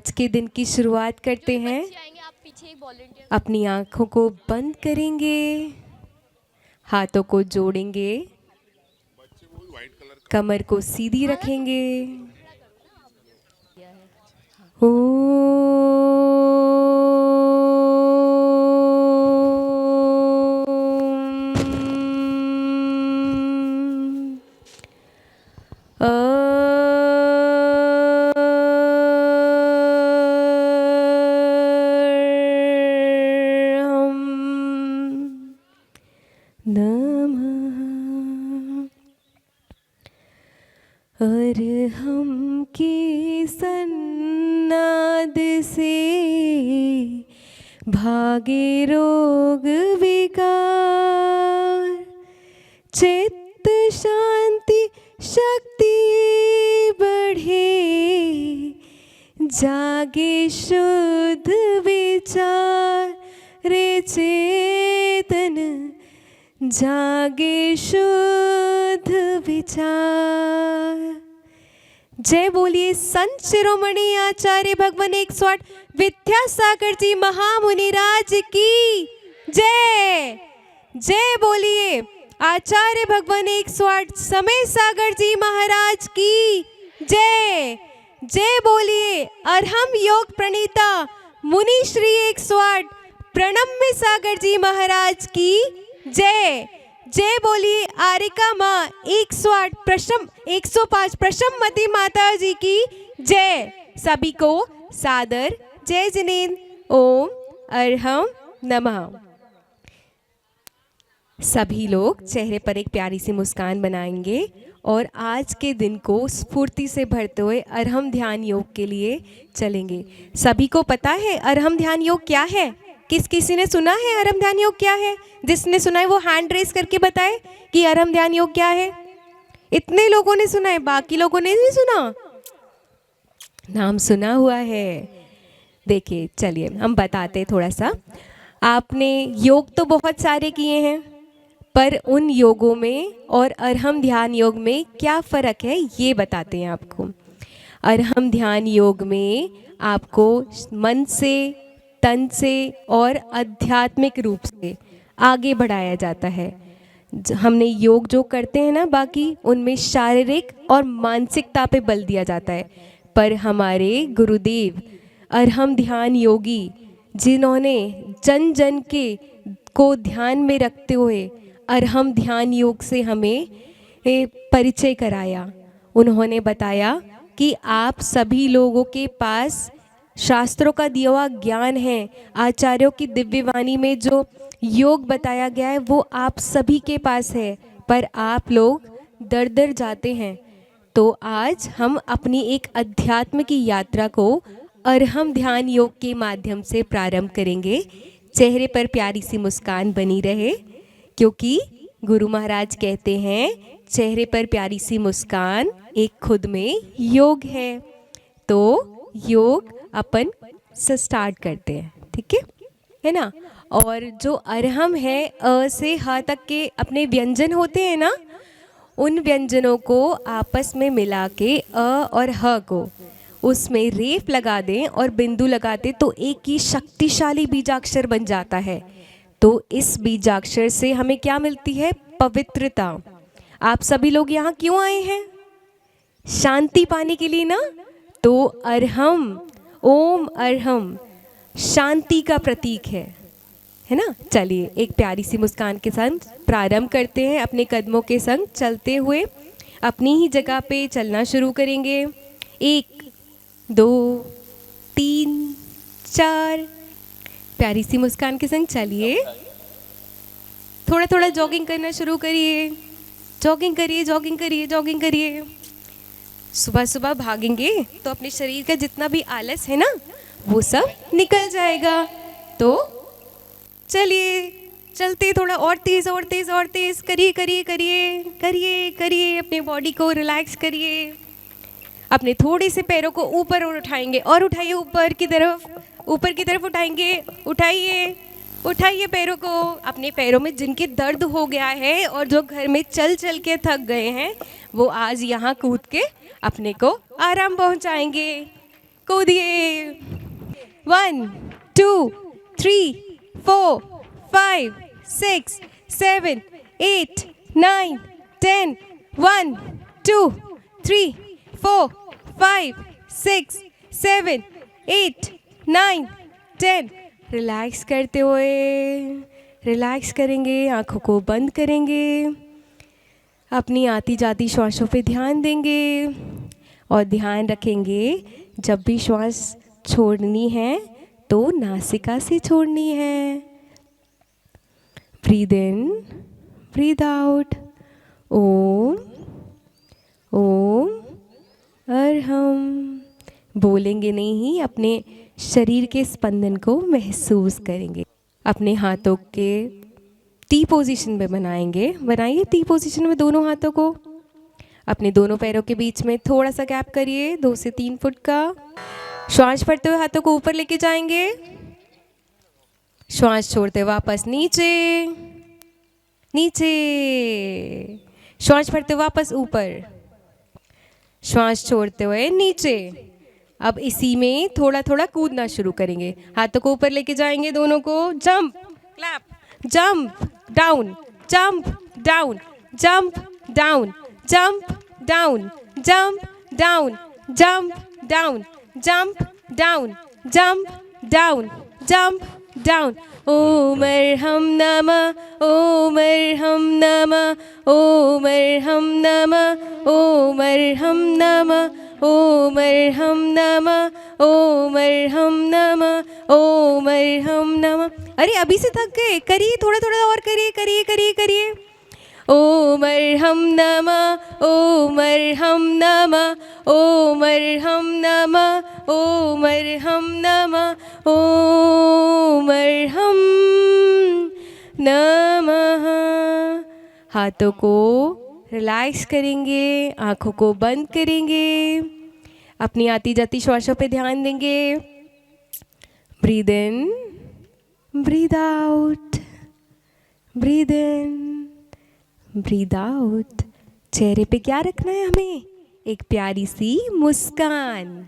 आज के दिन की शुरुआत करते हैं। अपनी आंखों को बंद करेंगे, हाथों को जोड़ेंगे, कमर को सीधी रखेंगे। अरहम के सन्नाद से भागे रोग विकार, चित्त शांति शक्ति बढ़े, जागे शुद्ध विचार रे चेतन, जागे शुद्ध विचार। जय बोलिए संत शिरोमणि आचार्य भगवान 108 विद्यासागर जी महामुनि राज की जय। जय बोलिए आचार्य भगवान 108 समय सागर जी महाराज की जय। जय बोलिए अरहम योग प्रणीता मुनि श्री 108 प्रणम्य सागर जी महाराज की जय। जय बोलिए आरिका माँ 108 105 प्रशमवती माता जी की जय। सभी को सादर जय जिनेन्द्र। ओम अरहम नमः। सभी लोग चेहरे पर एक प्यारी सी मुस्कान बनाएंगे और आज के दिन को स्फूर्ति से भरते हुए अरहम ध्यान योग के लिए चलेंगे। सभी को पता है अरहम ध्यान योग क्या है? किसी ने सुना है अरहम ध्यान योग क्या है? जिसने सुना है वो हैंड रेस करके बताए कि अरहम ध्यान योग क्या है। इतने लोगों ने सुना है, बाकी लोगों ने नहीं सुना? नाम सुना हुआ है। देखिए चलिए हम बताते थोड़ा सा। आपने योग तो बहुत सारे किए हैं, पर उन योगों में और अरहम ध्यान योग में क्या फ़र्क है ये बताते हैं आपको। अरहम ध्यान योग में आपको मन से, तन से और आध्यात्मिक रूप से आगे बढ़ाया जाता है। हमने योग जो करते हैं ना बाकी, उनमें शारीरिक और मानसिकता पे बल दिया जाता है, पर हमारे गुरुदेव अरहम ध्यान योगी जिन्होंने जन जन के को ध्यान में रखते हुए अरहम ध्यान योग से हमें परिचय कराया, उन्होंने बताया कि आप सभी लोगों के पास शास्त्रों का दिया हुआ ज्ञान है, आचार्यों की दिव्य वाणी में जो योग बताया गया है वो आप सभी के पास है, पर आप लोग दर दर जाते हैं। तो आज हम अपनी एक अध्यात्म की यात्रा को अरहम ध्यान योग के माध्यम से प्रारंभ करेंगे। चेहरे पर प्यारी सी मुस्कान बनी रहे, क्योंकि गुरु महाराज कहते हैं चेहरे पर प्यारी सी मुस्कान एक खुद में योग है। तो योग अपन से स्टार्ट करते हैं, ठीक है ना। और जो अरहम है अ से ह तक के अपने व्यंजन होते हैं ना, उन व्यंजनों को आपस में मिला के अ और ह को उसमें रेफ लगा दें और बिंदु लगाते तो एक ही शक्तिशाली बीजाक्षर बन जाता है। तो इस बीजाक्षर से हमें क्या मिलती है? पवित्रता। आप सभी लोग यहाँ क्यों आए हैं? शांति पाने के लिए ना। तो अरहम, ओम अरहम शांति का प्रतीक है ना। चलिए एक प्यारी सी मुस्कान के साथ प्रारंभ करते हैं। अपने कदमों के संग चलते हुए अपनी ही जगह पे चलना शुरू करेंगे। 1 2 3 4 प्यारी सी मुस्कान के संग चलिए। थोड़ा थोड़ा जॉगिंग करना शुरू करिए। जॉगिंग करिए, जॉगिंग करिए, जॉगिंग करिए। सुबह सुबह भागेंगे तो अपने शरीर का जितना भी आलस है ना वो सब निकल जाएगा। तो चलिए चलते थोड़ा और तेज और तेज और तेज करिए करिए करिए करिए करिए। अपने बॉडी को रिलैक्स करिए। अपने थोड़े से पैरों को ऊपर और उठाएंगे और उठाइए ऊपर की तरफ उठाएंगे। उठाइए उठाइए पैरों को। अपने पैरों में जिनके दर्द हो गया है और जो घर में चल चल के थक गए हैं वो आज यहाँ कूद के अपने को आराम पहुँचाएंगे। कूदिए। 1 2 3 4 5 6 7 8 9 10 1 2 3 4 5 6 7 8 9 10। रिलैक्स करते हुए रिलैक्स करेंगे, आँखों को बंद करेंगे, अपनी आती जाती श्वासों पे ध्यान देंगे और ध्यान रखेंगे जब भी श्वास छोड़नी है तो नासिका से छोड़नी है। Breathe in, breathe out. ओम ओम अर्हम। बोलेंगे नहीं, अपने शरीर के स्पंदन को महसूस करेंगे। अपने हाथों के टी पोजीशन में बनाएंगे। बनाइए टी पोजीशन में दोनों हाथों को। अपने दोनों पैरों के बीच में थोड़ा सा गैप करिए, 2 से 3 फुट का। श्वास भरते हुए हाथों को ऊपर लेके जाएंगे, श्वास छोड़ते वापस नीचे नीचे, श्वास भरते वापस ऊपर, श्वास छोड़ते हुए नीचे। अब इसी में थोड़ा थोड़ा कूदना शुरू करेंगे। हाथों को ऊपर लेके जाएंगे, दोनों को। Jump clap, jump down, jump down, jump down, jump down, jump down, jump down, jump down, jump down, jump down. ओम अर्हम नमः, ओम अर्हम नमः, ओम अर्हम नमः, ओम अर्हम नमः, ओम अर्हम नमः, ओम अर्हम नमः, ओम अर्हम नमः। अरे अभी से थक गए, करिए थोड़ा थोड़ा और, करिए करिए करिए करिए। ओम अर्हम नमः, ओम अर्हम नमः, ओम अर्हम नमः, ओम अर्हम नमः, ओम अर्हम नमः। हाथों को रिलैक्स करेंगे, आँखों को बंद करेंगे, अपनी आती जाती श्वासों पे ध्यान देंगे। Breathe in, breathe out, breathe in, breathe out. चेहरे पे क्या रखना है हमें? एक प्यारी सी मुस्कान।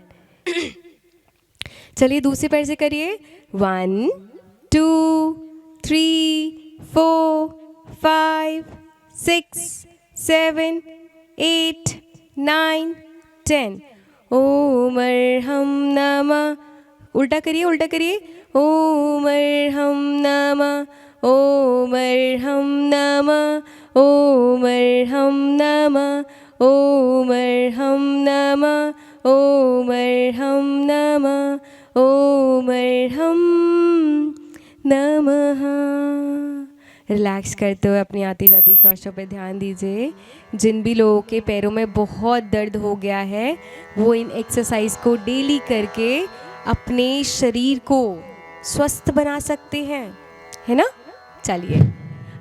चलिए दूसरे पैर से करिए। 1 2 3 4 5 6 7 8 9 10। ओम अर्हम नमः। उल्टा करिए, उल्टा करिए। ओम अर्हम नमः, ओम अर्हम नमः, ओम अर्हम नमः, ओम अर्हम नमः, ओम अर्हम नमः, ओम अर्हम नमः। रिलैक्स करते हुए अपनी आती जाती श्वासों पे ध्यान दीजिए। जिन भी लोगों के पैरों में बहुत दर्द हो गया है वो इन एक्सरसाइज को डेली करके अपने शरीर को स्वस्थ बना सकते हैं, है ना। चलिए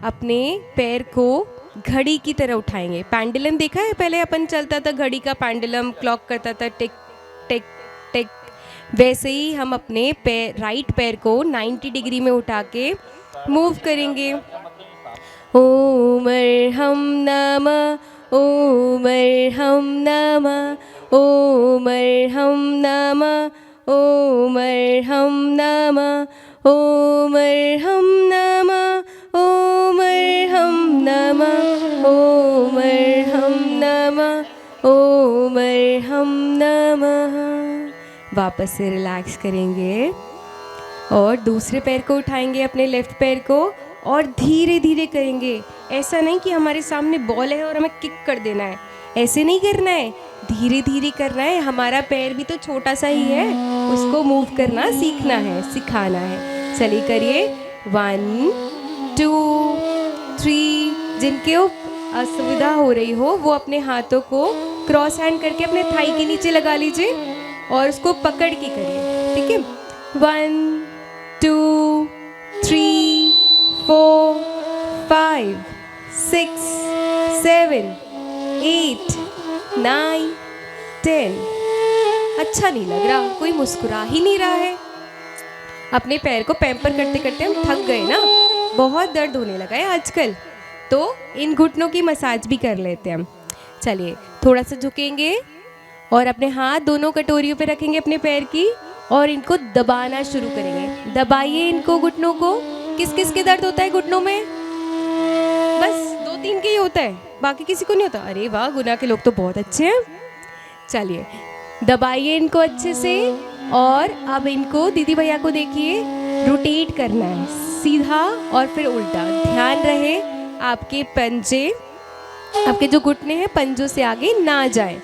अपने पैर को घड़ी की तरह उठाएंगे। पेंडुलम देखा है, पहले अपन चलता था घड़ी का पेंडुलम, क्लॉक करता था टिक टिक टिक। वैसे ही हम अपने पैर, राइट पैर को 90 डिग्री में उठा के मूव करेंगे। ओम अर्हम नमः, ओम अर्हम नमः, ओम अर्हम नमः, ओम अर्हम नमः, ओम अर्हम नमः, ओम अर्हम नमः, ओम अर्हम नमः, ओम अर्हम नमः। वापस से रिलैक्स करेंगे और दूसरे पैर को उठाएंगे, अपने लेफ्ट पैर को, और धीरे धीरे करेंगे। ऐसा नहीं कि हमारे सामने बॉल है और हमें किक कर देना है, ऐसे नहीं करना है, धीरे धीरे करना है। हमारा पैर भी तो छोटा सा ही है, उसको मूव करना सीखना है, सिखाना है। चलिए करिए। 1 2 3। जिनके असुविधा हो रही हो वो अपने हाथों को क्रॉस हैंड करके अपने थाई के नीचे लगा लीजिए और उसको पकड़ के करिए, ठीक है। 1 2 3 4 5 6 7 8 9 10। अच्छा नहीं लग रहा, कोई मुस्कुरा ही नहीं रहा है। अपने पैर को पैम्पर करते करते हम थक गए ना, बहुत दर्द होने लगा है आजकल, तो इन घुटनों की मसाज भी कर लेते हैं हम। चलिए थोड़ा सा झुकेंगे और अपने हाथ दोनों कटोरियों पे रखेंगे अपने पैर की और इनको दबाना शुरू करेंगे। दबाइए इनको, घुटनों को। किस किस के दर्द होता है घुटनों में? बस 2-3 के ही होता है, बाकी किसी को नहीं होता? अरे वाह, गुना के लोग तो बहुत अच्छे हैं। चलिए दबाइए इनको अच्छे से और अब इनको दीदी भैया को देखिए रोटेट करना है, सीधा और फिर उल्टा। ध्यान रहे आपके पंजे, आपके जो घुटने हैं पंजों से आगे ना जाए।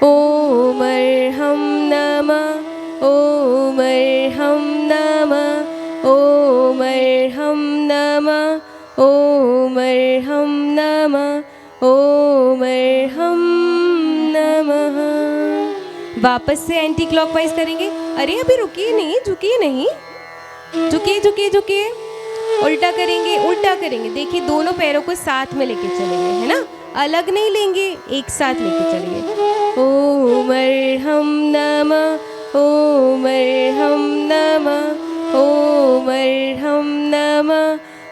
ओम अर्हम नमः, ओम अर्हम नमः, ओम अर्हम नमः, ओम अर्हम नमः, ओम अर्हम नमः। वापस से एंटी क्लॉकवाइज करेंगे। अरे अभी रुकिए नहीं, झुकिए नहीं, झुकिए झुकिए झुकिए। उल्टा करेंगे, उल्टा करेंगे। देखिए दोनों पैरों को साथ में लेके चलेंगे, है ना, अलग नहीं लेंगे, एक साथ लेके चलेंगे। ओम अर्हम नमः, ओम अर्हम नमः, ओम अर्हम नमः,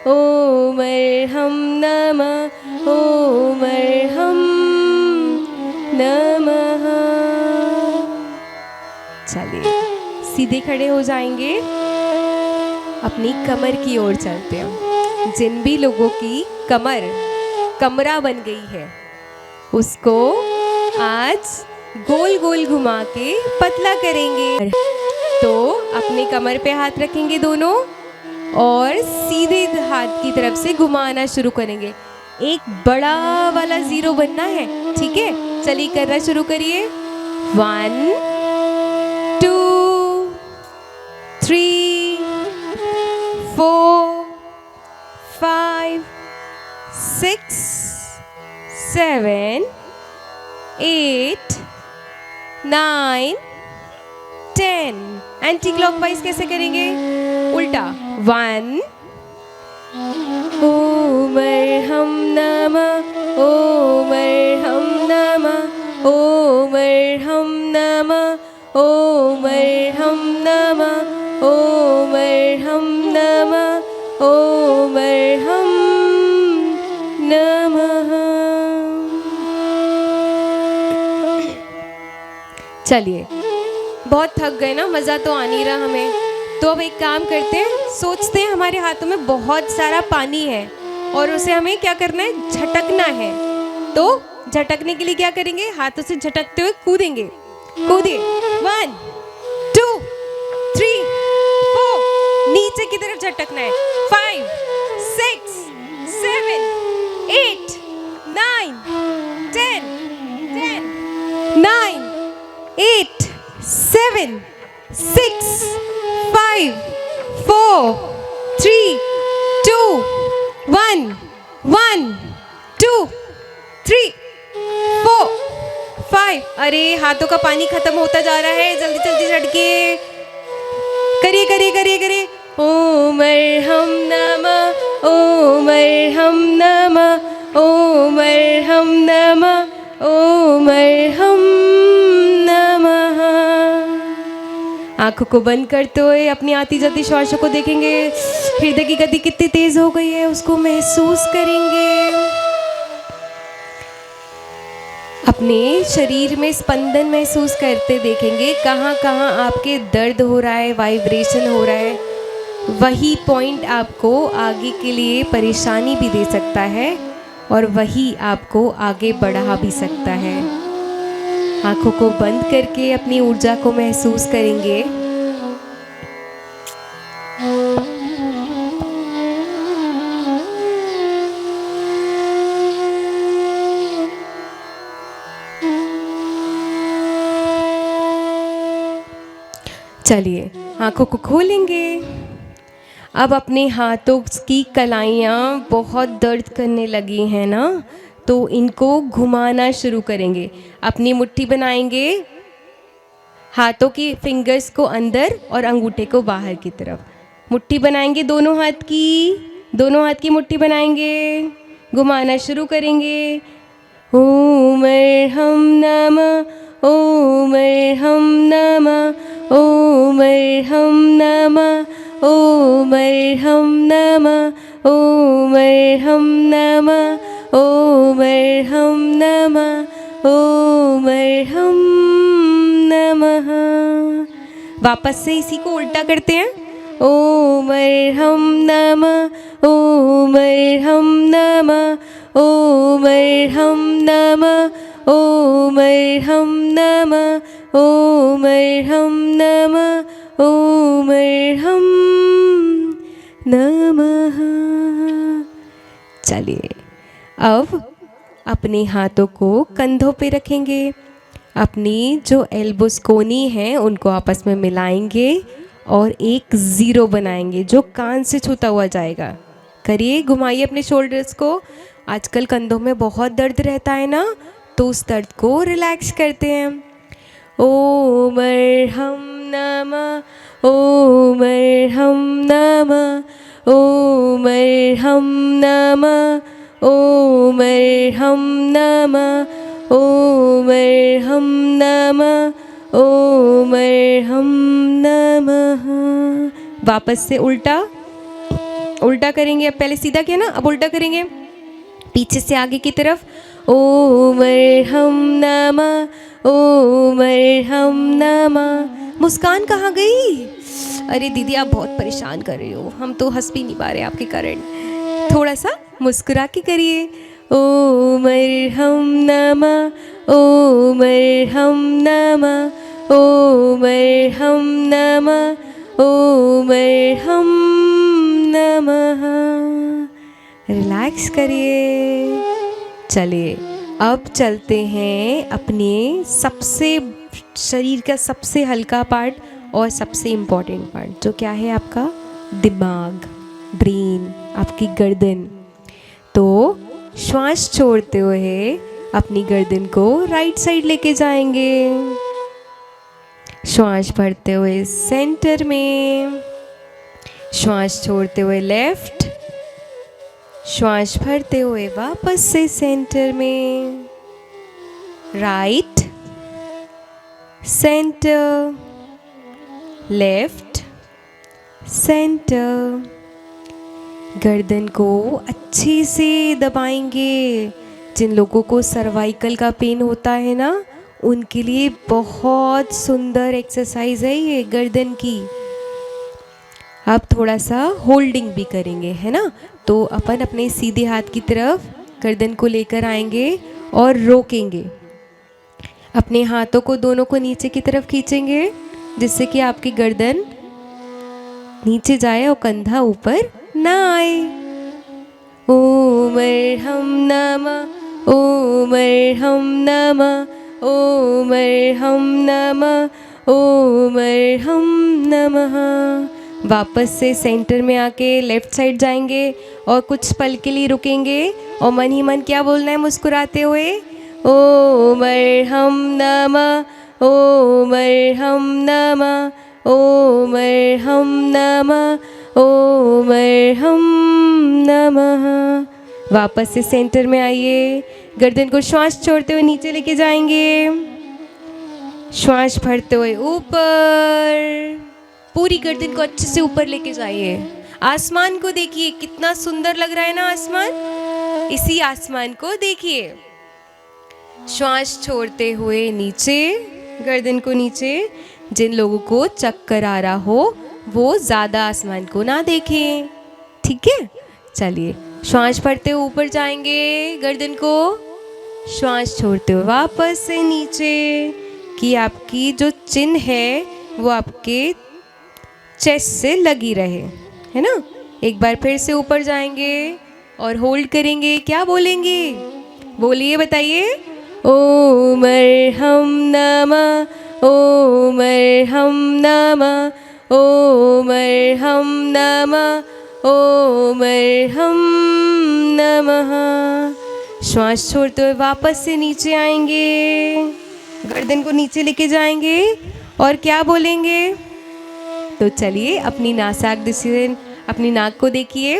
ओम अर्हम नमः, ओम अर्हम नमः। चलिए सीधे खड़े हो जाएंगे, अपनी कमर की ओर चलते हैं। जिन भी लोगों की कमरा बन गई है उसको आज गोल गोल घुमा के पतला करेंगे। तो अपने कमर पे हाथ रखेंगे दोनों और सीधे हाथ की तरफ से घुमाना शुरू करेंगे। एक बड़ा वाला 0 बनना है, ठीक है? चलिए करना शुरू करिए। 1 2 3 4 5 6 7 8 9 10। एंटी क्लॉकवाइज कैसे करेंगे? उल्टा। 1 ओम अर्हम नमः, ओम अर्हम नमः, ओम अर्हम नमः, ओम अर्हम नमः, ओम अर्हम नमः, ओम अर्हम नमः। चलिए बहुत थक गए ना, मज़ा तो आ नहीं रहा हमें, तो अब एक काम करते हैं, सोचते हैं हमारे हाथों में बहुत सारा पानी है और उसे हमें क्या करना है, झटकना है। तो झटकने के लिए क्या करेंगे, हाथों से झटकते हुए कूदेंगे। कूदिए। 1 2 3 4। नीचे की तरफ झटकना है। 5 6 7 8 9 10 10 9 8 7 6 5 4 3 2 1 1 2 3 4 5। अरे हाथों का पानी खत्म होता जा रहा है, जल्दी जल्दी झटकिए। करिए करिए करिए करिए। ओम अर्हम नमः, ओम अर्हम नमः, ओम अर्हम नमः, ओम अर्हम नमः। आंखों को बंद करते हुए अपनी आती जाती श्वासों को देखेंगे। हृदय की गति कितनी तेज हो गई है उसको महसूस करेंगे। अपने शरीर में स्पंदन महसूस करते देखेंगे, कहाँ कहाँ आपके दर्द हो रहा है, वाइब्रेशन हो रहा है। वही पॉइंट आपको आगे के लिए परेशानी भी दे सकता है और वही आपको आगे बढ़ा भी सकता है। आंखों को बंद करके अपनी ऊर्जा को महसूस करेंगे। चलिए आंखों को खोलेंगे। अब अपने हाथों की कलाइयाँ बहुत दर्द करने लगी हैं ना, तो इनको घुमाना शुरू करेंगे। अपनी मुट्ठी बनाएंगे, हाथों की फिंगर्स को अंदर और अंगूठे को बाहर की तरफ। मुट्ठी बनाएंगे, दोनों हाथ की मुट्ठी बनाएंगे, घुमाना शुरू करेंगे। ओम अर्हम नमः, ओम अर्हम नमः, ओम अर्हम नमः, ओम अर्हम नमः, ओम अर्हम नमः, ओम अर्हं नमः, ओम अर्हं नमः। वापस से इसी को उल्टा करते हैं। ओम अर्हं नमः, ओम अर्हं नमः, ओम अर्हं नमः, ओम अर्हं नमः, ओम अर्हं नमः, ओम अर्हं नमः। चलिए अब अपने हाथों को कंधों पे रखेंगे, अपनी जो एल्बोस कोनी हैं उनको आपस में मिलाएंगे और एक ज़ीरो बनाएंगे जो कान से छूता हुआ जाएगा। करिए, घुमाइए अपने शोल्डर्स को। आजकल कंधों में बहुत दर्द रहता है ना, तो उस दर्द को रिलैक्स करते हैं। ओम अर्हं नमः, ओम अर्हं नमः, ओम अर्हं नमः, ओम अर्हं नमः, ओम अर्हं नमः, ओम अर्हं नमः। वापस से उल्टा उल्टा करेंगे। अब पहले सीधा किया ना, अब उल्टा करेंगे पीछे से आगे की तरफ। ओम अर्हं नमः, ओम अर्हं नमः। मुस्कान कहाँ गई? अरे दीदी आप बहुत परेशान कर रही हो, हम तो हंस भी नहीं पा रहे आपके कारण। थोड़ा सा मुस्कुरा के करिए। ओम अर्हं नमः, ओम अर्हं नमः, ओम अर्हं नमः, ओम अर्हं नमः। रिलैक्स करिए। चलिए अब चलते हैं अपने सबसे शरीर का सबसे हल्का पार्ट और सबसे इम्पॉर्टेंट पार्ट, जो क्या है आपका दिमाग, ब्रेन, आपकी गर्दन। तो श्वास छोड़ते हुए अपनी गर्दन को राइट साइड लेके जाएंगे। श्वास भरते हुए सेंटर में, श्वास छोड़ते हुए लेफ्ट, श्वास भरते हुए वापस से सेंटर में, राइट, सेंटर, लेफ्ट, सेंटर। गर्दन को अच्छे से दबाएंगे। जिन लोगों को सर्वाइकल का पेन होता है ना, उनके लिए बहुत सुंदर एक्सरसाइज है ये गर्दन की। अब थोड़ा सा होल्डिंग भी करेंगे, है ना। तो अपन अपने सीधे हाथ की तरफ गर्दन को लेकर आएंगे और रोकेंगे। अपने हाथों को दोनों को नीचे की तरफ खींचेंगे, जिससे कि आपकी गर्दन नीचे जाए और कंधा ऊपर ना आए। ओम अर्हं नमः, ओम अर्हं नमः, ओम अर्हं नमः, ओम अर्हं नमः। वापस से सेंटर में आके लेफ्ट साइड जाएंगे और कुछ पल के लिए रुकेंगे और मन ही मन क्या बोलना है मुस्कुराते हुए? ओम अर्हं नमः, ओम अर्हं नमः, ओम अर्हं नमः, ओम अर्हं नमः। वापस से सेंटर में आइए। गर्दन को श्वास छोड़ते हुए नीचे लेके जाएंगे। श्वास भरते हुए ऊपर, पूरी गर्दन को अच्छे से ऊपर लेके जाइए। आसमान को देखिए, कितना सुंदर लग रहा है ना आसमान। इसी आसमान को देखिए। श्वास छोड़ते हुए नीचे, गर्दन को नीचे। जिन लोगों को चक्कर आ रहा हो वो ज़्यादा आसमान को ना देखें, ठीक है। चलिए श्वास भरते हुए ऊपर जाएंगे, गर्दन को श्वास छोड़ते हुए वापस से नीचे, कि आपकी जो चिन है वो आपके चेस्ट से लगी रहे, है ना। एक बार फिर से ऊपर जाएंगे और होल्ड करेंगे। क्या बोलेंगे? बोलिए, बताइए। ओम अर्हं नमः, ओम अर्हं नमः, ओम अर्हं नमः, ओम अर्हं नमः। श्वास छोड़ते हुए वापस से नीचे आएंगे, गर्दन को नीचे लेके जाएंगे और क्या बोलेंगे? तो चलिए अपनी नासाक दिशा, अपनी नाक को देखिए।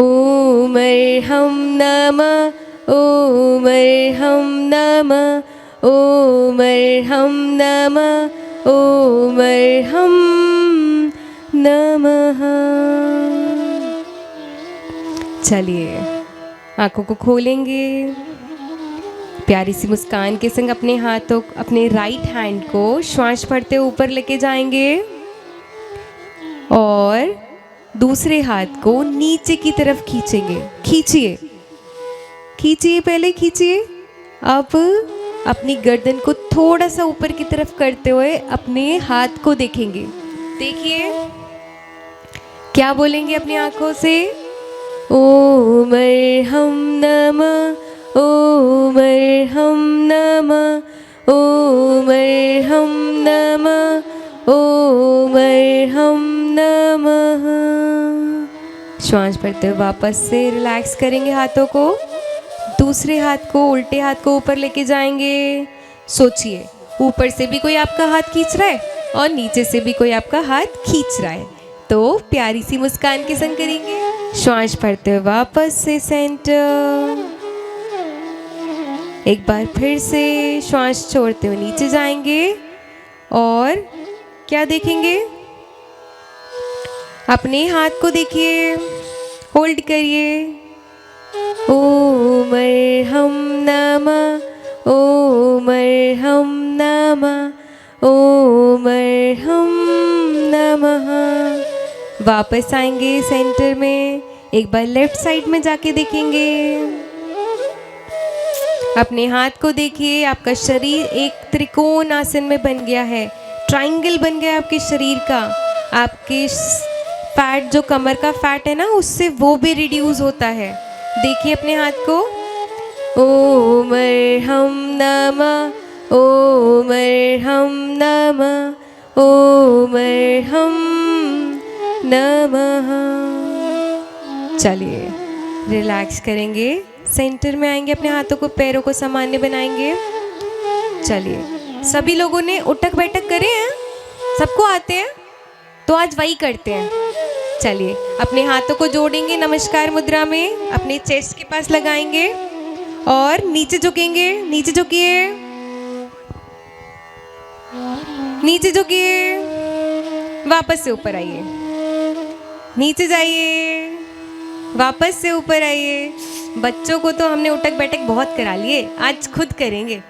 ओम अर्हं नमः, ओम अर्हं नमः, ओम अर्हं नमः, ओम अर्हं नमः। चलिए आंखों को खोलेंगे। प्यारी सी मुस्कान के संग अपने हाथों, अपने राइट हैंड को श्वास भरते ऊपर लेके जाएंगे और दूसरे हाथ को नीचे की तरफ खींचेंगे। खींचिए, खींचिए, पहले खींचिए। अब अपनी गर्दन को थोड़ा सा ऊपर की तरफ करते हुए अपने हाथ को देखेंगे। देखिए, क्या बोलेंगे अपनी आंखों से? ओम अर्हम नमः, ओम अर्हम नमः, ओम अर्हम नमः, ओम अर्हम नमः। श्वास भरते हुए वापस से रिलैक्स करेंगे हाथों को। दूसरे हाथ को, उल्टे हाथ को ऊपर लेके जाएंगे। सोचिए, ऊपर से भी कोई आपका हाथ खींच रहा है और नीचे से भी कोई आपका हाथ खींच रहा है। तो प्यारी सी मुस्कान के संग करेंगे। श्वास भरते हुए वापस से सेंटर। एक बार फिर से श्वास छोड़ते हुए नीचे जाएंगे और क्या देखेंगे? अपने हाथ को देखिए, होल्ड करिए। ओम अर्हम नमः, ओम अर्हम नमः, ओम अर्हम नमः। वापस आएंगे सेंटर में। एक बार लेफ्ट साइड में जाके देखेंगे। अपने हाथ को देखिए, आपका शरीर एक त्रिकोण आसन में बन गया है, ट्रायंगल बन गया आपके शरीर का। आपके फैट, जो कमर का फैट है ना, उससे वो भी रिड्यूस होता है। देखिए अपने हाथ को। ओम अर्हम नमः, ओम अर्हम नमः, ओम अर्हम नमः। चलिए रिलैक्स करेंगे। सेंटर में आएंगे, अपने हाथों को, पैरों को सामान्य बनाएंगे। चलिए, सभी लोगों ने उठक बैठक करे हैं? सबको आते हैं? तो आज वही करते हैं। चलिए, अपने हाथों को जोड़ेंगे नमस्कार मुद्रा में, अपने चेस्ट के पास लगाएंगे और नीचे झुकेंगे। नीचे झुकिए, नीचे झुकिए। वापस से ऊपर आइए, नीचे जाइए, वापस से ऊपर आइए। बच्चों को तो हमने उठक बैठक बहुत करा लिए, आज खुद करेंगे।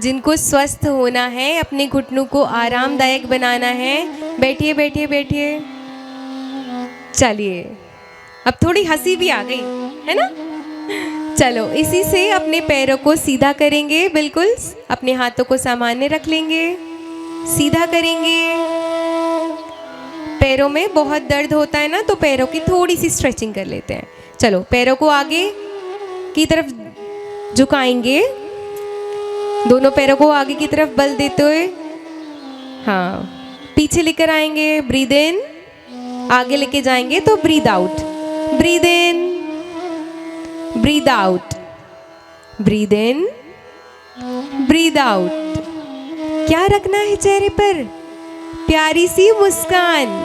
जिनको स्वस्थ होना है, अपने घुटनों को आरामदायक बनाना है, बैठिए बैठिए बैठिए। चलिए, अब थोड़ी हंसी भी आ गई है ना? चलो, इसी से अपने पैरों को सीधा करेंगे। बिल्कुल अपने हाथों को सामान्य रख लेंगे, सीधा करेंगे। पैरों में बहुत दर्द होता है ना, तो पैरों की थोड़ी सी स्ट्रेचिंग कर लेते हैं। चलो, पैरों को आगे की तरफ झुकाएंगे, दोनों पैरों को आगे की तरफ बल देते हुए, हाँ, पीछे लेकर आएंगे। ब्रीद इन, आगे लेके जाएंगे तो breathe out. Breathe in, breathe out, breathe in, breathe out. क्या रखना है चेहरे पर? प्यारी सी मुस्कान।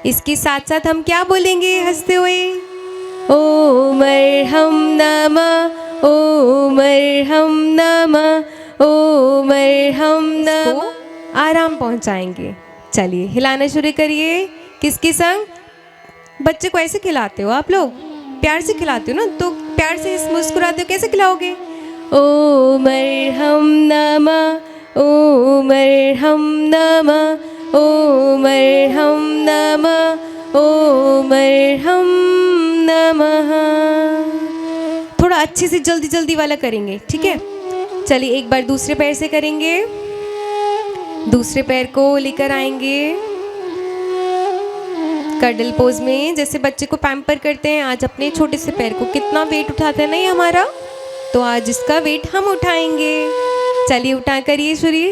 इसके साथ साथ हम क्या बोलेंगे हंसते हुए? ओम अर्हम नमः, ओम अर्हम नमः, ओम अर्हम नमः। आराम पहुंचाएंगे। चलिए, हिलाना शुरू करिए। किसके संग? बच्चे को ऐसे खिलाते हो आप लोग? प्यार से खिलाते हो ना, तो प्यार से मुस्कुराते हो, कैसे खिलाओगे? ओम अर्हम नमः, ओम अर्हम नमः, ओम अर्हम नमः, ओम अर्हम नमः। थोड़ा अच्छे से जल्दी जल्दी वाला करेंगे, ठीक है? चलिए, एक बार दूसरे पैर से करेंगे। दूसरे पैर को लेकर आएंगे कडल पोज में, जैसे बच्चे को पैम्पर करते हैं। आज अपने छोटे से पैर को, कितना वेट उठाता है ना ये हमारा, तो आज इसका वेट हम उठाएंगे। चलिए, उठा करिए शुरू।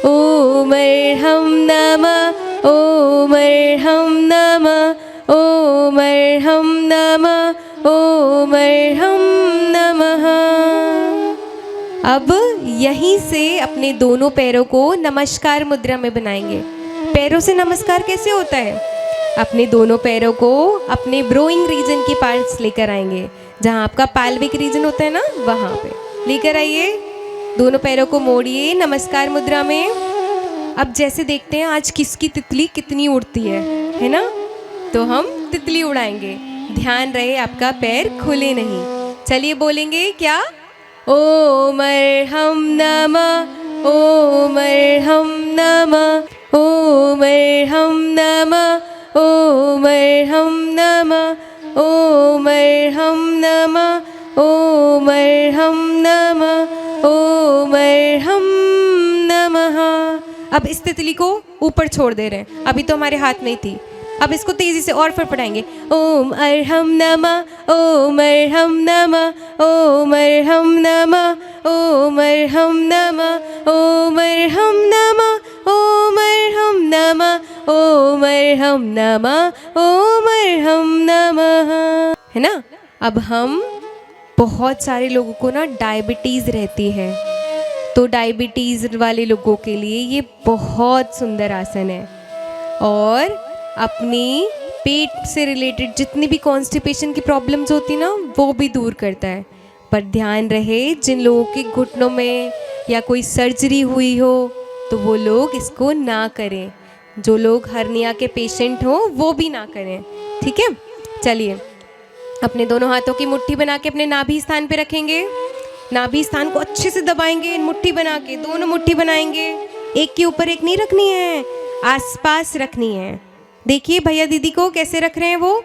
ओम अर्हम नमः, ओम अर्हम नमः, ओम अर्हम नमः, ओम अर्हम नमः। अब यहीं से अपने दोनों पैरों को नमस्कार मुद्रा में बनाएंगे। पैरों से नमस्कार कैसे होता है? अपने दोनों पैरों को अपने ब्रोइंग रीजन के पास लेकर आएंगे, जहाँ आपका पैल्विक रीजन होता है ना, वहाँ पे लेकर आइए। दोनों पैरों को मोड़िए नमस्कार मुद्रा में। अब जैसे देखते हैं आज किसकी तितली कितनी उड़ती है ना? तो हम तितली उड़ाएंगे। ध्यान रहे आपका पैर खुले नहीं। चलिए बोलेंगे क्या? ओम अर्हम नमः, ओम अर्हम नमः, ओम अर्हम नमः, ओम अर्हम नमः, ओम अर्हम नमः, ओम अर्हम नमः, ओम अर्हम नमः। अब इस तितली को ऊपर छोड़ दे रहे हैं, अभी तो हमारे हाथ में ही थी। अब इसको तेजी से और फड़फड़ाएंगे। ओम अर्हम नमः, ओम अर्हम नमः, ओम अर्हम नमः, ओम अर्हम नमः, ओम अर्हम नमः, ओम अर्हम नमः, ओम अर्हम नमः, ओम अर्हम नमः। है ना? अब हम बहुत सारे लोगों को ना डायबिटीज़ रहती है, तो डायबिटीज़ वाले लोगों के लिए ये बहुत सुंदर आसन है और अपनी पेट से रिलेटेड जितनी भी कॉन्स्टिपेशन की प्रॉब्लम्स होती ना वो भी दूर करता है। पर ध्यान रहे, जिन लोगों के घुटनों में या कोई सर्जरी हुई हो तो वो लोग इसको ना करें। जो लोग हर्निया के पेशेंट हो वो भी ना करें। ठीक है? चलिए अपने दोनों हाथों की मुट्ठी बना के अपने नाभि स्थान पे रखेंगे। नाभि स्थान को अच्छे से दबाएंगे, मुट्ठी बना के दोनों मुट्ठी बनाएंगे। एक के ऊपर एक नहीं रखनी है, आसपास रखनी है। देखिए भैया दीदी को कैसे रख रहे हैं, वो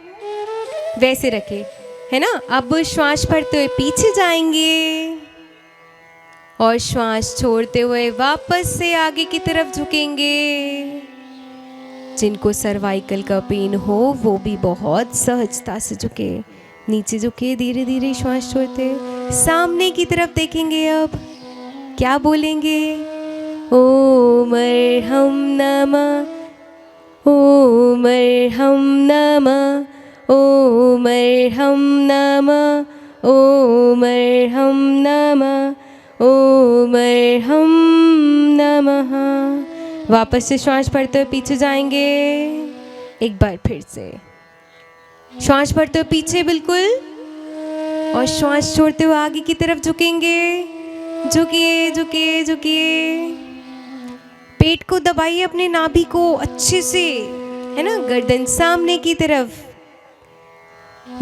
वैसे रखे, है ना? अब श्वास भरते हुए पीछे जाएंगे और श्वास छोड़ते हुए वापस से आगे की तरफ झुकेंगे। जिनको सर्वाइकल का पेन हो वो भी बहुत सहजता से झुके, नीचे झुके, धीरे धीरे श्वास छोड़ते सामने की तरफ देखेंगे। अब क्या बोलेंगे? ओम अर्हम नमः, ओम अर्हम नमः, ओम अर्हम नमः, ओम अर्हम नमः, ओम अर्हम नमः। वापस से श्वास भरते हुए पीछे जाएंगे। एक बार फिर से श्वास भरते हुए पीछे बिल्कुल, और श्वास छोड़ते हुए आगे की तरफ झुकेंगे। झुकिए झुकिए झुकिए, पेट को दबाइए, अपने नाभि को अच्छे से, है ना? गर्दन सामने की तरफ।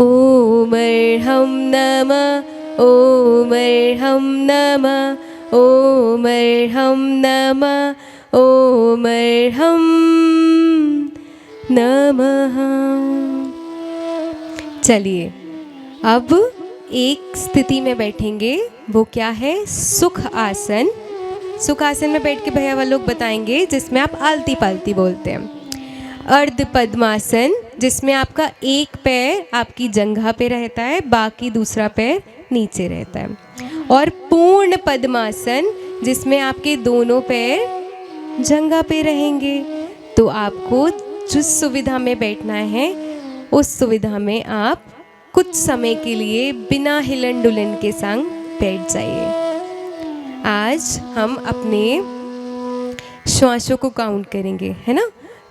ओम अर्हम नमः, ओम अर्हम नमः, ओम अर्हम नमः, ओम अर्हम नमः। चलिए अब एक स्थिति में बैठेंगे, वो क्या है? सुख आसन। सुख आसन में बैठ के भैया वाले लोग बताएंगे, जिसमें आप आलती पालती बोलते हैं। अर्ध पद्मासन, जिसमें आपका एक पैर आपकी जंघा पे रहता है, बाकी दूसरा पैर नीचे रहता है। और पूर्ण पद्मासन, जिसमें आपके दोनों पैर जंघा पे रहेंगे। तो आपको जिस सुविधा में बैठना है उस सुविधा में आप कुछ समय के लिए बिना हिलन डुलन के संग बैठ जाइए। आज हम अपने श्वासों को काउंट करेंगे, है ना?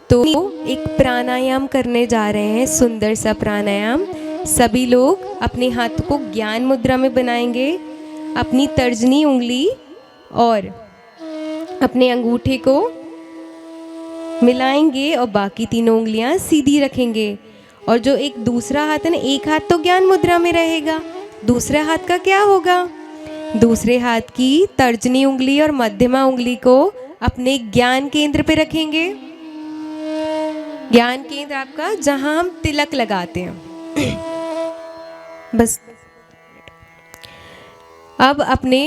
तो एक प्राणायाम करने जा रहे हैं, सुंदर सा प्राणायाम। सभी लोग अपने हाथ को ज्ञान मुद्रा में बनाएंगे, अपनी तर्जनी उंगली और अपने अंगूठे को मिलाएंगे और बाकी तीनों उंगलियां सीधी रखेंगे। और जो एक दूसरा हाथ है ना, एक हाथ तो ज्ञान मुद्रा में रहेगा, दूसरे हाथ का क्या होगा? दूसरे हाथ की तर्जनी उंगली और मध्यमा उंगली को अपने ज्ञान केंद्र पे रखेंगे। ज्ञान केंद्र आपका जहां हम तिलक लगाते हैं। बस अब अपने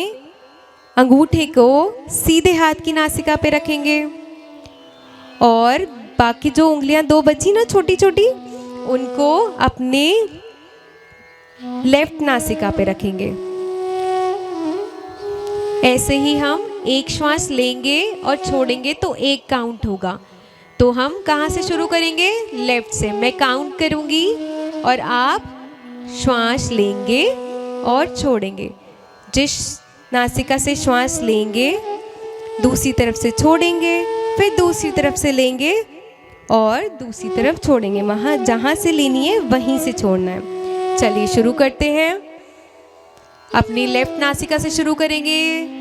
अंगूठे को सीधे हाथ की नासिका पे रखेंगे और बाकी जो उंगलियां दो बची ना छोटी छोटी, उनको अपने लेफ्ट नासिका पे रखेंगे। ऐसे ही हम एक श्वास लेंगे और छोड़ेंगे तो एक काउंट होगा। तो हम कहाँ से शुरू करेंगे? लेफ्ट से। मैं काउंट करूँगी और आप श्वास लेंगे और छोड़ेंगे। जिस नासिका से श्वास लेंगे दूसरी तरफ से छोड़ेंगे, फिर दूसरी तरफ से लेंगे और दूसरी तरफ छोड़ेंगे। वहाँ जहाँ से लेनी है वहीं से छोड़ना है। चलिए शुरू करते हैं। अपनी लेफ्ट नासिका से शुरू करेंगे।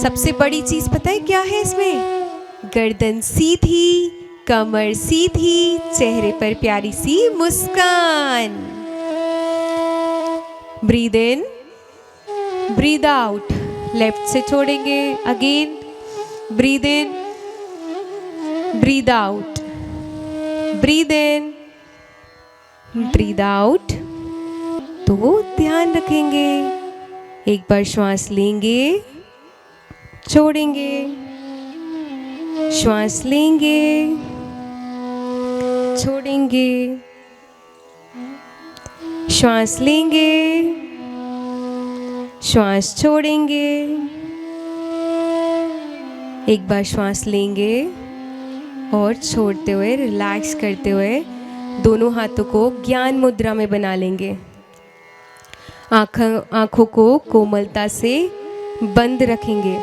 सबसे बड़ी चीज़ पता है क्या है इसमें? गर्दन सीधी, कमर सीधी, चेहरे पर प्यारी सी मुस्कान। Breathe in, breathe out. Left से छोड़ेंगे, again breathe in, breathe out, breathe in, breathe out. तो ध्यान रखेंगे, एक बार श्वास लेंगे, छोड़ेंगे, श्वास लेंगे, छोड़ेंगे, श्वास लेंगे, श्वास छोड़ेंगे, एक बार श्वास लेंगे और छोड़ते हुए रिलैक्स करते हुए दोनों हाथों को ज्ञान मुद्रा में बना लेंगे। आँखों को कोमलता से बंद रखेंगे।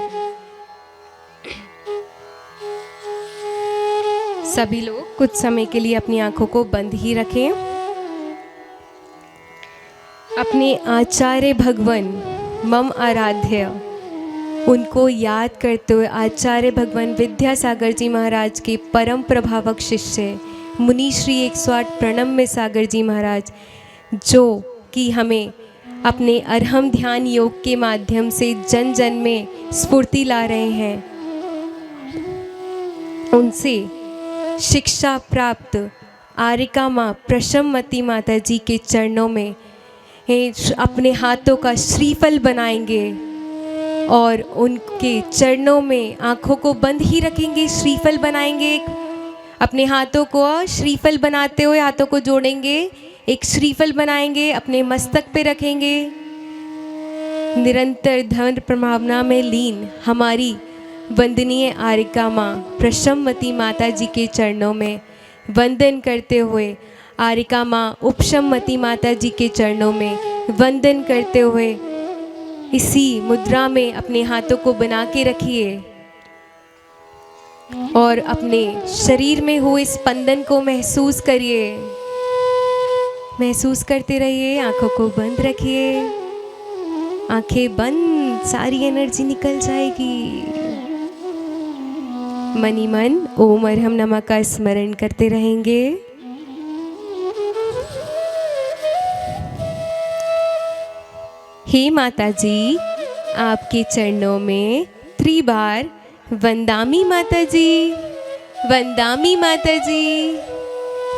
सभी लोग कुछ समय के लिए अपनी आँखों को बंद ही रखें। अपने आचार्य भगवान मम आराध्य, उनको याद करते हुए आचार्य भगवान विद्यासागर जी महाराज के परम प्रभावक शिष्य मुनि श्री 108 प्रणम्य सागर जी महाराज, जो कि हमें अपने अरहम ध्यान योग के माध्यम से जन जन में स्फूर्ति ला रहे हैं, उनसे शिक्षा प्राप्त आरिका माँ प्रशममती माता जी के चरणों में अपने हाथों का श्रीफल बनाएंगे और उनके चरणों में आँखों को बंद ही रखेंगे, श्रीफल बनाएंगे। अपने हाथों को श्रीफल बनाते हुए हाथों को जोड़ेंगे, एक श्रीफल बनाएंगे, अपने मस्तक पे रखेंगे। निरंतर धर्म प्रभावना में लीन हमारी वंदनीय आरिका माँ प्रशममती माता जी के चरणों में वंदन करते हुए, आरिका माँ उपशममती माता जी के चरणों में वंदन करते हुए इसी मुद्रा में अपने हाथों को बना के रखिए और अपने शरीर में हुए स्पंदन को महसूस करिए। महसूस करते रहिए, आंखों को बंद रखिए। आंखें बंद, सारी एनर्जी निकल जाएगी। मनी मन ओम अरहम नमः का स्मरण करते रहेंगे। हे माता जी, आपके चरणों में त्रिबार वंदामी माता जी, वंदामी माता जी,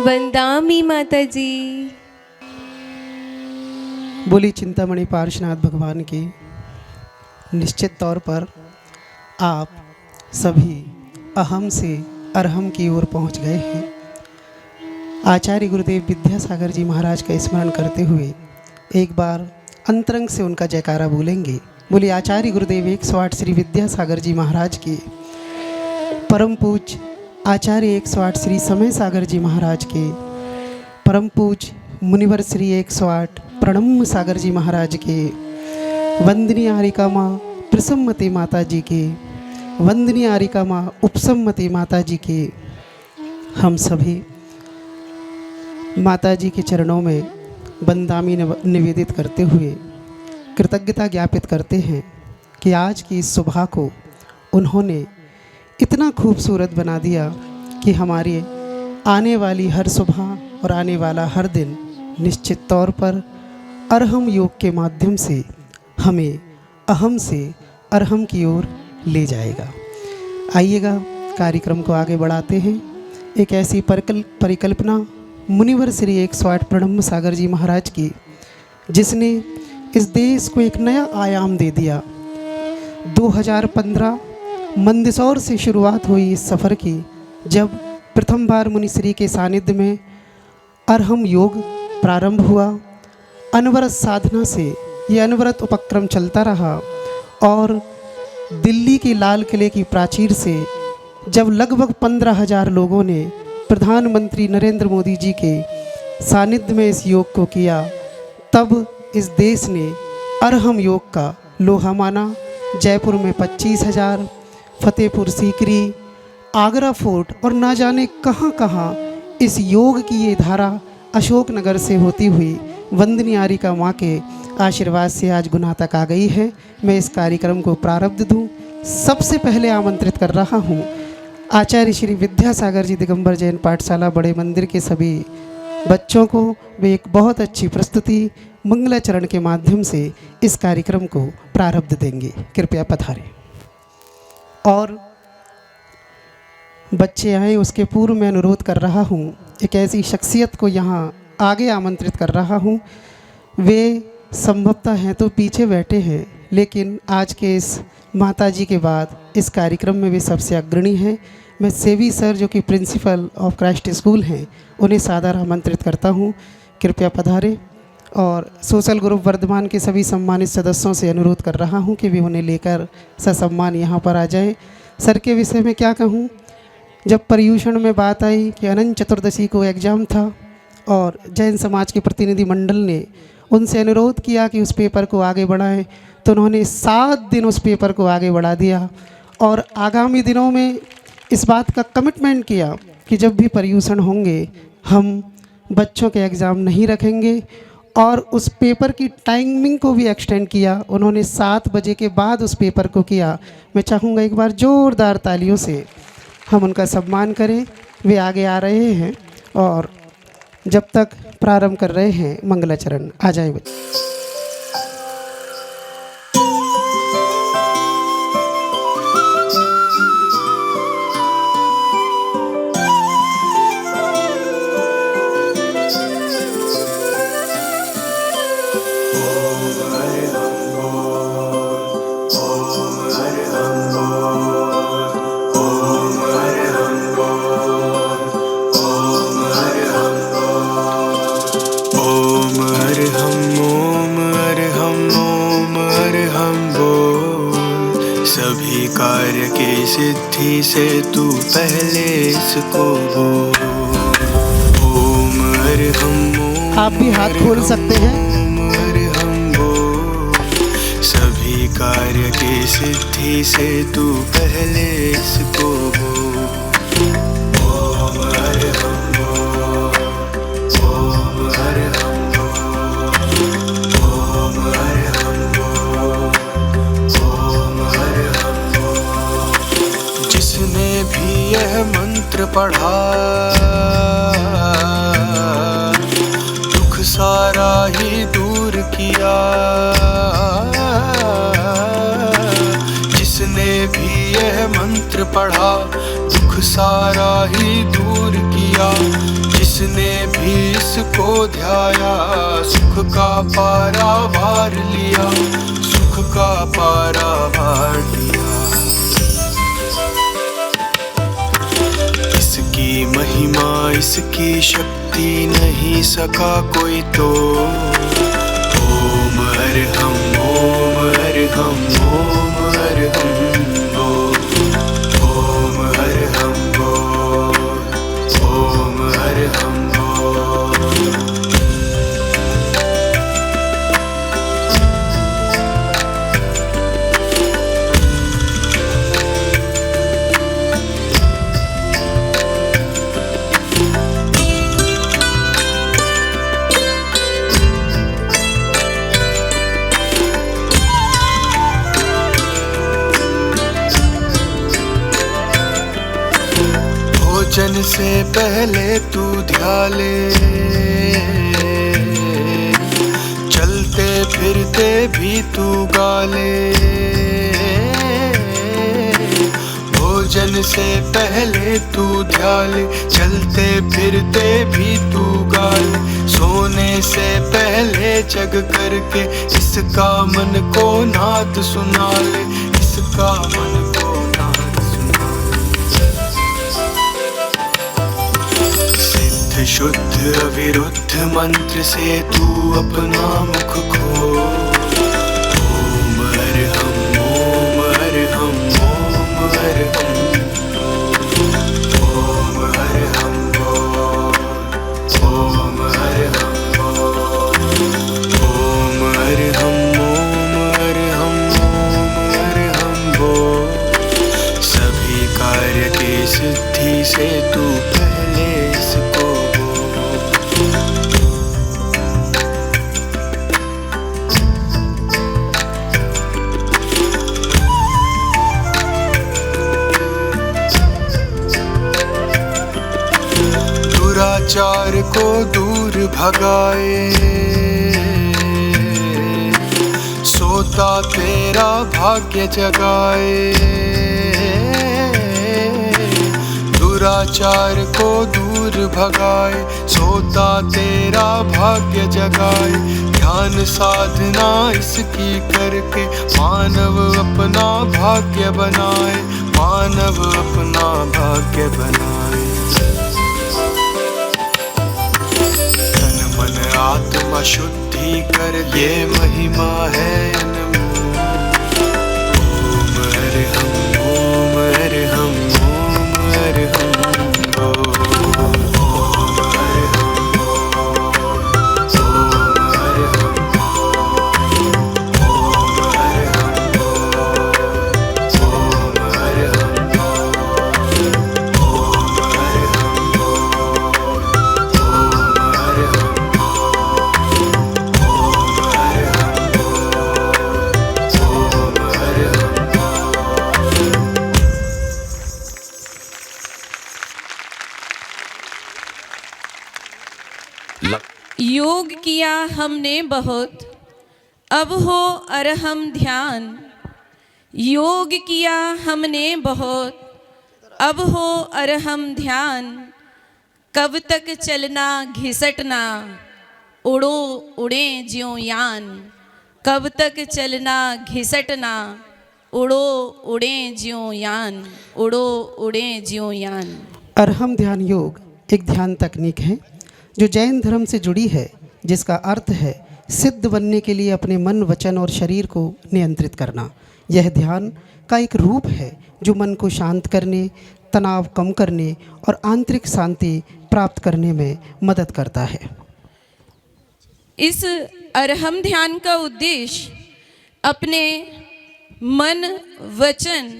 वंदामी माता जी। बोली चिंतामणि पार्श्वनाथ भगवान की। निश्चित तौर पर आप सभी अहम से अरहम की ओर पहुंच गए हैं। आचार्य गुरुदेव विद्यासागर जी महाराज का स्मरण करते हुए एक बार अंतरंग से उनका जयकारा बोलेंगे। बोली आचार्य गुरुदेव 108 श्री विद्यासागर जी महाराज के, परम पूज्य आचार्य 108 श्री समय सागर जी महाराज के, परम पूज्य मुनिवर श्री 108 प्रणम्य सागर जी महाराज के, वंदनीय आरिका माँ प्रसममती माता जी के, वंदनीय आरिका माँ उपसममती माता जी के, हम सभी माता जी के चरणों में वंदामी निवेदित करते हुए कृतज्ञता ज्ञापित करते हैं कि आज की इस सुबह को उन्होंने इतना खूबसूरत बना दिया कि हमारे आने वाली हर सुबह और आने वाला हर दिन निश्चित तौर पर अरहम योग के माध्यम से हमें अहम से अरहम की ओर ले जाएगा। आइएगा कार्यक्रम को आगे बढ़ाते हैं। एक ऐसी परिकल्पना मुनिवर श्री 108 प्रणम्य सागर जी महाराज की, जिसने इस देश को एक नया आयाम दे दिया। 2015 मंदसौर से शुरुआत हुई इस सफ़र की, जब प्रथम बार मुनिश्री के सानिध्य में अरहम योग प्रारंभ हुआ। अनवरत साधना से ये अनवरत उपक्रम चलता रहा और दिल्ली की लाल किले की प्राचीर से जब लगभग 15,000 लोगों ने प्रधानमंत्री नरेंद्र मोदी जी के सानिध्य में इस योग को किया, तब इस देश ने अरहम योग का लोहा माना। जयपुर में 25,000, फतेहपुर सीकरी, आगरा फोर्ट और ना जाने कहाँ कहाँ इस योग की ये धारा अशोकनगर से होती हुई वंदनीय आरिका माँ के आशीर्वाद से आज गुना तक आ गई है। मैं इस कार्यक्रम को प्रारब्ध दूँ। सबसे पहले आमंत्रित कर रहा हूँ आचार्य श्री विद्यासागर जी दिगंबर जैन पाठशाला बड़े मंदिर के सभी बच्चों को वे एक बहुत अच्छी प्रस्तुति मंगलाचरण के माध्यम से इस कार्यक्रम को प्रारब्ध देंगे। कृपया पधारें। और बच्चे आए उसके पूर्व मैं अनुरोध कर रहा हूँ, एक ऐसी शख्सियत को यहाँ आगे आमंत्रित कर रहा हूँ। वे संभवतः हैं तो पीछे बैठे हैं, लेकिन आज के इस माताजी के बाद इस कार्यक्रम में वे सबसे अग्रणी हैं। मैं सेवी सर जो कि प्रिंसिपल ऑफ क्राइस्ट स्कूल हैं, उन्हें सादर आमंत्रित करता हूँ। कृपया पधारें। और सोशल ग्रुप वर्धमान के सभी सम्मानित सदस्यों से अनुरोध कर रहा हूँ कि वे उन्हें लेकर ससम्मान यहाँ पर आ जाएं। सर के विषय में क्या कहूँ, जब पर्यूषण में बात आई कि अनंत चतुर्दशी को एग्ज़ाम था और जैन समाज के प्रतिनिधि मंडल ने उनसे अनुरोध किया कि उस पेपर को आगे बढ़ाएं, तो उन्होंने 7 दिन उस पेपर को आगे बढ़ा दिया और आगामी दिनों में इस बात का कमिटमेंट किया कि जब भी पर्यूषण होंगे हम बच्चों के एग्ज़ाम नहीं रखेंगे। और उस पेपर की टाइमिंग को भी एक्सटेंड किया। उन्होंने 7 बजे के बाद उस पेपर को किया। मैं चाहूँगा एक बार ज़ोरदार तालियों से हम उनका सम्मान करें। वे आगे आ रहे हैं और जब तक प्रारंभ कर रहे हैं मंगलाचरण। आ जाए बच्चे। सभी कार्य की सिद्धि से तू पहले इसको बोल। ओम अरहम। आप भी हाथ खोल सकते हैं। ओम अरहम बोल। सभी कार्य की सिद्धि से तू पहले इसको बोल। ओम अरहम बोल। ओम अरहम बोल। ओम अरहम बोल। जिसने भी यह मंत्र पढ़ा दुख सारा ही दूर किया। जिसने भी यह मंत्र पढ़ा दुख सारा ही दूर किया। जिसने भी इसको ध्याया सुख का पारावार लिया। सुख का पारावार लिया। इसकी महिमा इसकी शक्ति नहीं सका कोई तो। ओम अरहम ओम अरहम ओम अरहम बोल। ओम अरहम बोल। ओम अरहम बोल। भोजन से पहले तू ध्याले। चलते फिरते भी तू गाले। भोजन से पहले तू ध्याले। चलते फिरते भी तू गाले। सोने से पहले जग करके इसका मन को नाद सुना ले। इसका मन को नाद सुना ले। शुद्ध अविरुद्ध मंत्र से तू अपना मुख खोल। ओम अरहम ओम अरहम ओम अरहम। ओम अरहम बोल। ओम अरहम बोल। ओम अरहम ओम अरहम ओम अरहम बोल। सभी कार्य की सिद्धि से तू पहले इसको दुराचार को दूर भगाए, सोता तेरा भाग्य जगाए, दुराचार को दूर भगाए, सोता तेरा भाग्य जगाए। ध्यान साधना इसकी करके मानव अपना भाग्य बनाए, मानव अपना भाग्य बनाए। तन मन आत्मा शुद्धि कर ये महिमा है अनमोल। ओम अरहम ओम अरहम ओम अरहम ओम। योग किया हमने बहुत, अब हो अरहम ध्यान। योग किया हमने बहुत, अब हो अरहम ध्यान। कब तक चलना घिसटना, उड़ो उड़े ज्यों यान। कब तक चलना घिसटना, उड़ो उड़े ज्यों यान। उड़ो उड़े ज्यों यान। अरहम ध्यान योग एक ध्यान तकनीक है जो जैन धर्म से जुड़ी है, जिसका अर्थ है सिद्ध बनने के लिए अपने मन, वचन और शरीर को नियंत्रित करना। यह ध्यान का एक रूप है जो मन को शांत करने, तनाव कम करने और आंतरिक शांति प्राप्त करने में मदद करता है। इस अरहम ध्यान का उद्देश्य अपने मन, वचन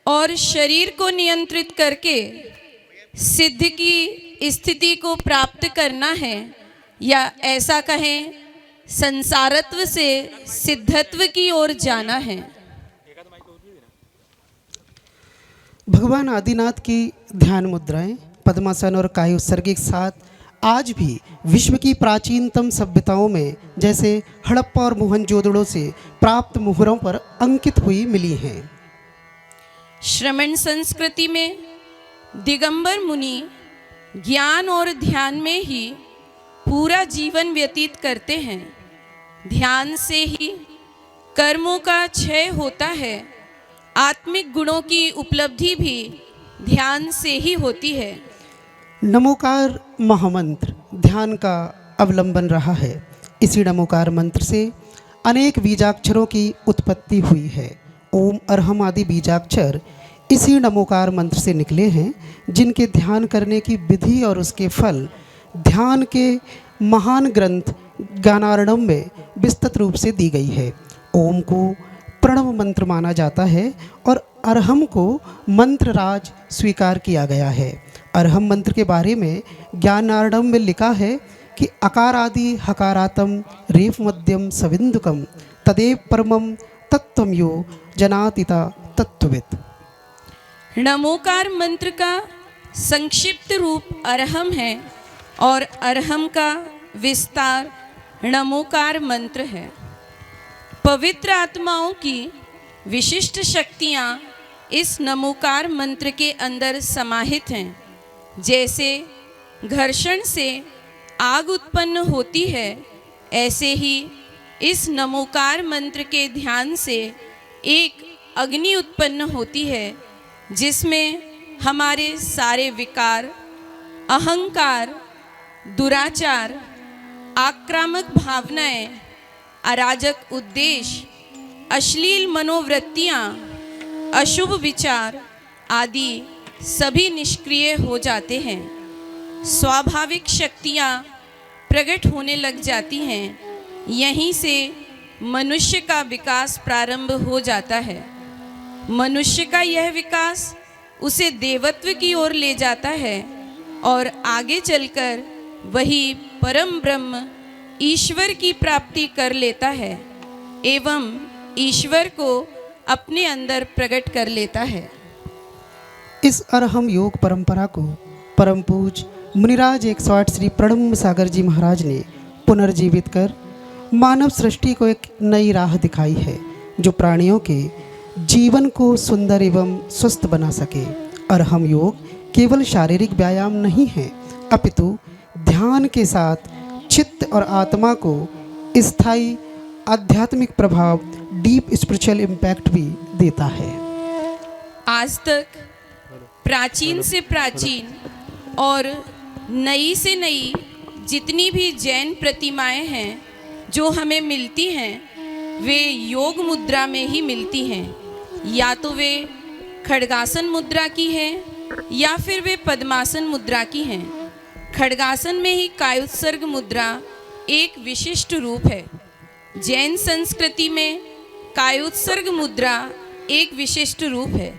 और शरीर को नियंत्रित करके सिद्ध की स्थिति को प्राप्त करना है, या ऐसा कहें संसारत्व से सिद्धत्व की ओर जाना है। भगवान आदिनाथ की ध्यान मुद्राएं, पद्मासन और कायोत्सर्ग के साथ आज भी विश्व की प्राचीनतम सभ्यताओं में जैसे हड़प्पा और मोहनजोदड़ो से प्राप्त मुहरों पर अंकित हुई मिली हैं। श्रमण संस्कृति में दिगंबर मुनि ज्ञान और ध्यान में ही पूरा जीवन व्यतीत करते हैं। ध्यान से ही कर्मों का क्षय होता है। आत्मिक गुणों की उपलब्धि भी ध्यान से ही होती है। नमोकार महामंत्र ध्यान का अवलंबन रहा है। इसी नमोकार मंत्र से अनेक बीजाक्षरों की उत्पत्ति हुई है। ओम अरहम आदि बीजाक्षर इसी नमोकार मंत्र से निकले हैं, जिनके ध्यान करने की विधि और उसके फल ध्यान के महान ग्रंथ ज्ञानार्णव में विस्तृत रूप से दी गई है। ओम को प्रणव मंत्र माना जाता है और अरहम को मंत्र राज स्वीकार किया गया है। अरहम मंत्र के बारे में ज्ञानार्णव में लिखा है कि अकारादि हकारातम रेफ मध्यम सविंदुकम तदेव परमम तत्वम यो जनातिता तत्वविद। नमोकार मंत्र का संक्षिप्त रूप अरहम है और अरहम का विस्तार नमोकार मंत्र है। पवित्र आत्माओं की विशिष्ट शक्तियाँ इस नमोकार मंत्र के अंदर समाहित हैं। जैसे घर्षण से आग उत्पन्न होती है, ऐसे ही इस नमोकार मंत्र के ध्यान से एक अग्नि उत्पन्न होती है, जिसमें हमारे सारे विकार, अहंकार, दुराचार, आक्रामक भावनाएं, अराजक उद्देश्य, अश्लील मनोवृत्तियाँ, अशुभ विचार आदि सभी निष्क्रिय हो जाते हैं। स्वाभाविक शक्तियाँ प्रकट होने लग जाती हैं। यहीं से मनुष्य का विकास प्रारंभ हो जाता है। मनुष्य का यह विकास उसे देवत्व की ओर ले जाता है और आगे चलकर वही परम ब्रह्म ईश्वर की प्राप्ति कर लेता है एवं ईश्वर को अपने अंदर प्रकट कर लेता है। इस अरहम योग परंपरा को परम पूज मुनिराज 108 श्री प्रणब सागर जी महाराज ने पुनर्जीवित कर मानव सृष्टि को एक नई राह दिखाई है जो प्राणियों के जीवन को सुंदर एवं स्वस्थ बना सके। अरहम योग केवल शारीरिक व्यायाम नहीं है अपितु ध्यान के साथ चित्त और आत्मा को स्थायी आध्यात्मिक प्रभाव डीप स्पिरिचुअल इम्पैक्ट भी देता है। आज तक प्राचीन से प्राचीन और नई से नई जितनी भी जैन प्रतिमाएं हैं जो हमें मिलती हैं वे योग मुद्रा में ही मिलती हैं। या तो वे खड्गासन मुद्रा की हैं या फिर वे पद्मासन मुद्रा की हैं। खड्गासन में ही कायोत्सर्ग मुद्रा एक विशिष्ट रूप है। जैन संस्कृति में कायोत्सर्ग मुद्रा एक विशिष्ट रूप है।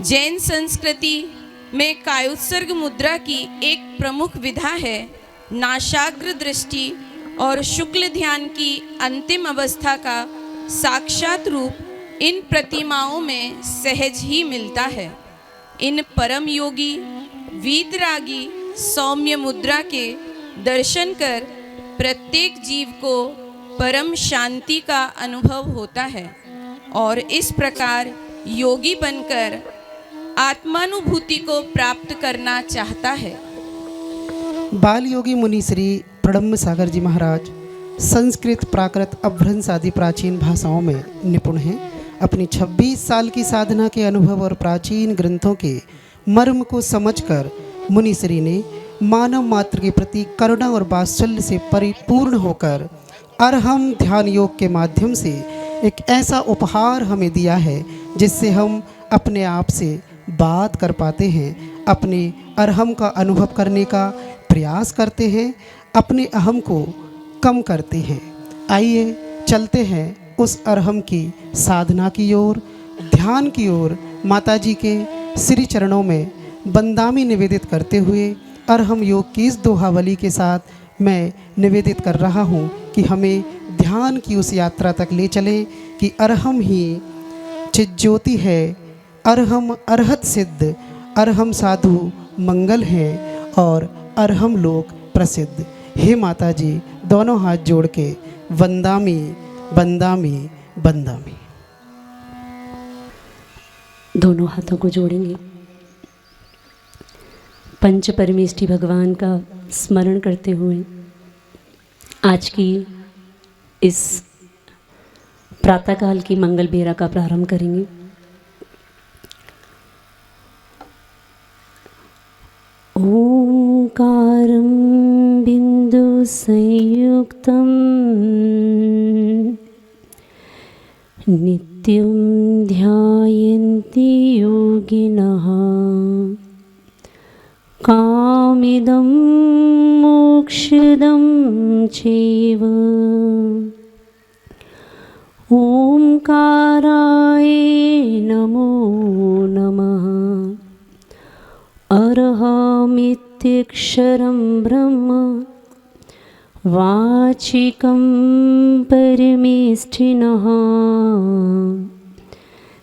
जैन संस्कृति में कायोत्सर्ग मुद्रा की एक प्रमुख विधा है नाशाग्र दृष्टि और शुक्ल ध्यान की अंतिम अवस्था का साक्षात रूप इन प्रतिमाओं में सहज ही मिलता है। इन परम योगी वीतरागी सौम्य मुद्रा के दर्शन कर प्रत्येक जीव को परम शांति का अनुभव होता है और इस प्रकार योगी बनकर आत्मानुभूति को प्राप्त करना चाहता है। बाल योगी मुनि श्री प्रणब सागर जी महाराज संस्कृत, प्राकृत, अभ्रंश आदि प्राचीन भाषाओं में निपुण हैं। अपनी 26 साल की साधना के अनुभव और प्राचीन ग्रंथों के मर्म को समझकर मुनि श्री ने मानव मात्र के प्रति करुणा और वात्सल्य से परिपूर्ण होकर अरहम ध्यान योग के माध्यम से एक ऐसा उपहार हमें दिया है जिससे हम अपने आप से बात कर पाते हैं, अपने अरहम का अनुभव करने का प्रयास करते हैं, अपने अहम को कम करते हैं। आइए चलते हैं उस अरहम की साधना की ओर, ध्यान की ओर। माता जी के श्री चरणों में बंदामी निवेदित करते हुए अरहम योग की इस दोहावली के साथ मैं निवेदित कर रहा हूँ कि हमें ध्यान की उस यात्रा तक ले चलें कि अरहम ही चित ज्योति है, अरहम अरहत सिद्ध, अरहम साधु मंगल है और अरहम लोक प्रसिद्ध। हे माता जी, दोनों हाथ जोड़ के वंदामी वंदामी वंदामी। दोनों हाथों को जोड़ेंगे, पंच परमेष्ठी भगवान का स्मरण करते हुए आज की इस प्रातःकाल की मंगल बेरा का प्रारंभ करेंगे। ओंकारं बिंदु संयुक्तं नित्यं ध्यायन्ति योगिनः कामिदं मोक्षदं चैव ओंकाराय नमो नमः। अरहमित्यक्षरं ब्रह्म वाचिकं परमेष्ठिनः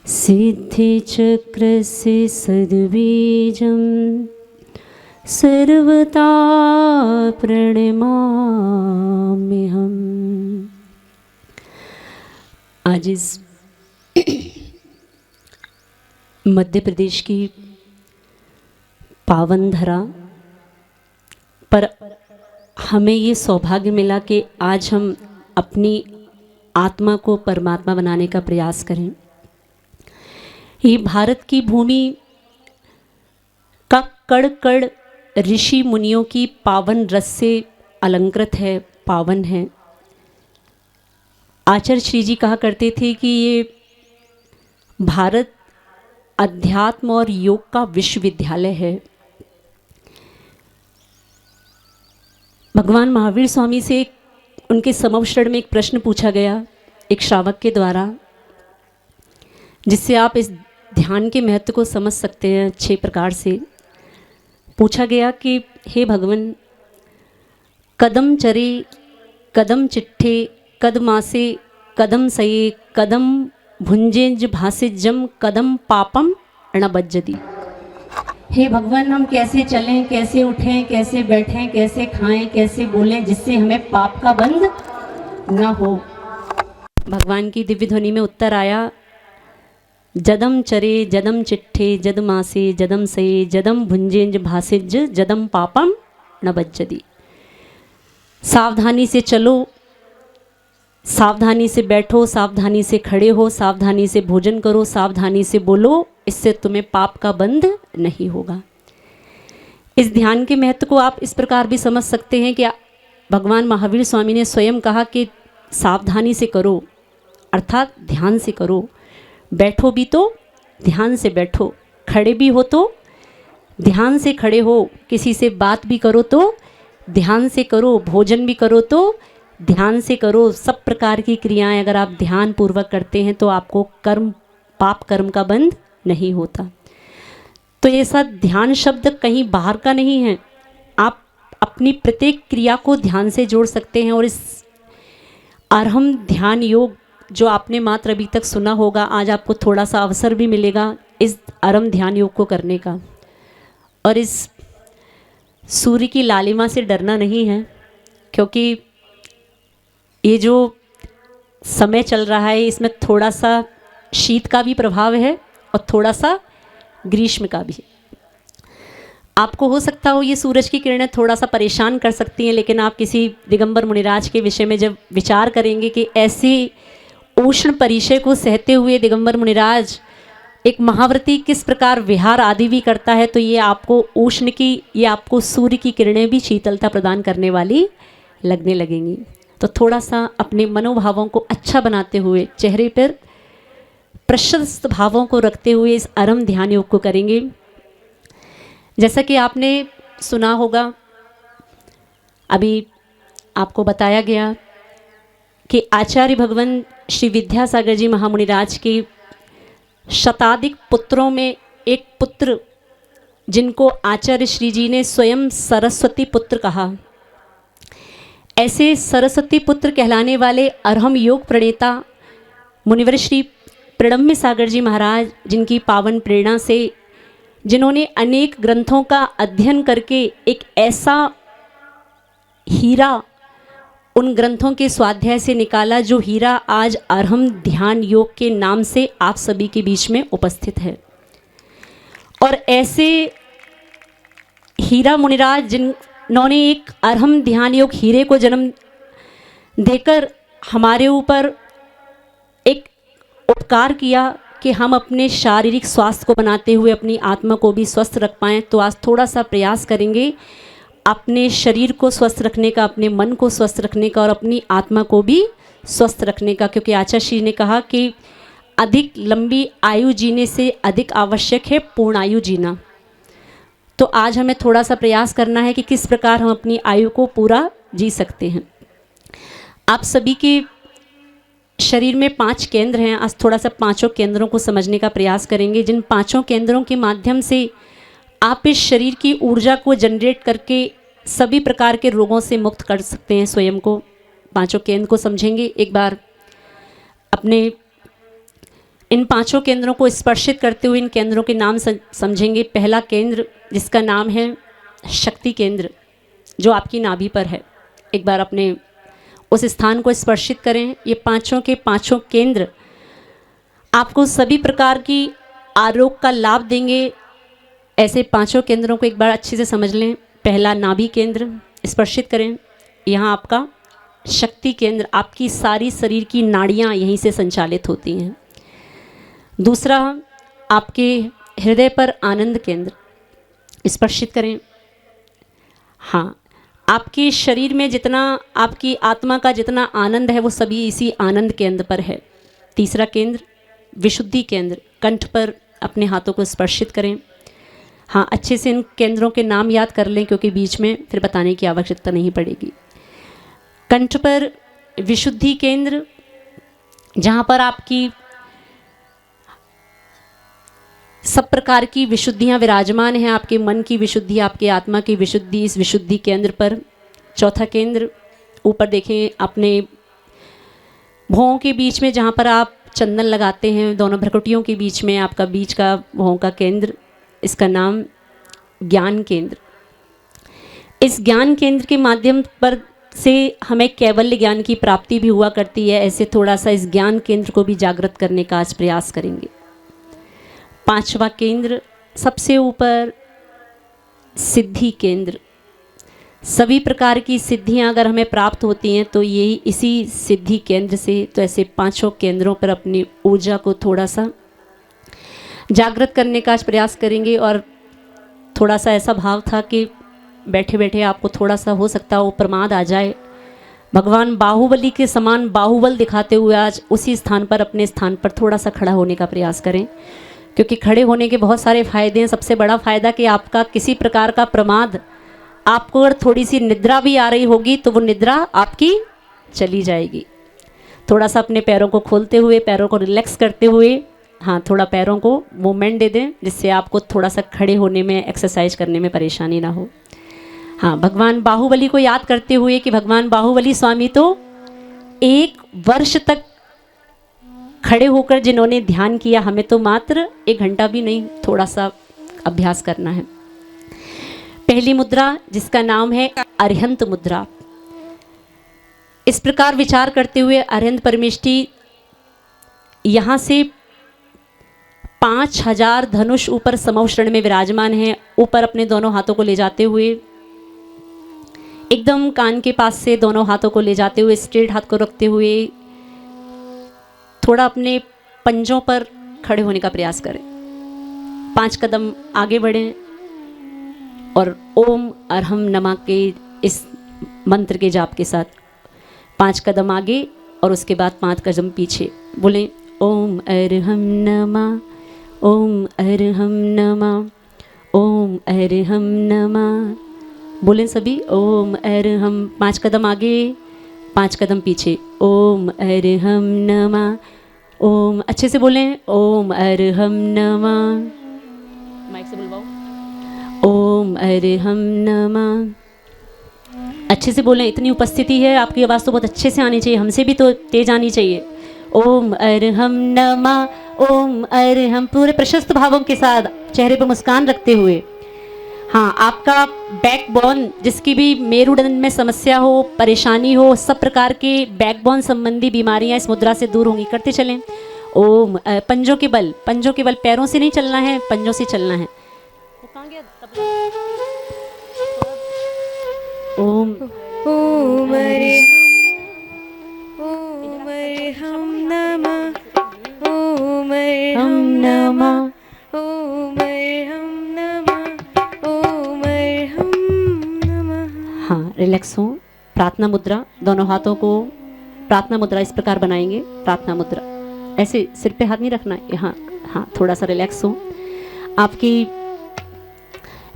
सिद्धिचक्रस्य सद्बीजं सर्वथा प्रणमाम्यहम्। आज इस मध्य प्रदेश की पावन धरा पर हमें ये सौभाग्य मिला कि आज हम अपनी आत्मा को परमात्मा बनाने का प्रयास करें। ये भारत की भूमि का कण कण ऋषि मुनियों की पावन रस से अलंकृत है, पावन है। आचार्य श्री जी कहा करते थे कि ये भारत अध्यात्म और योग का विश्वविद्यालय है। भगवान महावीर स्वामी से उनके समवशरण में एक प्रश्न पूछा गया एक श्रावक के द्वारा, जिससे आप इस ध्यान के महत्व को समझ सकते हैं अच्छे प्रकार से। पूछा गया कि हे भगवान, कदम चरे कदम चिट्ठे कदमासे कदम सये कदम भुंजेज भासिजम कदम पापम न बज्जति। हे भगवान, हम कैसे चलें, कैसे उठें, कैसे बैठें, कैसे खाएं, कैसे बोलें, जिससे हमें पाप का बंध न हो। भगवान की दिव्य ध्वनि में उत्तर आया, जदम चरे जदम चिट्ठे जद मासे जदम सये जदम भुंजेंज भासिज जदम पापम न बज्जति। सावधानी से चलो, सावधानी से बैठो, सावधानी से खड़े हो, सावधानी से भोजन करो, सावधानी से बोलो, इससे तुम्हें पाप का बंध नहीं होगा। इस ध्यान के महत्व को आप इस प्रकार भी समझ सकते हैं कि भगवान महावीर स्वामी ने स्वयं कहा कि सावधानी से करो, अर्थात ध्यान से करो। बैठो भी तो ध्यान से बैठो, खड़े भी हो तो ध्यान से खड़े हो, किसी से बात भी करो तो ध्यान से करो, भोजन भी करो तो ध्यान से करो। सब प्रकार की क्रियाएं अगर आप ध्यान पूर्वक करते हैं तो आपको कर्म, पाप कर्म का बंध नहीं होता। तो ये सब ध्यान शब्द कहीं बाहर का नहीं है, आप अपनी प्रत्येक क्रिया को ध्यान से जोड़ सकते हैं। और इस अर्हम ध्यान योग जो आपने मात्र अभी तक सुना होगा, आज आपको थोड़ा सा अवसर भी मिलेगा इस अर्हम ध्यान योग को करने का। और इस सूर्य की लालिमा से डरना नहीं है, क्योंकि ये जो समय चल रहा है इसमें थोड़ा सा शीत का भी प्रभाव है और थोड़ा सा ग्रीष्म का भी। आपको हो सकता हो ये सूरज की किरणें थोड़ा सा परेशान कर सकती हैं, लेकिन आप किसी दिगंबर मुनिराज के विषय में जब विचार करेंगे कि ऐसी उष्ण परिचय को सहते हुए दिगंबर मुनिराज एक महाव्रती किस प्रकार विहार आदि भी करता है, तो ये आपको उष्ण की, ये आपको सूर्य की किरणें भी शीतलता प्रदान करने वाली लगने लगेंगी। तो थोड़ा सा अपने मनोभावों को अच्छा बनाते हुए, चेहरे पर प्रशस्त भावों को रखते हुए इस अर्हम ध्यान योग को करेंगे। जैसा कि आपने सुना होगा, अभी आपको बताया गया कि आचार्य भगवान श्री विद्यासागर जी महामुनिराज के शताधिक पुत्रों में एक पुत्र, जिनको आचार्य श्री जी ने स्वयं सरस्वती पुत्र कहा, ऐसे सरस्वती पुत्र कहलाने वाले अर्हम योग प्रणेता मुनिवर श्री प्रणम्य सागर जी महाराज, जिनकी पावन प्रेरणा से, जिन्होंने अनेक ग्रंथों का अध्ययन करके एक ऐसा हीरा उन ग्रंथों के स्वाध्याय से निकाला, जो हीरा आज अर्हम ध्यान योग के नाम से आप सभी के बीच में उपस्थित है। और ऐसे हीरा मुनिराज, जिन्होंने एक अर्हम ध्यान योग हीरे को जन्म देकर हमारे ऊपर एक उपकार किया कि हम अपने शारीरिक स्वास्थ्य को बनाते हुए अपनी आत्मा को भी स्वस्थ रख पाएँ। तो आज थोड़ा सा प्रयास करेंगे अपने शरीर को स्वस्थ रखने का, अपने मन को स्वस्थ रखने का और अपनी आत्मा को भी स्वस्थ रखने का, क्योंकि आचार्य श्री ने कहा कि अधिक लंबी आयु जीने से अधिक आवश्यक है पूर्ण आयु जीना। तो आज हमें थोड़ा सा प्रयास करना है कि किस प्रकार हम अपनी आयु को पूरा जी सकते हैं। आप सभी के शरीर में 5 केंद्र हैं। आज थोड़ा सा 5 केंद्रों को समझने का प्रयास करेंगे, जिन 5 केंद्रों के माध्यम से आप इस शरीर की ऊर्जा को जनरेट करके सभी प्रकार के रोगों से मुक्त कर सकते हैं स्वयं को। 5 केंद्र को समझेंगे। एक बार अपने इन 5 केंद्रों को स्पर्शित करते हुए इन केंद्रों के नाम समझेंगे। पहला केंद्र, जिसका नाम है शक्ति केंद्र, जो आपकी नाभि पर है। एक बार अपने उस स्थान को स्पर्शित करें। ये 5 के 5 केंद्र आपको सभी प्रकार की आरोग्य का लाभ देंगे। ऐसे 5 केंद्रों को एक बार अच्छे से समझ लें। पहला नाभि केंद्र स्पर्शित करें, यहाँ आपका शक्ति केंद्र, आपकी सारी शरीर की नाड़ियाँ यहीं से संचालित होती हैं। दूसरा, आपके हृदय पर आनंद केंद्र स्पर्शित करें। हाँ, आपके शरीर में जितना, आपकी आत्मा का जितना आनंद है वो सभी इसी आनंद केंद्र पर है। तीसरा केंद्र विशुद्धि केंद्र, कंठ पर अपने हाथों को स्पर्शित करें। हाँ, अच्छे से इन केंद्रों के नाम याद कर लें, क्योंकि बीच में फिर बताने की आवश्यकता नहीं पड़ेगी। कंठ पर विशुद्धि केंद्र, जहाँ पर आपकी सब प्रकार की विशुद्धियाँ विराजमान हैं। आपके मन की विशुद्धि, आपके आत्मा की विशुद्धि, इस विशुद्धि केंद्र पर। चौथा केंद्र, ऊपर देखें अपने भौं के बीच में, जहाँ पर आप चंदन लगाते हैं, दोनों भ्रकुटियों के बीच में आपका बीच का भौं का केंद्र, इसका नाम ज्ञान केंद्र। इस ज्ञान केंद्र के माध्यम पर से हमें कैवल्य ज्ञान की प्राप्ति भी हुआ करती है। ऐसे थोड़ा सा इस ज्ञान केंद्र को भी जागृत करने का आज प्रयास करेंगे। 5वां केंद्र सबसे ऊपर सिद्धि केंद्र। सभी प्रकार की सिद्धियां अगर हमें प्राप्त होती हैं तो यही इसी सिद्धि केंद्र से। तो ऐसे 5 केंद्रों पर अपनी ऊर्जा को थोड़ा सा जागृत करने का आज प्रयास करेंगे। और थोड़ा सा ऐसा भाव था कि बैठे बैठे आपको थोड़ा सा हो सकता है वो प्रमाद आ जाए। भगवान बाहुबली के समान बाहुबल दिखाते हुए आज उसी स्थान पर, अपने स्थान पर थोड़ा सा खड़ा होने का प्रयास करें, क्योंकि खड़े होने के बहुत सारे फायदे हैं। सबसे बड़ा फायदा कि आपका किसी प्रकार का प्रमाद, आपको अगर थोड़ी सी निद्रा भी आ रही होगी तो वो निद्रा आपकी चली जाएगी। थोड़ा सा अपने पैरों को खोलते हुए, पैरों को रिलैक्स करते हुए, हाँ थोड़ा पैरों को मूवमेंट दे दें, जिससे आपको थोड़ा सा खड़े होने में, एक्सरसाइज करने में परेशानी ना हो। हाँ, भगवान बाहुबली को याद करते हुए कि भगवान बाहुबली स्वामी तो 1 वर्ष तक खड़े होकर जिन्होंने ध्यान किया, हमें तो मात्र 1 घंटा भी नहीं, थोड़ा सा अभ्यास करना है। पहली मुद्रा जिसका नाम है अरिहंत मुद्रा। इस प्रकार विचार करते हुए अरिहंत परमेष्ठी यहाँ से 5000 धनुष ऊपर समौशरण में विराजमान है। ऊपर अपने दोनों हाथों को ले जाते हुए, एकदम कान के पास से दोनों हाथों को ले जाते हुए, स्ट्रेट हाथ को रखते हुए थोड़ा अपने पंजों पर खड़े होने का प्रयास करें। 5 कदम आगे बढ़ें और ओम अरहम नमा के इस मंत्र के जाप के साथ 5 कदम आगे और उसके बाद 5 कदम पीछे बोलें ओम अरहम नमा, ओम अरहम नमा, ओम अरहम नमा। बोलें सभी ओम अरहम। 5 कदम आगे, 5 कदम पीछे, ओम अरहम नमा। ओम अच्छे से बोलें ओम अरहम नमा। माइक से बुलवाओ। ओम अरहम नमा। अच्छे से बोलें, इतनी उपस्थिति है, आपकी आवाज़ तो बहुत अच्छे से आनी चाहिए, हमसे भी तो तेज आनी चाहिए। ओम अरहम नमा, ओम अरहम, पूरे प्रशस्त भावों के साथ चेहरे पर मुस्कान रखते हुए। हाँ, आपका बैकबोन, जिसकी भी मेरुदंड में समस्या हो, परेशानी हो, सब प्रकार के बैकबोन संबंधी बीमारियां इस मुद्रा से दूर होंगी। करते चलें ओम। पंजों के बल, पैरों से नहीं चलना है, पंजों से चलना है। ओम ओम अरहम नमः, ओम अरहम नमः, ओम अरहम नमः, ओम अरहम नमः। हाँ, रिलैक्स हो। प्रार्थना मुद्रा, दोनों हाथों को प्रार्थना मुद्रा इस प्रकार बनाएंगे। प्रार्थना मुद्रा ऐसे सिर पे हाथ नहीं रखना है, यहाँ हाँ थोड़ा सा रिलैक्स हो। आपकी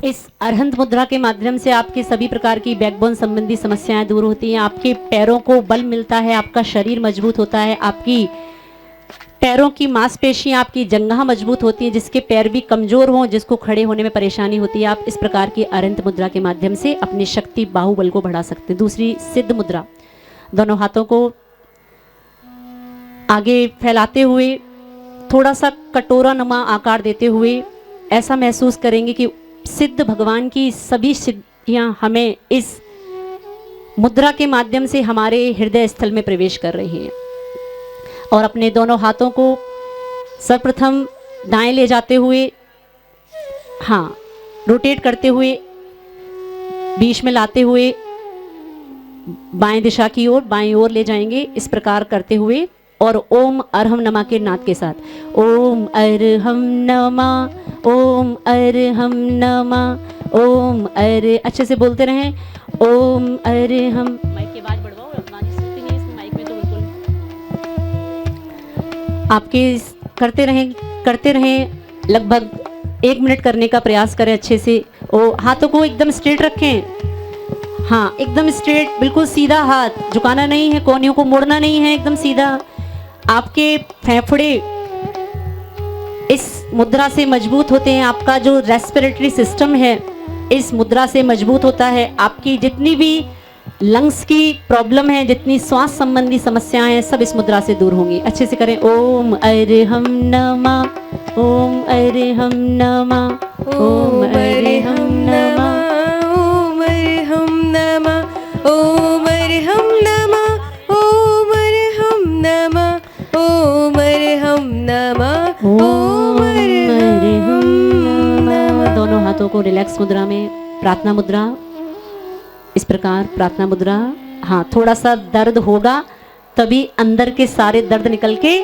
इस अरहंत मुद्रा के माध्यम से आपके सभी प्रकार की बैकबोन संबंधी समस्याएं दूर होती हैं। आपके पैरों को बल मिलता है, आपका शरीर मजबूत होता है, आपकी पैरों की मांसपेशियां, आपकी जंघा मजबूत होती हैं। जिसके पैर भी कमज़ोर हों, जिसको खड़े होने में परेशानी होती है, आप इस प्रकार की अरहंत मुद्रा के माध्यम से अपनी शक्ति बाहुबल को बढ़ा सकते हैं। दूसरी सिद्ध मुद्रा, दोनों हाथों को आगे फैलाते हुए थोड़ा सा कटोरा नुमा आकार देते हुए ऐसा महसूस करेंगे कि सिद्ध भगवान की सभी सिद्धियां हमें इस मुद्रा के माध्यम से हमारे हृदय स्थल में प्रवेश कर रही हैं। और अपने दोनों हाथों को सर्वप्रथम दाएं ले जाते हुए, हाँ रोटेट करते हुए, बीच में लाते हुए बाएं दिशा की ओर, बाएं ओर ले जाएंगे। इस प्रकार करते हुए और ओम अरहम नमा के नाद के साथ, ओम अरहम नमा, ओम अरहम नमा, ओम अरे, अच्छे से बोलते रहें ओम अरहम। माइक की आवाज बढ़वाओ, आवाज सुनती नहीं है इस माइक में तो बिल्कुल। आपके करते रहें लगभग 1 मिनट करने का प्रयास करें अच्छे से। हाथों को एकदम स्ट्रेट रखें, हाँ एकदम स्ट्रेट, बिल्कुल सीधा हाथ, झुकाना नहीं है, कोहनियों को मोड़ना नहीं है, एकदम सीधा। आपके फेफड़े इस मुद्रा से मजबूत होते हैं, आपका जो रेस्पिरेटरी सिस्टम है इस मुद्रा से मजबूत होता है। आपकी जितनी भी लंग्स की प्रॉब्लम है, जितनी श्वास संबंधी समस्याएं हैं, सब इस मुद्रा से दूर होंगी। अच्छे से करें। ओम अरहम नमः, ओम अरहम नमः, ओम अरहम नमः, ओम अरहम नमः, ओम अरहम नमः, ओम अरहम नमः, ओम अरहम नमः, ओम अरहम नमः। दोनों हाथों को रिलैक्स मुद्रा में, प्रार्थना मुद्रा, इस प्रकार प्रार्थना मुद्रा। हाँ, थोड़ा सा दर्द होगा तभी अंदर के सारे दर्द निकल के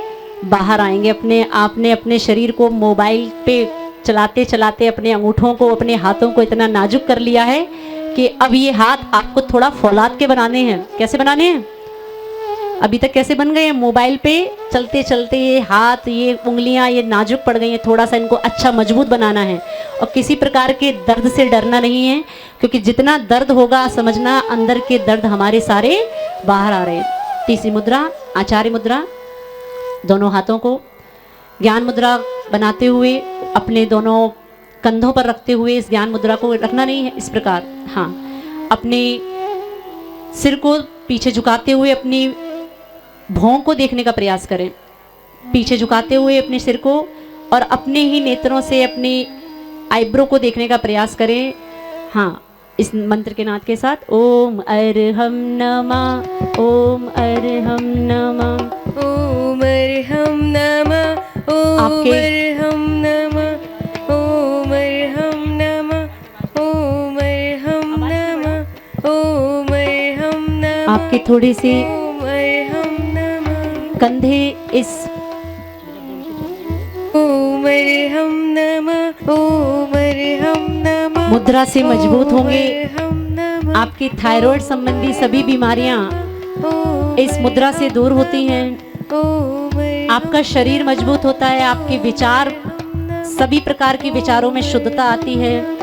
बाहर आएंगे। आपने अपने शरीर को मोबाइल पे चलाते चलाते अपने अंगूठों को, अपने हाथों को इतना नाजुक कर लिया है कि अब ये हाथ आपको थोड़ा फौलाद के बनाने हैं। कैसे बनाने हैं? अभी तक कैसे बन गए हैं? मोबाइल पे चलते चलते ये हाथ, ये उंगलियां, ये नाजुक पड़ गई हैं। थोड़ा सा इनको अच्छा मजबूत बनाना है और किसी प्रकार के दर्द से डरना नहीं है, क्योंकि जितना दर्द होगा समझना अंदर के दर्द हमारे सारे बाहर आ रहे हैं। तीसरी मुद्रा आचार्य मुद्रा। दोनों हाथों को ज्ञान मुद्रा बनाते हुए अपने दोनों कंधों पर रखते हुए, इस ज्ञान मुद्रा को रखना नहीं है, इस प्रकार। हाँ, अपने सिर को पीछे झुकाते हुए अपनी भौं को देखने का प्रयास करें। पीछे झुकाते हुए अपने सिर को और अपने ही नेत्रों से अपनी आईब्रो को देखने का प्रयास करें। हाँ, इस मंत्र के नाद के साथ। ओम अरहम नमः, ओम अरहम नमः, ओम अरहम नमः, ओम अरहम नमः, ओम अरहम नमः, ओम अरहम नमः, ओम अरहम नमः। आपके थोड़ी सी ओम अरहम नमः, कंधे इस ओम अरहम नमः, ओम अरहम नमः, मुद्रा से मजबूत होंगे। अरहम नमः, आपकी थायराइड संबंधी सभी बीमारियां इस मुद्रा से दूर होती हैं। ओम अरहम आपका शरीर मजबूत होता है, आपके विचार, सभी प्रकार के विचारों में शुद्धता आती है।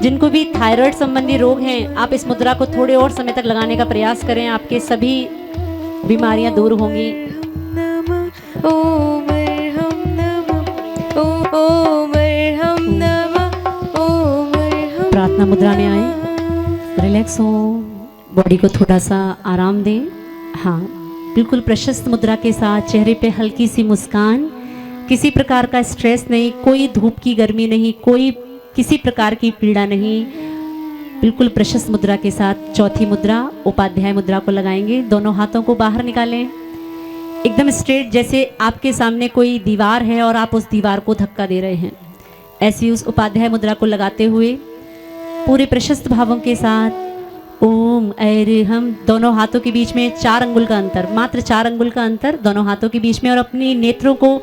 जिनको भी थायराइड संबंधी रोग हैं, आप इस मुद्रा को थोड़े और समय तक लगाने का प्रयास करें, आपके सभी बीमारियां दूर होंगी। ओम अरहम नमः, ओम अरहम नमः, ओम अरहम। प्रार्थना मुद्रा में आए, रिलैक्स हो, बॉडी को थोड़ा सा आराम दें। हाँ, बिल्कुल प्रशस्त मुद्रा के साथ, चेहरे पे हल्की सी मुस्कान, किसी प्रकार का स्ट्रेस नहीं, कोई धूप की गर्मी नहीं, कोई किसी प्रकार की पीड़ा नहीं, बिल्कुल प्रशस्त मुद्रा के साथ। चौथी मुद्रा उपाध्याय मुद्रा को लगाएंगे। दोनों हाथों को बाहर निकालें, एकदम स्ट्रेट, जैसे आपके सामने कोई दीवार है और आप उस दीवार को धक्का दे रहे हैं। ऐसी उस उपाध्याय मुद्रा को लगाते हुए पूरे प्रशस्त भावों के साथ ओम अरहम, दोनों हाथों के बीच में 4 अंगुल का अंतर, मात्र 4 अंगुल का अंतर दोनों हाथों के बीच में, और अपनी नेत्रों को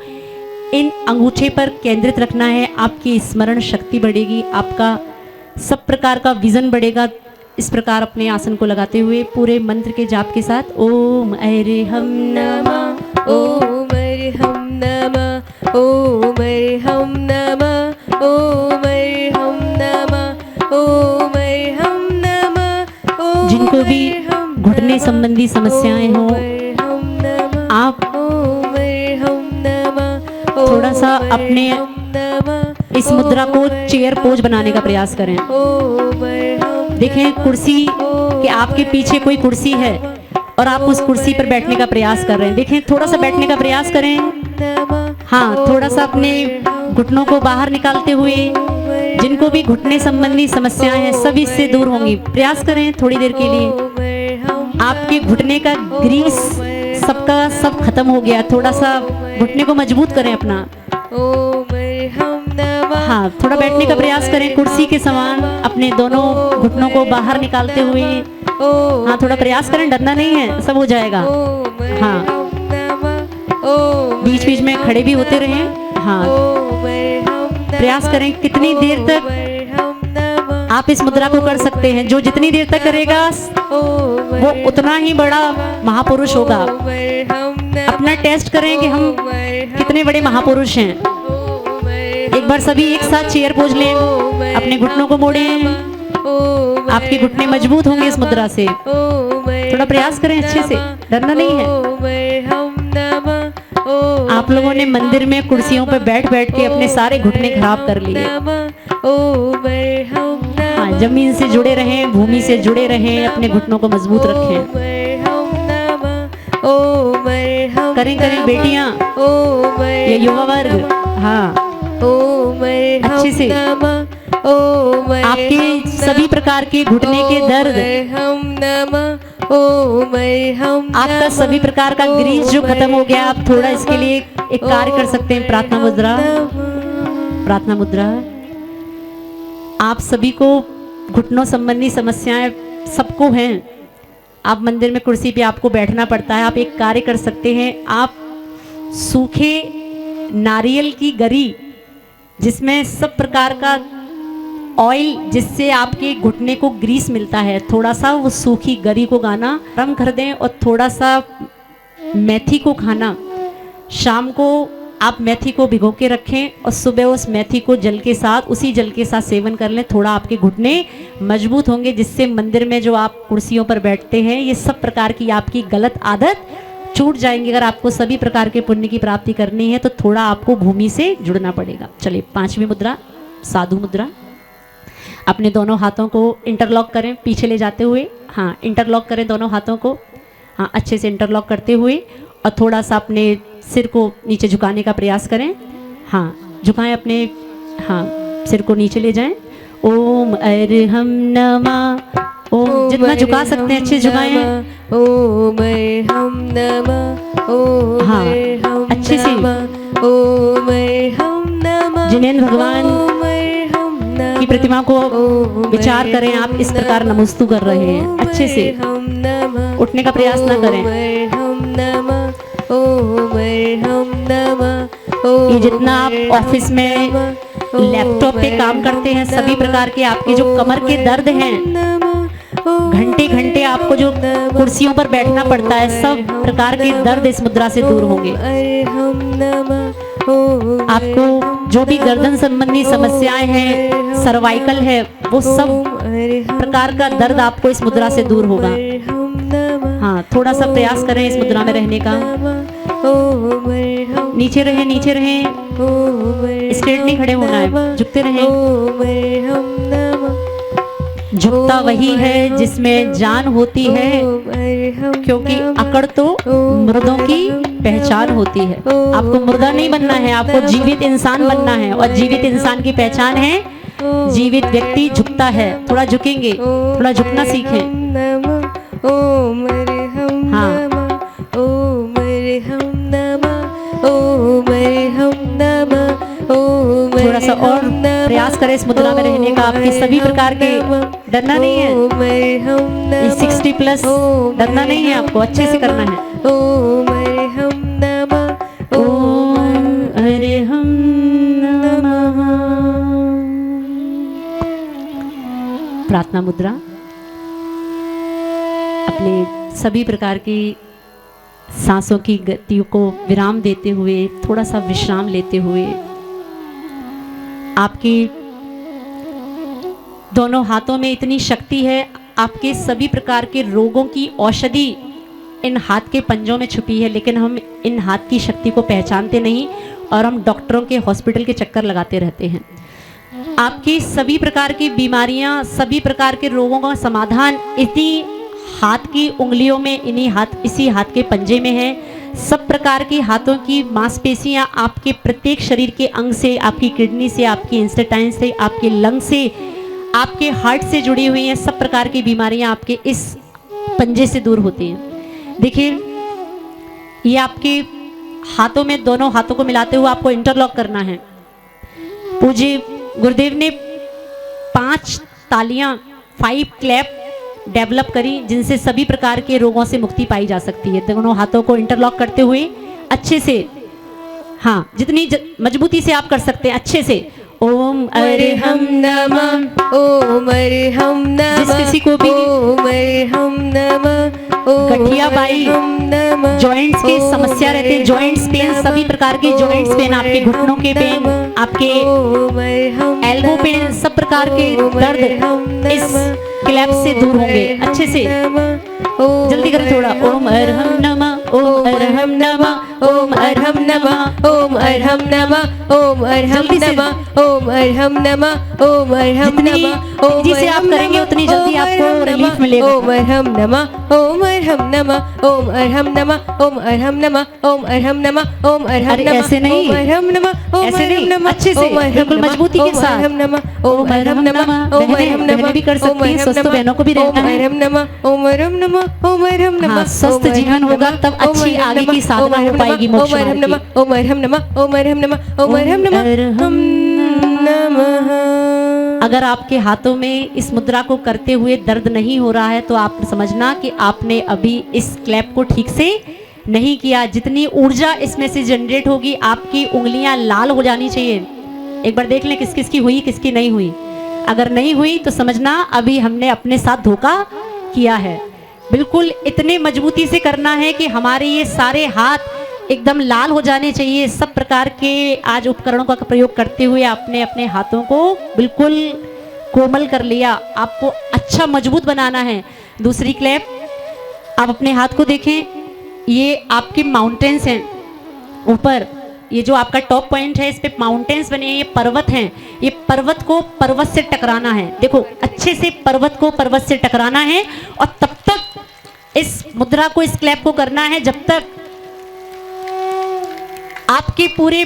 इन अंगूठे पर केंद्रित रखना है। आपकी स्मरण शक्ति बढ़ेगी, आपका सब प्रकार का विजन बढ़ेगा। इस प्रकार अपने आसन को लगाते हुए पूरे मंत्र के जाप के साथ ओम अरहम नमः, ओम अरहम नमः, ओम अरहम नमः, ओम अरहम नमः, ओम अरहम नमः, ओम जिनको भी घुटने संबंधी समस्याएं हो, अरहम नमः, आप ओम अरहम नमः, थोड़ा सा अपने नमः, इस मुद्रा को चेयर पोज बनाने का प्रयास करें। ओम अरहम। देखें कुर्सी कि आपके पीछे कोई कुर्सी है और आप उस कुर्सी पर बैठने का प्रयास कर रहे हैं। देखें, थोड़ा सा बैठने का प्रयास करें। हाँ, थोड़ा सा अपने घुटनों को बाहर निकालते हुए, जिनको भी घुटने संबंधी समस्याएं हैं सब इससे दूर होंगी। प्रयास करें थोड़ी देर के लिए। आपके घुटने का ग्रीस सबका सब खत्म हो गया। थोड़ा सा घुटने को मजबूत करें अपना। हाँ, थोड़ा बैठने का प्रयास करें कुर्सी के समान, अपने दोनों घुटनों को बाहर निकालते हुए। हाँ, थोड़ा प्रयास करें, डरना नहीं है, सब हो जाएगा। हाँ, बीच बीच में खड़े भी होते रहें। हाँ, प्रयास करें। कितनी देर तक आप इस मुद्रा को कर सकते हैं, जो जितनी देर तक करेगा वो उतना ही बड़ा महापुरुष होगा। अपना टेस्ट करें कि हम कितने बड़े महापुरुष हैं। एक बार सभी एक साथ चेयर पोज लें, अपने घुटनों को मोड़ें। आपके घुटने मजबूत होंगे इस मुद्रा से। थोड़ा प्रयास करें अच्छे से, डरना नहीं है। आप लोगों ने मंदिर में कुर्सियों पर बैठ बैठ के अपने सारे घुटने खराब कर लिए। हाँ, जमीन से जुड़े रहें, भूमि से जुड़े रहें, अपने घुटनों को मजबूत रखें। करें करें बेटियां, ये युवा वर्ग, हाँ अच्छे से। आपके सभी प्रकार के घुटने के दर्द, आपका सभी प्रकार का ग्रीस जो खत्म हो गया, आप थोड़ा इसके लिए एक कार्य कर सकते हैं। प्रार्थना मुद्रा, प्रार्थना मुद्रा। आप सभी को घुटनों संबंधी समस्याएं सबको हैं। आप मंदिर में कुर्सी पे आपको बैठना पड़ता है। आप एक कार्य कर सकते हैं, आप सूखे नारियल की गरी जिसमें सब प्रकार का ऑयल, जिससे आपके घुटने को ग्रीस मिलता है, थोड़ा सा वो सूखी गरी को गाना गरम कर दें और थोड़ा सा मेथी को खाना। शाम को आप मेथी को भिगो के रखें और सुबह उस मेथी को जल के साथ, उसी जल के साथ सेवन कर लें। थोड़ा आपके घुटने मजबूत होंगे, जिससे मंदिर में जो आप कुर्सियों पर बैठते हैं, ये सब प्रकार की आपकी गलत आदत छूट जाएंगी। अगर आपको सभी प्रकार के पुण्य की प्राप्ति करनी है तो थोड़ा आपको भूमि से जुड़ना पड़ेगा। चलिए, 5वीं मुद्रा, साधु मुद्रा। अपने दोनों हाथों को इंटरलॉक करें पीछे ले जाते हुए। हाँ, इंटरलॉक करें दोनों हाथों को। हाँ, अच्छे से इंटरलॉक करते हुए और थोड़ा सा अपने सिर को नीचे झुकाने का प्रयास करें। हाँ, झुकाएं अपने, हाँ सिर को नीचे ले जाएं। ओम अरहम नमः। ओम, जितना झुका सकते हैं अच्छे झुकाएं। ओम अरहम नमः। ओम हाँ, अरहम अच्छे से। नमः। ओम अरहम नमः। जिनेंद्र भगवान ओम अरहम नमः। की प्रतिमा को विचार करें। आप इस प्रकार नमस्तु कर रहे हैं, अच्छे से उठने का प्रयास ना करें। ये जितना आप ऑफिस में लैपटॉप पे काम करते हैं, सभी प्रकार के आपके जो कमर के दर्द हैं, घंटे घंटे आपको जो कुर्सियों पर बैठना पड़ता है, सब प्रकार के दर्द इस मुद्रा से दूर होंगे। आपको जो भी गर्दन संबंधी समस्याएं हैं, सर्वाइकल है, वो सब प्रकार का दर्द आपको इस मुद्रा से दूर होगा। हाँ, थोड़ा सा प्रयास करें इस मुद्रा में रहने का। नीचे रहें, नीचे रहें, स्ट्रेट नहीं खड़े होना है, झुकते रहें। झुकता वही है जिसमें जान होती है, क्योंकि अकड़ तो मुर्दों की पहचान होती है। आपको मुर्दा नहीं बनना है, आपको जीवित इंसान बनना है, और जीवित इंसान की पहचान है, जीवित व्यक्ति झुकता है। थोड़ा झुकेंगे, थोड़ा झुकना सीखें। हाँ, थोड़ा सा और प्रयास करें इस मुद्रा में रहने का। आपके सभी प्रकार के, डरना नहीं है, 60+ डरना नहीं है, आपको अच्छे से करना है। ओम अरहम नमः। प्रार्थना मुद्रा। अपने सभी प्रकार की सांसों की गतियों को विराम देते हुए, थोड़ा सा विश्राम लेते हुए, आपकी दोनों हाथों में इतनी शक्ति है, आपके सभी प्रकार के रोगों की औषधि इन हाथ के पंजों में छुपी है, लेकिन हम इन हाथ की शक्ति को पहचानते नहीं और हम डॉक्टरों के, हॉस्पिटल के चक्कर लगाते रहते हैं। आपकी सभी प्रकार की बीमारियां, सभी प्रकार के रोगों का समाधान इसी हाथ की उंगलियों में, इसी हाथ के पंजे में है। सब प्रकार की हाथों की मांसपेशियां आपके प्रत्येक शरीर के अंग से, आपकी किडनी से, आपकी इंस्टेटाइन से, आपके लंग से, आपके हार्ट से जुड़ी हुई हैं। सब प्रकार की बीमारियां आपके इस पंजे से दूर होती हैं। देखिए, ये आपके हाथों में, दोनों हाथों को मिलाते हुए आपको इंटरलॉक करना है। पूज्य गुरुदेव ने 5 तालियां, 5 क्लैप डेवलप करी, जिनसे सभी प्रकार के रोगों से मुक्ति पाई जा सकती है। दोनों हाथों को इंटरलॉक करते हुए अच्छे से, हाँ जितनी मजबूती से आप कर सकते हैं, अच्छे से। ओम अरहम नमः। ओम अरहम नमः। जिस किसी को भी ओम अरहम नमः, गठिया बाई, जॉइंट्स की समस्या रहते हैं, जॉइंट्स पेन, सभी प्रकार के जॉइंट्स पेन, आपके घुटनों के पेन, आपके एल्बो पेन, सब प्रकार के दर्द इस क्लैप से दूर होंगे। अच्छे से जल्दी करें थोड़ा। ओम अरहम नमः। ओम अरहम नमः। ओम अर्हम नमः ओम अर्हम नमः ओम अर्हम जल्दी से। नमः ओम अर्हम नमः ओम अर्हम जितनी नमः ओम तेजी से आप अर्हम करेंगे नमः, उतनी जल्दी ओम आपको अर्हम रिलीफ नमः, मिलेगा। ओम अर्हम नमः ओम अर्हम नमः ओम अर्हम नमः ओम अर्हम नमः ओम अर्हम नमः ओम अर्हम अरे नमः ऐसे नहीं, ओम अर्हम नमः ओम ऐसे अर्हम नहीं, नमः, अच्छे से, ओम अर्हम बिल्कुल नमः, मजबूती के ओम साथ। अर्हम नमः ओम अर्हम नमः ओम बहनें- अर्हम बहनें नमः भी कर सकती ओम हैं, अर्हम स्वस्थ नमः, बहनों को भी रहना ओम है। अर्हम नमः ओम अर्हम नमः ओम अर्हम नमः हाँ, स्वस्थ ओम अर्हम जीवन होगा नमः, तब ओम अच्छी अर्हम आगे की नमः, साधना ओम हो अर्हम पाएगी नमः, मोक्ष ओम अर्हम मार्ग की। नमः ओम अर्हम नमः ओम अर्हम नमः ओम अर्हम नमः। अगर आपके हाथों में इस मुद्रा को करते हुए दर्द नहीं हो रहा है तो आप समझना कि आपने अभी इस क्लैप को ठीक से नहीं किया। जितनी ऊर्जा इसमें से जनरेट होगी, आपकी उंगलियां लाल हो जानी चाहिए। एक बार देख लें किस किस की हुई, किसकी नहीं हुई। अगर नहीं हुई तो समझना अभी हमने अपने साथ धोखा किया है। बिल्कुल इतने मजबूती से करना है कि हमारे ये सारे हाथ एकदम लाल हो जाने चाहिए। सब प्रकार के आज उपकरणों का प्रयोग करते हुए आपने अपने हाथों को बिल्कुल कोमल कर लिया। आपको अच्छा मजबूत बनाना है। दूसरी क्लैप, आप अपने हाथ को देखें, ये आपके माउंटेन्स हैं ऊपर। ये जो आपका टॉप पॉइंट है, इस पे माउंटेन्स बने हैं, ये पर्वत हैं। ये पर्वत को पर्वत से टकराना है। देखो अच्छे से पर्वत को पर्वत से टकराना है और तब तक इस मुद्रा को, इस क्लैप को करना है जब तक आपके पूरे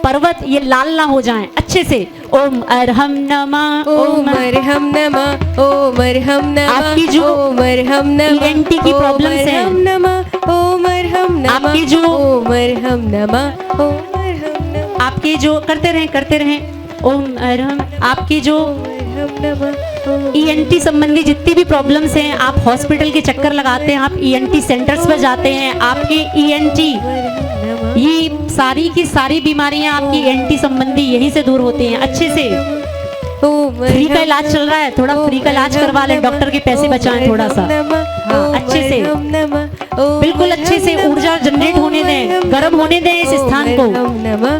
पर्वत ये लाल ना हो जाएं। अच्छे से ओम अर्हम नमः ओम अर्हम नमः ओम अर्हम नमः आपकी जो ओम अर्हम नमः ENT की प्रॉब्लम्स हैं, ओम अर्हम नमः ओम अर्हम नमः आपकी जो ओम अर्हम नमः ओम अर्हम नमः आपके जो करते रहें ओम अर्हम, आपकी जो अर्हम नमः ओम ENT संबंधी जितनी भी प्रॉब्लम्स हैं, आप हॉस्पिटल के चक्कर लगाते हैं, आप ENT सेंटर्स पर जाते हैं, आपके ENT अर्हम नमः ये सारी की सारी बीमारियां आपकी ENT संबंधी यहीं से दूर होती हैं। अच्छे से ओम फ्री का इलाज चल रहा है, थोड़ा फ्री का इलाज करवा लें, डॉक्टर के पैसे बचाएं थोड़ा सा। हाँ, अच्छे से बिल्कुल अच्छे से ऊर्जा जनरेट होने दें, गर्म होने दें इस स्थान को।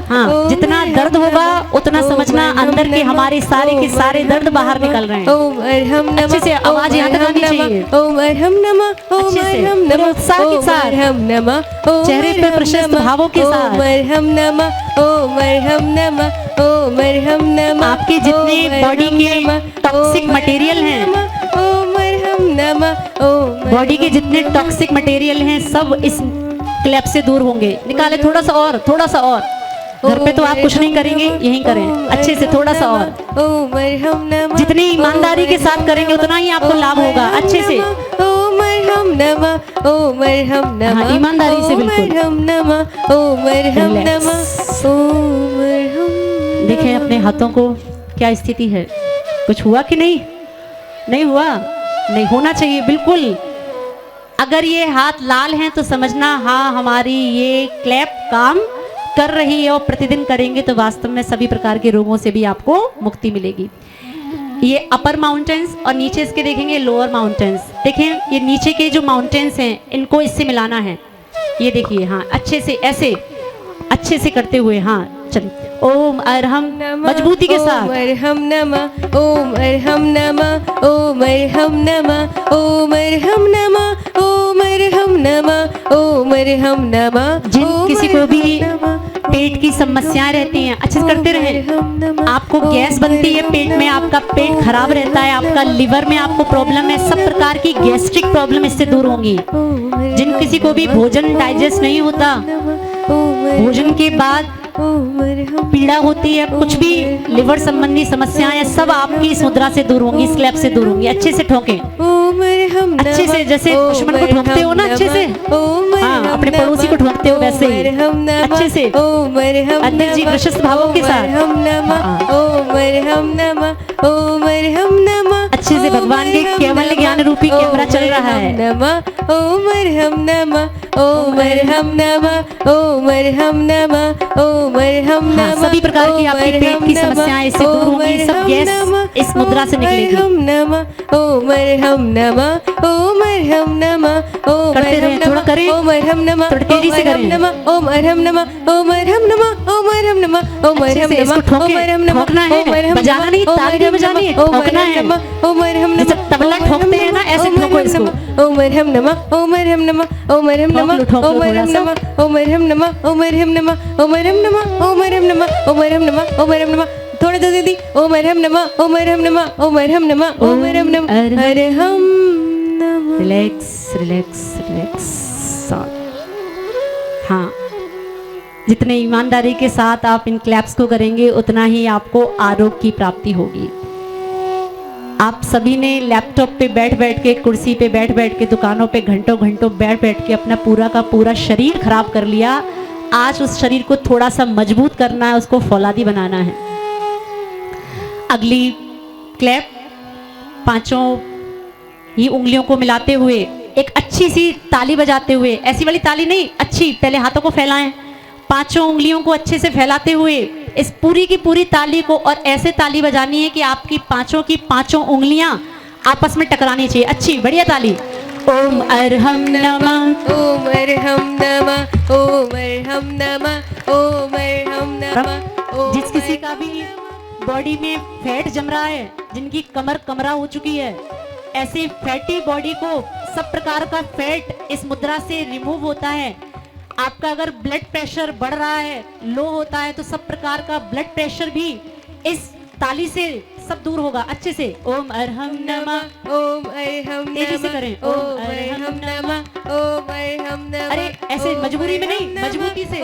हाँ, जितना दर्द होगा उतना समझना अंदर के हमारे सारे के सारे दर्द बाहर निकल रहे हैं। ओम अर्हम नमः अच्छे से आवाज यहाँ तक आनी चाहिए। ओम अर्हम नमः ओम अच्छे से, अर्हम पूरे नमः उत्साह के ओम साथ। अर्हम नमः ओम चेहरे पे अर्हम प्रशस्त नमः, भावों के साथ। ओम अर्हम नमः ओम अर्हम नमः ओम अर्हम नमः आपके जितने ओम बॉडी अर्हम के नमः, टॉक्सिक ओम मटेरियल हैं, अर्हम ओम अर्हम नमः ओम बॉडी के जितने टॉक्सिक मटेरियल हैं सब इस क्लैप से दूर होंगे। निकाले थोड़ा सा और, थोड़ा सा और। घर पे तो आप कुछ नहीं करेंगे, यहीं करें अच्छे से, थोड़ा सा और। ओम अर्हम नमः जितनी ईमानदारी के साथ करेंगे उतना ही आपको लाभ होगा। अच्छे से ओम अर्हम नमः ओम अर्हम नमः हाँ, ईमानदारी से बिल्कुल। ओम अर्हम नमः ओम अर्हम Relax। नमः ओम अर्हम। देखें अपने हाथों को क्या स्थिति है, कुछ हुआ कि नहीं? नहीं हुआ, नहीं होना चाहिए बिल्कुल। अगर ये हाथ लाल हैं तो समझना हाँ हमारी ये क्लैप काम कर रही है, और प्रतिदिन करेंगे तो वास्तव में सभी प्रकार के रोगों से भी आपको मुक्ति मिलेगी। ये अपर माउंटेन्स और नीचे इसके देखेंगे लोअर माउंटेन्स। देखें ये नीचे के जो माउंटेन्स हैं इनको इससे मिलाना है। ये देखिए हाँ, अच्छे से ऐसे अच्छे से करते हुए। हाँ चलिए ओम अर्हम मजबूती के साथ। ओम अर्हम नमः ओम अर्हम नमः ओम अर्हम नमः ओम अर्हम नमः ओम अर्हम नमः ओम अर्हम नमः। जिन किसी को भी पेट की समस्याएं रहती हैं अच्छे से करते रहें। आपको गैस बनती है पेट में, आपका पेट खराब रहता है, आपका लिवर में आपको प्रॉब्लम है, सब प्रकार की गैस्ट्रिक प्रॉब्लम इससे दूर होंगी। जिन किसी को भी भोजन डाइजेस्ट नहीं होता, भोजन के बाद पीड़ा होती है, कुछ भी लिवर संबंधी समस्याएं, सब आपकी इस मुद्रा से दूर होंगी, इस क्लैप से दूर होंगी। अच्छे से ठोकें, अच्छे से, जैसे दुश्मन को ठोकते हो ना अच्छे से, हाँ अपने पड़ोसी को ठोकते हो वैसे ही अच्छे से, अंदर जी प्रशस्त भावों के साथ। अच्छे से भगवान के केवल ज्ञान रूपी कैमरा चल रहा है। ओम अर्हम नमः ओम अर्हम नमः ओम अर्हम नमः ओम अर्हम हाँ, नमः। सभी प्रकार की आपकी पेट की समस्याएं इससे दूर होंगी, सब गैस इस मुद्रा से निकलेगी। हम नमः ओम हम नमः ओम हम नमः ओम करते रहें, थोड़ा करें, ओम हम नमः थोड़ा तेजी से करें। ओम हम नमः ओम हम नमः ओम हम नमः ओम अच्छे हम से इसको नमः ठोके, ओम हम नमः ठोकना है, बजाना नहीं, ताली नहीं बजानी है, ठोकना है। ओम हम जैसे नमः तबला ठोकते हैं ना, ऐसे ठोको इसको। ओम हम नमः ओम हम नमः ओम हम नमः ठोक लो ओम थोड़ा हम सा। नमः ओम हम नमः ओम हम नमः ओम हम नमः ओम हम नमः ओम हम नमः ओम हम नमः थोड़ा दो दीदी ओम हम नमः ओम हम नमः ओम हम नमः ओम हम नमः अरहम नमः। Relax relax relax. हाँ, जितने ईमानदारी के साथ आप इन क्लैप्स को करेंगे उतना ही आपको आरोग्य की प्राप्ति होगी। आप सभी ने लैपटॉप पे बैठ बैठ के, कुर्सी पे बैठ बैठ के, दुकानों पे घंटों घंटों बैठ बैठ के अपना पूरा का पूरा शरीर खराब कर लिया। आज उस शरीर को थोड़ा सा मजबूत करना है, उसको फौलादी बनाना है। अगली क्लैप पांचों ही उंगलियों को मिलाते हुए एक अच्छी सी ताली बजाते हुए, ऐसी वाली ताली नहीं, अच्छी, पहले हाथों को फैलाएं, पांचों उंगलियों को अच्छे से फैलाते हुए इस पूरी की पूरी ताली को, और ऐसे ताली बजानी है कि आपकी पांचों उंगलियां आपस में टकरानी चाहिए। अच्छी बढ़िया ताली। ओम अरहम नमः ओम हम नमः ओम हम नमः ओम हम नमः। जिस किसी का भी बॉडी में फैट जम रहा है, जिनकी कमर कमरा हो चुकी है, ऐसे फैटी बॉडी को सब प्रकार का फैट इस मुद्रा से रिमूव होता है। आपका अगर ब्लड प्रेशर बढ़ रहा है, लो होता है, तो सब प्रकार का ब्लड प्रेशर भी इस ताली से सब दूर होगा। अच्छे से ओम अरहम नमः। ओम हम तेजी से करें। ओम हम नमः ओम हम नमः। अरे ऐसे मजबूरी में नहीं, मजबूती से,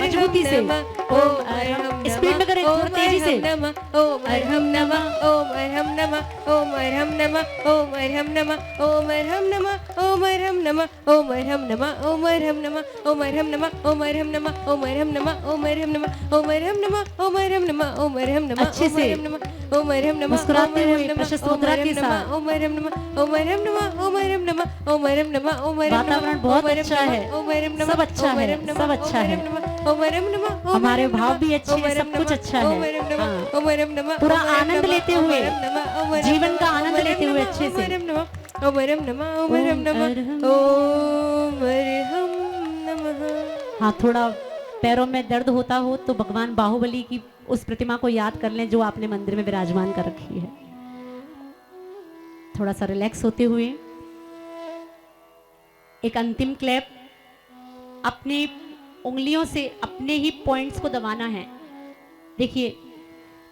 मजबूती से। ओम अरहम, स्पीड में करें, थोड़ा तेजी से। ओम हम नमः ओम हम नमः ओम हम नमः ओम हम नमः ओम हम नमः ओम हम नमः ओम हम नमः ओम हम नमः ओम हम नमः ओम हम नमः ओम हम नमः ओम हम नमः ओम हम नमः ओम हम नमः ओम हम नमः। अच्छे से ओम हम नमः मुस्कुराते हुए प्रशस्त मुद्रा के साथ। ओम हम नमः ओम हम नमः ओम हम नमः ओम हम नमः ओम हम वातावरण बहुत अच्छा है, सब अच्छा है, सब अच्छा है। ओम हम नमः हमारे भाव भी अच्छे हैं, सब कुछ अच्छा है। हाँ, ओम हम नमः पूरा आनंद लेते हुए, जीवन का आनंद ओम लेते हुए नमः, अच्छे से। ओम हम नमः ओम हम नमः ओम हम नमः ओम हम नमः। हाँ, थोड़ा पैरों में दर्द होता हो तो भगवान बाहुबली की उस प्रतिमा को याद कर लें जो आपने मंदिर में विराजमान कर रखी है। थोड़ा सा रिलैक्स होते हुए एक अंतिम क्लैप, अपनी उंगलियों से अपने ही पॉइंट्स को दबाना है। देखिए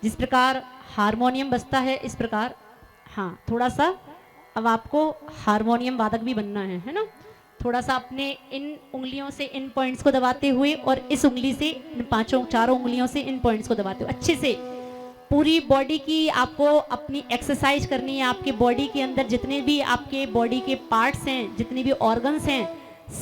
जिस प्रकार हारमोनियम बजता है इस प्रकार, हाँ थोड़ा सा अब आपको हारमोनियम वादक भी बनना है ना। थोड़ा सा अपने इन उंगलियों से इन पॉइंट्स को दबाते हुए और इस उंगली से इन चारों उंगलियों से इन पॉइंट्स को दबाते हुए अच्छे से पूरी बॉडी की आपको अपनी एक्सरसाइज करनी है। आपके बॉडी के अंदर जितने भी आपके बॉडी के पार्ट्स हैं, जितनी भी ऑर्गन्स हैं,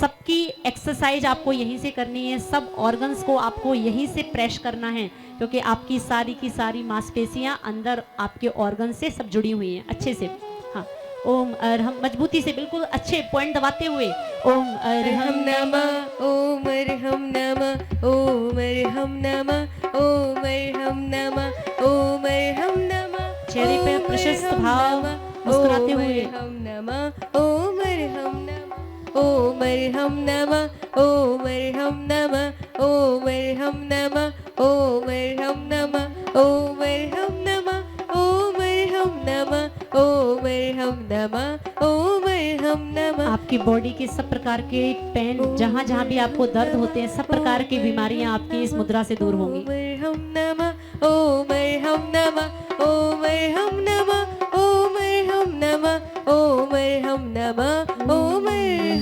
सबकी एक्सरसाइज आपको यहीं से करनी है। सब ऑर्गन्स को आपको यहीं से प्रेस करना है, क्योंकि आपकी सारी की सारी मांसपेशियां अंदर आपके ऑर्गन से सब जुड़ी हुई हैं। अच्छे से हाँ, ओम अरहम, मजबूती से बिल्कुल अच्छे पॉइंट दबाते हुए ओम अरहम नमः ओम हम नमः ओम हम नमः ओम हम नमः ओम हम नमः। चेहरे पे प्रशस्त भाव मुस्कुराते हुए हम नमः ओम हम नमः ओम हम नमः ओम हम नमः ओम हम नमः ओम हम नमः ओम हम नमः ओम हम नमः ओम हम नमः ओम हम नमः। आपकी बॉडी के सब प्रकार के पेन, जहाँ जहाँ भी आपको दर्द होते हैं, सब प्रकार की बीमारियां आपकी इस मुद्रा से दूर होंगी। ओम हम नमः ओम हम नमः ओम हम नमः ओम हम नमः ओम हम नमः ओम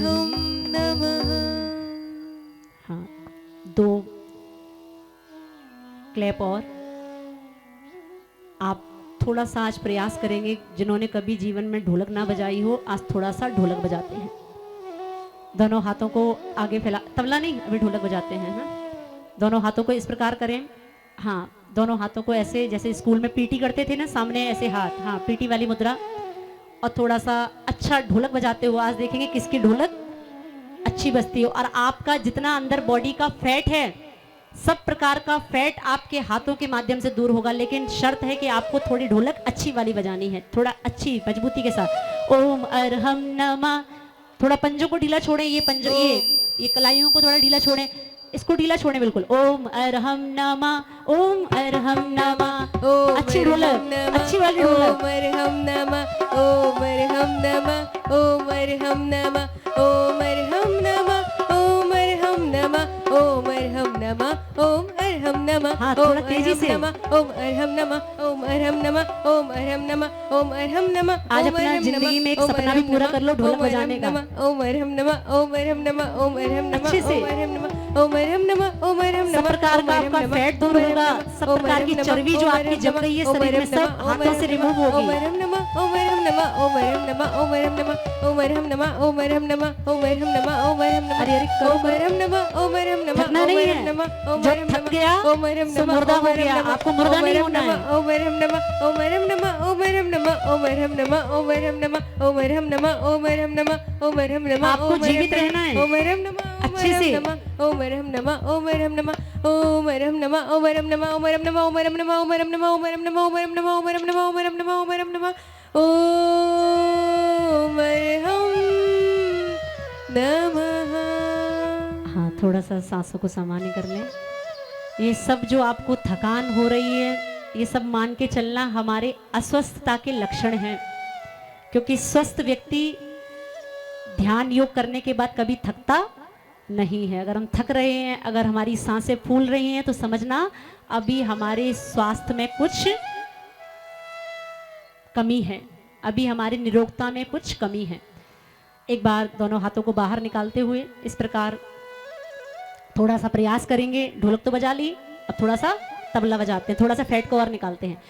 हम नमः। हाँ, 2 क्लैप और आप थोड़ा सा आज प्रयास करेंगे। जिन्होंने कभी जीवन में ढोलक ना बजाई हो, आज थोड़ा सा ढोलक बजाते हैं। दोनों हाथों को आगे फैला, तबला नहीं, अभी ढोलक बजाते हैं ना। दोनों हाथों को इस प्रकार करें। हाँ, दोनों हाथों को ऐसे जैसे स्कूल में पीटी करते थे ना, सामने ऐसे हाथ, हाँ पीटी वाली मुद्रा। और थोड़ा सा अच्छा ढोलक बजाते हो। आज देखेंगे किसकी ढोलक अच्छी बजती हो। और आपका जितना अंदर बॉडी का फैट है सब प्रकार का फैट आपके हाथों के माध्यम से दूर होगा, लेकिन शर्त है कि आपको थोड़ी ढोलक अच्छी वाली बजानी है, थोड़ा अच्छी मजबूती के साथ। ओम अरहम नमः। थोड़ा पंजों को ढीला छोड़ें, ये पंजों ये कलाइयों को थोड़ा ढीला छोड़ें, इसको ढीला छोड़ें बिल्कुल। ओम अरहम नमः, ओम अरहम नमः। ओम अच्छी ढोलक, अरहम नमः, अच्छी वाली ढोलक। ओम अरहम नमः, ओम अरहम नमः, ओम अरहम नमः, ओम अरहम नमः, ओम अरहम नमः, ओम अरहम नमः, ओम अरहम नमः। हाँ, थोड़ा तेजी से। ओम अरहम नमः, ओम अरहम नमः, ओम अरहम नमः, ओम अरहम नमः। आज ओम अपना अरहम जिंदगी नमः, में एक ओम सपना भी अरहम पूरा नमः, कर लो ढोलक ओम अरहम बजाने का। नमः, ओम अरहम नमः, ओम अरहम नमः, ओम अरहम नमः, अच्छे से। ओम अरहम नमः, ओम अरहम नमः, ओम अरहम सब नमः। प्रकार का ओम अरहम आपका नमः, फैट दूर ओम अरहम होगा, नमः, सब ओम प्रकार अरहम की नमः, चर्बी जो ओम आपकी अरहम जम नमः, रही है ओम शरीर में अरहम सब नमः, ओम हाथों से अरहम रिमूव नमः, ओम होगी। अरहम नमः, ओम अरहम नमः, ओम अरहम नमः, ओम अरहम नमः, ओम अरहम नमः, ओम अरहम नमः, ओम अरहम नमः, ओम अरहम नमः। अरे अरे करो ओम अरहम नमः, ओम अरहम नमः, थकना ओम नहीं अरहम है। नमः, ओम जो अरहम थक नमः, गया ओम अरहम सो नमः, मुर्दा ओम हो अरहम गया, नमः, आपको मुर्दा ओम नहीं अरहम होना है। नमः, ओम अरहम नमः, ओम अरहम नमः, ओम अरहम नमः, ओम अरहम नमः, ओम अरहम नमः, ओम अरहम नमः, ओम अरहम नमः, ओम अरहम नमः। आपको ओम जीवित अरहम रहना है। ओम अरहम नमः, ओम अच्छे अरहम से। नमः, ओम अरहम नमः, ओम अरहम नमः, ओम अरहम नमः, ओम अरहम नमः, ओम अरहम नमः, ओम अरहम नमः, ओम अरहम नमः, ओम अरहम नमः, ओम अरहम नमः, ओम अरहम नमः, ओम अरहम नमः, ओम अरहम नमः, ओम अरहम नमः। हाँ, थोड़ा सा सांसों को सामान्य कर लें। ये सब जो आपको थकान हो रही है, ये सब मान के चलना हमारे अस्वस्थता के लक्षण हैं, क्योंकि स्वस्थ व्यक्ति ध्यान योग करने के बाद कभी थकता नहीं है। अगर हम थक रहे हैं, अगर हमारी सांसें फूल रही हैं, तो समझना अभी हमारे स्वास्थ्य में कुछ कमी है, अभी हमारी निरोगता में कुछ कमी है। एक बार दोनों हाथों को बाहर निकालते हुए इस प्रकार थोड़ा सा प्रयास करेंगे। ढोलक तो बजा ली, अब थोड़ा सा तबला बजाते हैं, थोड़ा सा फैट को और निकालते हैं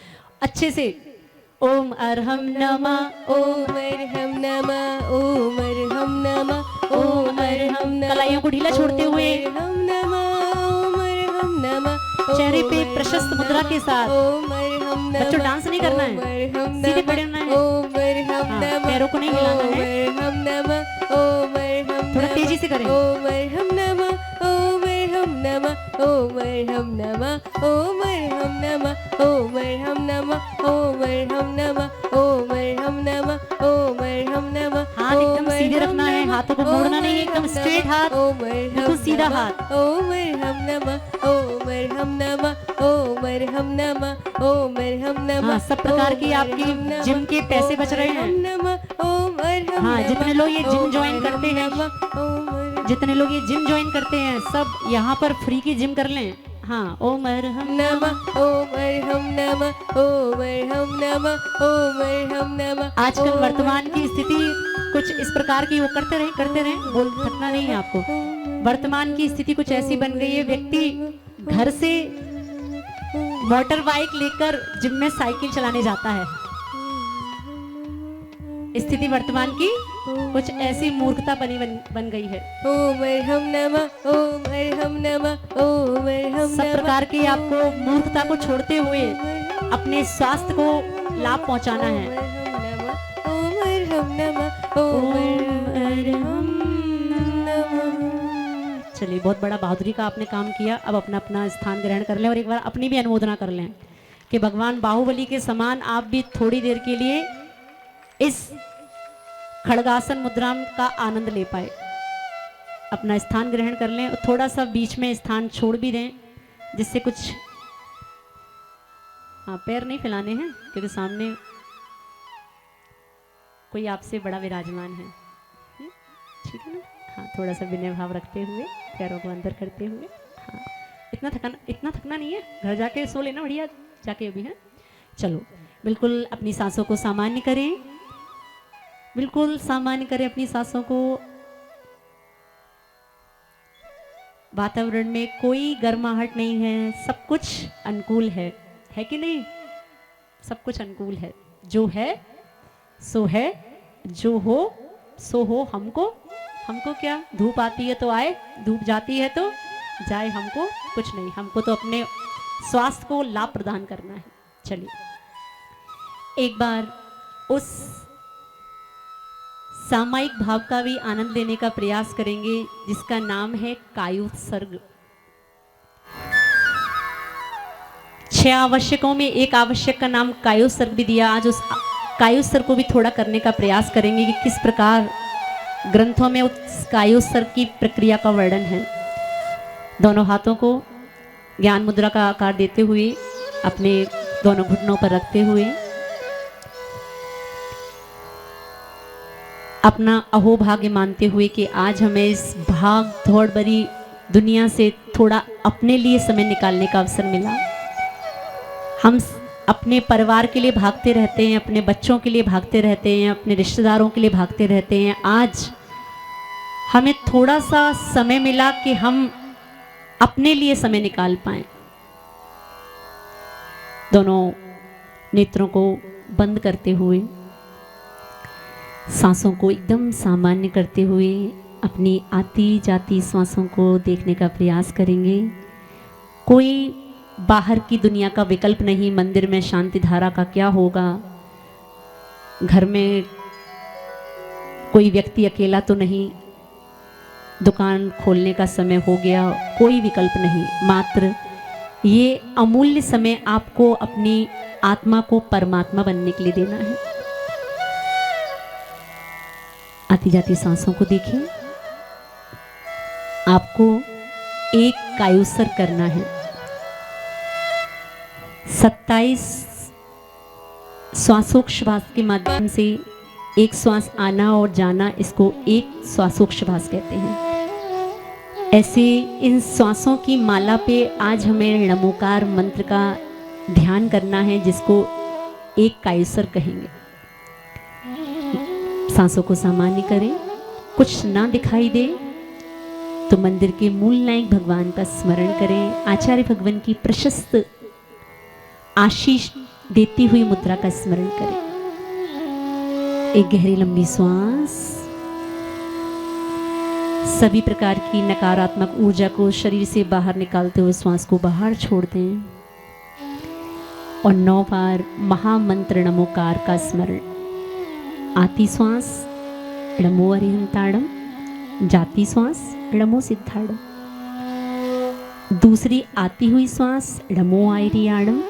अच्छे से। ओम अरहम नमः, ओम अरहम नमः, ओम अरहम नमः, ओम अरहम नमः। कलाइयों को ढीला छोड़ते हुए ओम अरहम नमः, ओम अरहम नमः, चेहरे पे ओम प्रशस्त अरहम मुद्रा नमः, के साथ। ओम अरहम नमः। बच्चों डांस नहीं करना है, ओम अरहम सीधे नमः, खड़े होना है। ओम अरहम हाँ, नमः, पैरों को नहीं हिलाना ओम है। अरहम नमः, ओम अरहम थोड़ा नमः, तेजी से करें। ओम अरहम नमः, ओम अरहम नमः, ओम अरहम नमः, ओम अरहम नमः, ओम अरहम नमः, ओम अरहम नमः, ओम अरहम नमः, ओम अरहम नमः। हाथ एकदम सीधे रखना है, हाथों को मोड़ना नहीं है, एकदम स्ट्रेट हाथ, बिल्कुल सीधा हाथ। ओम अरहम नमः, ओम अरहम नमः, ओम अरहम नमः, ओम अरहम नमः। हाँ, सब प्रकार की ओम आपकी अरहम नमः, जिम के पैसे बच रहे ओम हैं। अरहम नमः, ओम अरहम हाँ, नमः, जितने लोग ये जिम ओम ज्वाइन अरहम करते हैं, नमः, ओम अरहम जितने लोग ये जिम ज्वाइन करते हैं, सब यहाँ पर फ्री की जिम कर लें। हाँ, ओम अरहम नमः, ओम अरहम नमः, ओम अरहम नमः, ओम अरहम नमः। आजकल वर्तमान की स्थिति कुछ इस प्रकार की, वो करते रहे बोल, थकना नहीं है आपको। वर्तमान की स्थिति कुछ ऐसी बन गई है, व्यक्ति घर से मोटर बाइक लेकर जिम में साइकिल चलाने जाता है। स्थिति वर्तमान की कुछ ऐसी मूर्खता बन गई है। ओम अरहम नमः, ओम अरहम नमः, ओम अरहम सब नमः। प्रकार की आपको मूर्खता को छोड़ते हुए अपने स्वास्थ्य को लाभ पहुंचाना है। ओम अरहम नमः, ओम अरहम नमः। चलिए, बहुत बड़ा बहादुरी का आपने काम किया। अब अपना अपना स्थान ग्रहण कर लें और एक बार अपनी भी अनुमोदना कर लें कि भगवान बाहुबली के समान आप भी थोड़ी देर के लिए इस खड़गासन मुद्रा का आनंद ले पाए। अपना स्थान ग्रहण कर लें और थोड़ा सा बीच में स्थान छोड़ भी दें, जिससे कुछ, हाँ, पैर नहीं फैलाने हैं क्योंकि सामने कोई आपसे बड़ा विराजमान है। ठीक है ना? हाँ, थोड़ा सा विनय भाव रखते हुए, पैरों को अंदर करते हुए। हाँ, इतना थकना नहीं है, घर जाके सो लेना बढ़िया जाके अभी है। चलो, बिल्कुल अपनी सांसों को सामान्य करें, बिल्कुल सामान्य करें अपनी सांसों को। वातावरण में कोई गर्माहट नहीं है, सब कुछ अनुकूल है कि नहीं? सब कुछ अनुकूल है। जो है सो है, जो हो सो हो। हमको क्या, धूप आती है तो आए, धूप जाती है तो जाए, हमको कुछ नहीं। हमको तो अपने स्वास्थ्य को लाभ प्रदान करना है। चलिए, एक बार उस सामायिक भाव का भी आनंद लेने का प्रयास करेंगे जिसका नाम है कायुत्सर्ग। 6 आवश्यकों में एक आवश्यक का नाम कायोसर्ग भी दिया। आज उस कायोसर्ग को भी थोड़ा करने का प्रयास करेंगे कि किस प्रकार ग्रंथों में उस कायोसर्ग की प्रक्रिया का वर्णन है। दोनों हाथों को ज्ञान मुद्रा का आकार देते हुए अपने दोनों घुटनों पर रखते हुए अपना अहोभाग्य मानते हुए कि आज हमें इस भाग दौड़ भरी दुनिया से थोड़ा अपने लिए समय निकालने का अवसर मिला। हम अपने परिवार के लिए भागते रहते हैं, अपने बच्चों के लिए भागते रहते हैं, अपने रिश्तेदारों के लिए भागते रहते हैं। आज हमें थोड़ा सा समय मिला कि हम अपने लिए समय निकाल पाएं। दोनों नेत्रों को बंद करते हुए, सांसों को एकदम सामान्य करते हुए अपनी आती जाती सांसों को देखने का प्रयास करेंगे। कोई बाहर की दुनिया का विकल्प नहीं। मंदिर में शांति धारा का क्या होगा, घर में कोई व्यक्ति अकेला तो नहीं, दुकान खोलने का समय हो गया, कोई विकल्प नहीं। मात्र ये अमूल्य समय आपको अपनी आत्मा को परमात्मा बनने के लिए देना है। आती जाती सांसों को देखिए। आपको एक कायुसर करना है। 27 श्वासोच्छ्वास के माध्यम से एक श्वास आना और जाना, इसको एक श्वासोच्छ्वास कहते हैं। ऐसे इन श्वासों की माला पे आज हमें नमोकार मंत्र का ध्यान करना है, जिसको एक कायुसर कहेंगे। सांसों को सामान्य करें। कुछ ना दिखाई दे तो मंदिर के मूल नायक भगवान का स्मरण करें। आचार्य भगवान की प्रशस्त आशीष देती हुई मुद्रा का स्मरण करें। एक गहरी लंबी श्वास। सभी प्रकार की नकारात्मक ऊर्जा को शरीर से बाहर निकालते हुए श्वास को बाहर छोड़ दें और 9 बार महामंत्र नमोकार का स्मरण। आती श्वास नमो अरिहंताड़म, जाती श्वास नमो सिद्धाड़म। दूसरी आती हुई श्वास नमो आयरियाणम,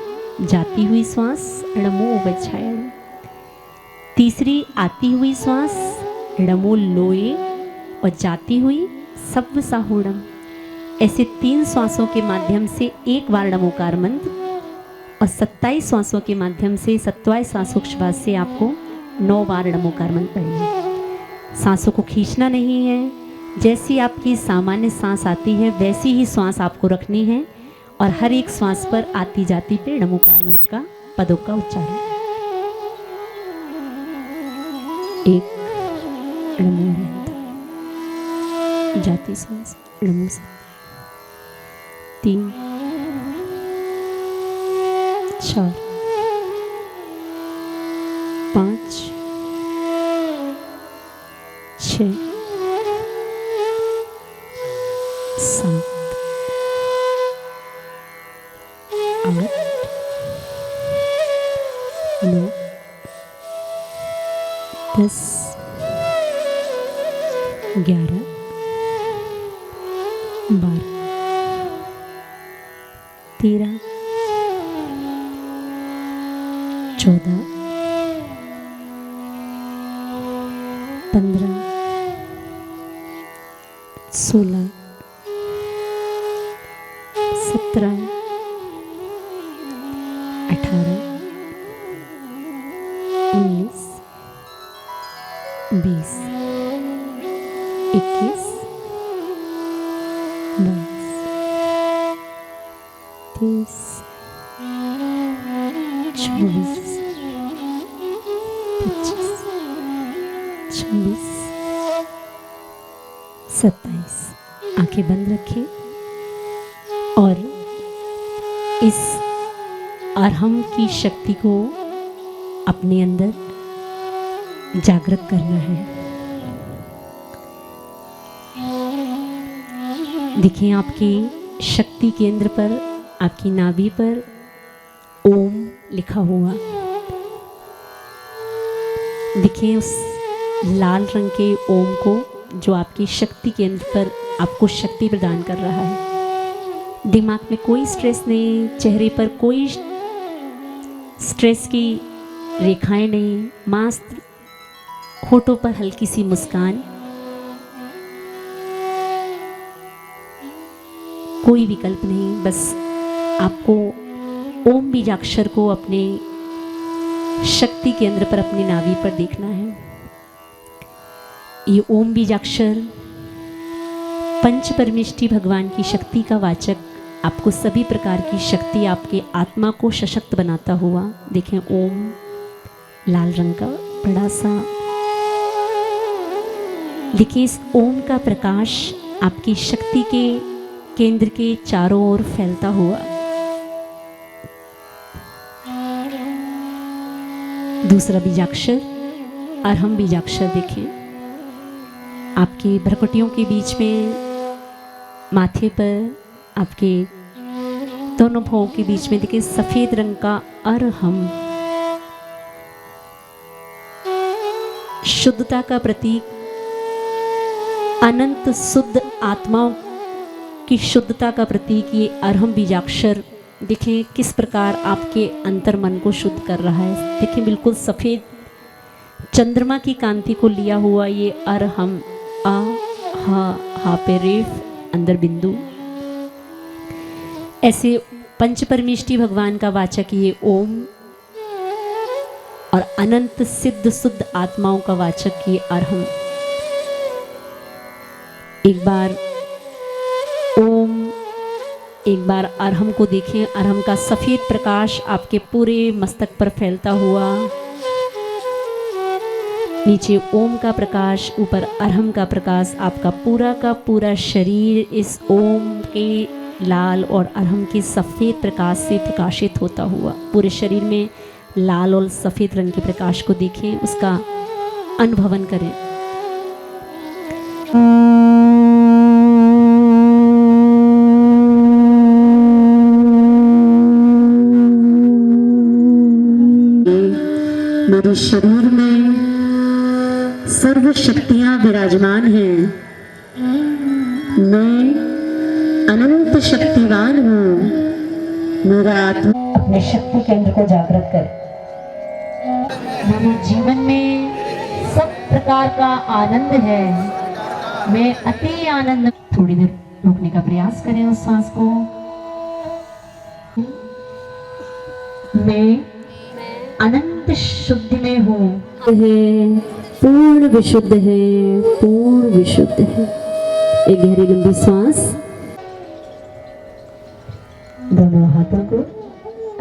जाती हुई श्वास नमो वज्रायणम। तीसरी आती हुई श्वास नमो लोए और जाती हुई सव्व साहूणम। ऐसे 3 श्वासों के माध्यम से एक बार नमोकार मंत्र और 27 श्वासों के माध्यम से 27 श्वासोच्छ्वास से आपको 9 बार नमोकार मंत्र पढ़ना है। सांसों को खींचना नहीं है। जैसी आपकी सामान्य सांस आती है वैसी ही श्वास आपको रखनी है और हर एक श्वास पर आती जाती पे नमोकार मंत्र का पदों का उच्चारण। एक नमो अरिहंत, जाती श्वास नमो से 3 4 5 6 7 8 9 10 11 12 13 14 15 16 17 18 19 20 21 22 23 24 25 26 27। आंखें बंद रखें और इस अरहम की शक्ति को अपने अंदर जागृत करना है। देखिए आपकी शक्ति केंद्र पर, आपकी नाभि पर ओम लिखा हुआ। देखिए उस लाल रंग के ओम को जो आपकी शक्ति केंद्र पर आपको शक्ति प्रदान कर रहा है। दिमाग में कोई स्ट्रेस नहीं, चेहरे पर कोई स्ट्रेस की रेखाएं नहीं, मात्र होठों पर हल्की सी मुस्कान, कोई विकल्प नहीं। बस आपको ओम बीजाक्षर को अपने शक्ति केंद्र पर, अपनी नाभि पर देखना है। ये ओम बीजाक्षर पंच परमेष्टि भगवान की शक्ति का वाचक, आपको सभी प्रकार की शक्ति, आपके आत्मा को सशक्त बनाता हुआ। देखें, ओम लाल रंग का बड़ा सा, देखिए इस ओम का प्रकाश आपकी शक्ति के केंद्र के चारों ओर फैलता हुआ। दूसरा बीजाक्षर अरहम बीजाक्षर देखें, आपके भ्रकुटियों के बीच में, माथे पर, आपके दोनों भौं के बीच में देखिए सफेद रंग का अरहम, शुद्धता का प्रतीक, अनंत शुद्ध आत्माओं की शुद्धता का प्रतीक ये अरहम बीजाक्षर। देखें किस प्रकार आपके अंतर मन को शुद्ध कर रहा है। देखें बिल्कुल सफेद चंद्रमा की कांति को लिया हुआ ये अरहम, आ हा पे रेफ, अंदर बिंदु। ऐसे पंच परमेष्टि भगवान का वाचक ये ओम, और अनंत सिद्ध शुद्ध आत्माओं का वाचक ये अरहम। एक बार ओम, एक बार अरहम को देखें। अरहम का सफेद प्रकाश आपके पूरे मस्तक पर फैलता हुआ, नीचे ओम का प्रकाश, ऊपर अरहम का प्रकाश, आपका पूरा का पूरा शरीर इस ओम के लाल और अरहम के सफेद प्रकाश से प्रकाशित होता हुआ। पूरे शरीर में लाल और सफेद रंग के प्रकाश को देखें, उसका अनुभवन करें। मेरे शरीर में सर्व शक्तियां विराजमान हैं। मैं अनंत शक्तिवान हूँ। मेरा आत्मा अपने शक्ति केंद्र को जागृत कर मेरे जीवन में सब प्रकार का आनंद है। मैं अति आनंद। थोड़ी देर रोकने का प्रयास करें उस सांस को। मैं अनंत शुद्धि में हूँ, पूर्ण विशुद्ध है, पूर्ण विशुद्ध है। एक गहरी लंबी सांस। दोनों हाथों को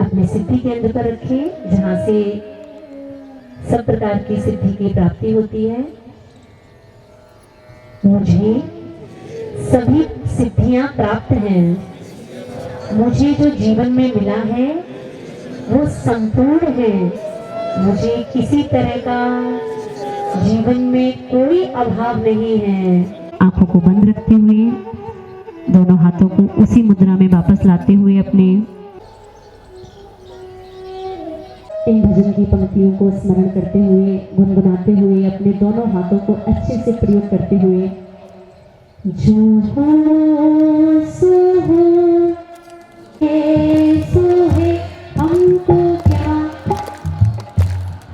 अपने सिद्धि केंद्र पर रखें, जहां से सब प्रकार की सिद्धि की प्राप्ति होती है। मुझे सभी सिद्धियां प्राप्त हैं। मुझे जो जीवन में मिला है वो संपूर्ण है। मुझे किसी तरह का जीवन में कोई अभाव नहीं है। आंखों को बंद रखते हुए, दोनों हाथों को उसी मुद्रा में वापस लाते हुए, अपने इन भजन की पंक्तियों को स्मरण करते हुए, गुनगुनाते हुए, अपने दोनों हाथों को अच्छे से प्रयोग करते हुए, जो हो सो हो, सो है, हमको क्या,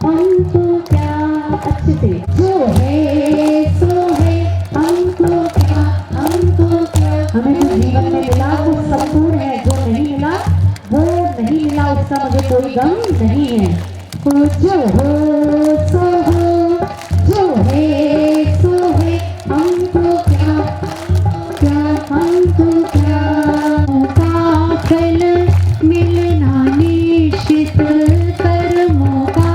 हमको क्या, अच्छे से, जो है सो है, हमको क्या, हमको क्या। हमें जो जीवन में मिला वो संपूर्ण है, जो नहीं मिला वो नहीं मिला, उसका मुझे कोई गम नहीं है। तो जो हो सो हो, जो है सो है, हमको क्या, क्या, हमको क्या। का फल मिलना निश्चित, कर्मों का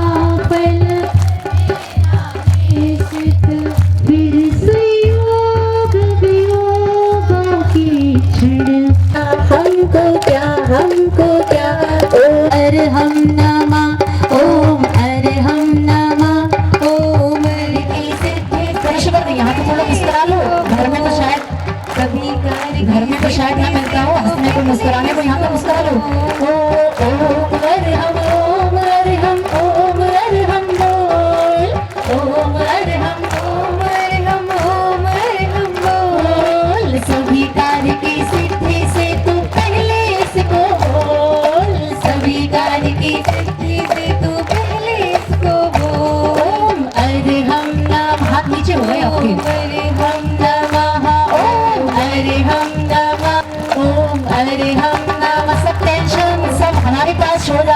फल निश्चित, फिर संयोग वियोगों की क्षण। हमको क्या, हमको क्या, ओम अरहम नमः, ओम अरहम नमः, ओम की सिद्धि। यहाँ तो थोड़ा मुस्कुरा लो। घर में तो शायद कभी, घर में तो शायद ना मिलता हो हंसने को, मुस्कुराने को। यहाँ तो मुस्कुरा लो। ओम अरहम, ओम अरहम, ओम अरहम बोल, ओम अरहम, ओम अरहम, ओम अरहम बोल। सभी कार्य की सिद्धि से तू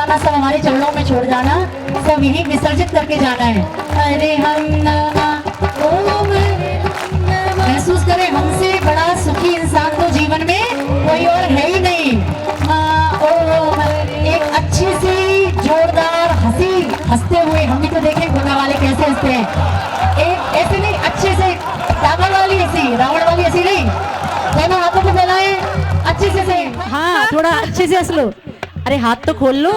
जाना, सब हमारे चरणों में छोड़ जाना, सब यही विसर्जित करके जाना है। अरे हम नमः ओम, महसूस करें हमसे बड़ा सुखी इंसान तो जीवन में कोई और है ही नहीं। ओम, एक अच्छी सी जोरदार हंसी हंसते हुए, हम भी तो देखें गुना वाले कैसे हंसते हैं, एक ऐसे नहीं, अच्छे से रावण वाली हंसी, रावण वाली हंसी नहीं, दोनों हाथों को फैलाएं अच्छे से हाँ, थोड़ा अच्छे से हंस लो। अरे हाथ तो खोल लो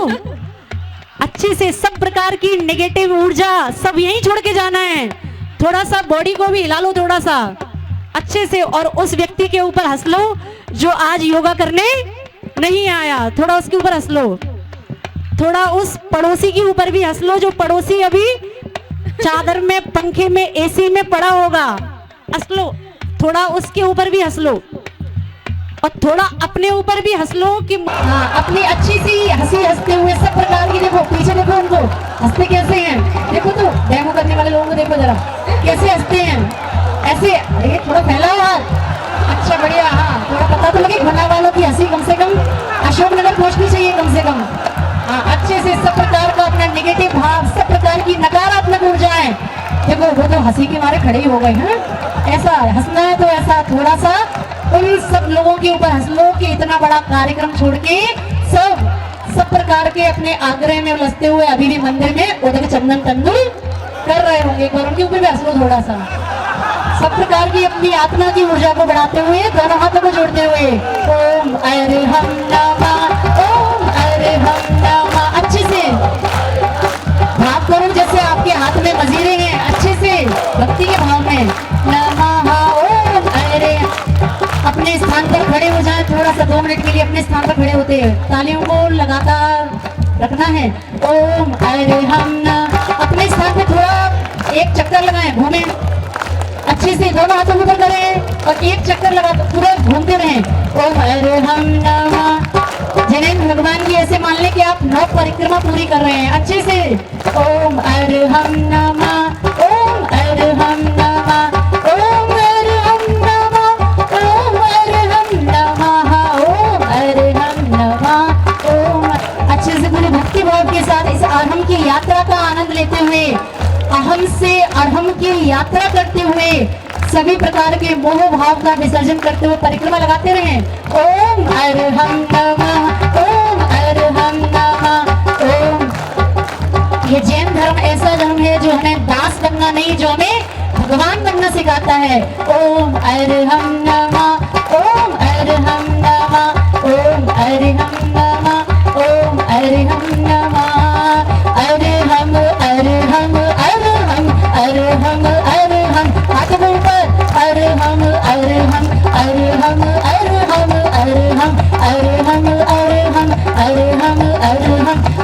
अच्छे से। सब प्रकार की नेगेटिव ऊर्जा सब यहीं छोड़ के जाना है। थोड़ा सा बॉडी को भी हिला लो थोड़ा सा अच्छे से, और उस व्यक्ति के ऊपर हंस लो जो आज योगा करने नहीं आया, थोड़ा उसके ऊपर हंस लो। थोड़ा उस पड़ोसी के ऊपर भी हंस लो जो पड़ोसी अभी चादर में, पंखे में, एसी में पड़ा होगा, हंस लो। थोड़ा उसके ऊपर भी हंस लो, और थोड़ा अपने ऊपर भी हंस लो कि हाँ, अपनी अच्छी सी हंसी हंसते हुए सब प्रकार की। देखो पीछे, देखो उनको हंसते कैसे हैं, देखो तो डेमो करने वाले लोगों को देखो जरा कैसे हंसते हैं, ऐसे। ये थोड़ा फैला हाथ, अच्छा बढ़िया। हाँ, थोड़ा पता तो लगे घना वालों की हंसी कम से कम अशोकनगर पहुंचनी चाहिए कम से कम। हाँ, अच्छे से सब प्रकार का अपना नेगेटिव भाव, सब प्रकार की नकारात्मक ऊर्जाएं, देखो वो तो हंसी के मारे खड़े ही हो गए हैं। ऐसा हंसना है तो ऐसा थोड़ा सा उन सब लोगों के ऊपर हंस लो कि इतना बड़ा कार्यक्रम छोड़ के सब प्रकार के अपने आग्रह में उलझते हुए अभी भी मंदिर में उधर चंदन तंदुल कर रहे होंगे, और उनके ऊपर भी हंस लो थोड़ा सा। सब प्रकार की अपनी आत्मा की ऊर्जा को बढ़ाते हुए, दोनों हाथों को जोड़ते हुए ओम अरे हम नमः, ओम अरे हम नमः। अच्छे से भाव करो जैसे आपके हाथ में मजीरे हैं, अच्छे से भक्ति के भाव में नमः ओम अरे। अपने स्थान पर खड़े हो जाएं, थोड़ा सा 2 मिनट के लिए अपने स्थान पर खड़े होते हैं, तालियों को लगातार रखना है। ओम अरे हम नमः, अपने स्थान पर थोड़ा एक चक्कर लगाएं, घूमें अच्छे से, दोनों हाथों को ऊपर करें और एक चक्कर लगा पूरा घूमते रहें। ओम अरे हम नमः। जिन्हें भगवान की ऐसे मान लें कि आप 9 परिक्रमा पूरी कर रहे हैं अच्छे से। ओम अरे हम नमः, ओम अरे हम नमः, ओम अरे हम नमः, ओम अरे हम नमः, ओम अरे हम नमः, ओम। अच्छे से पूरे भक्ति भाव के साथ इस अरहम की यात्रा का आनंद लेते हुए, अहम से अरहम की यात्रा करते हुए, सभी प्रकार के मोह भाव का विसर्जन करते हुए परिक्रमा लगाते रहें। ओम अरहम नमः, ओम अरहम नमः, ओम। ये जैन धर्म ऐसा धर्म है जो हमें दास बनना नहीं, जो हमें भगवान बनना सिखाता है। ओम अरहम नमः, ओम अरहम नमः, ओम अरहम नमः, ओम अरहम नमः। अरहम अरहम अरहम अरहम अरहम, हाथों ऊपर अरहम अरहम अरहम अरहम अरहम अरहम अरहम अरहम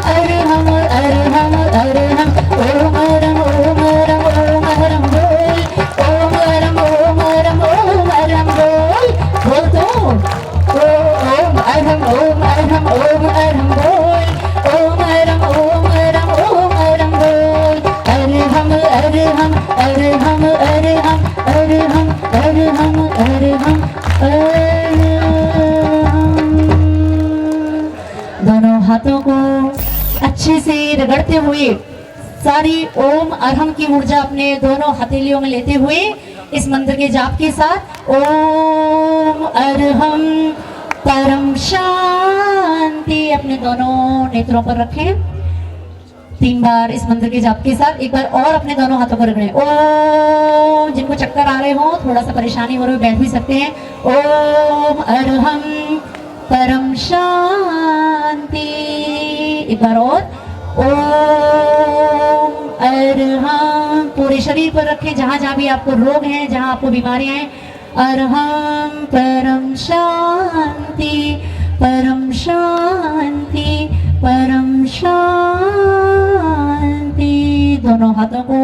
अरहम अरहम अरहम अरहम। ओम अरहम ओम अरहम ओम अरहम बोल, ओम अरहम ओम अरहम ओम अरहम बोल, बोल तो ओम अरहम ओम अरहम ओम अरहम बोल, ओम अरहम ओम अरहम ओम अरहम बोल। अरहम अरहम अरहम अरहम अरहम अरहम अरहम अरहम। दोनों हाथों को अच्छे से रगड़ते हुए सारी ओम अरहम की ऊर्जा अपने दोनों हथेलियों में लेते हुए इस मंत्र के जाप के साथ ओम अरहम परम शांति अपने दोनों नेत्रों पर रखें। 3 बार इस मंत्र के जाप के साथ, एक बार और अपने दोनों हाथों पर रखें। ओम। जिनको चक्कर आ रहे हो, थोड़ा सा परेशानी हो रही हो, बैठ भी सकते हैं। ओम अरहम परम शांति। एक बार और ओम अरहम पूरे शरीर पर रखें, जहां जहां भी आपको रोग हैं, जहां आपको बीमारियां हैं। अरहम परम शांति परम शांति परम शांति। दोनों हाथों को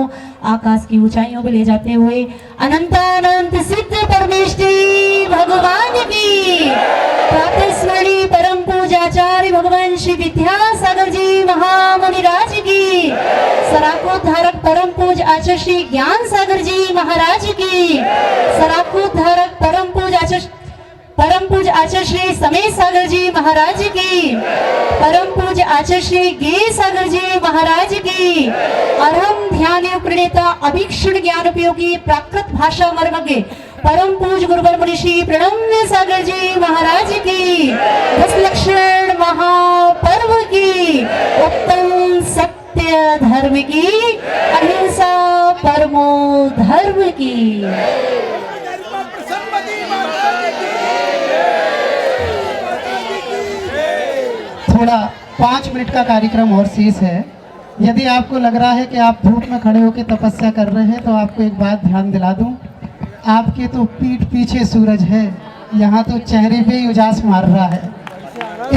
आकाश की ऊंचाइयों पे ले जाते हुए अनंतानंत सिद्ध परमेश्वरी भगवान की प्रातस्मरणीय परम पूजाचार्य भगवान श्री विद्यासागर जी महामुनिराज की, सराकोद्धारक परम पूज आचार्य श्री ज्ञान सागर जी महाराज की, सराकोद्धारक परम पूज आचार्य परम पूज आचार्य श्री समय सागर जी महाराज की, परम पूज आचार्य श्री गे सागर जी महाराज की, अरहम ध्यान योग प्रणेता अभीक्षण ज्ञान उपयोगी प्राकृत भाषा मर्मज्ञ परम पूज गुरुवर मुनि श्री प्रणम्य सागर जी महाराज की, 10 लक्षण महापर्व की, उत्तम सत्य धर्म की, अहिंसा परमो धर्म की। थोड़ा 5 मिनट का कार्यक्रम और शेष है। यदि आपको लग रहा है कि आप धूप में खड़े होकर तपस्या कर रहे हैं तो आपको एक बात ध्यान दिला दूं, आपके तो पीठ पीछे सूरज है, यहाँ तो चेहरे पे ही उजास मार रहा है।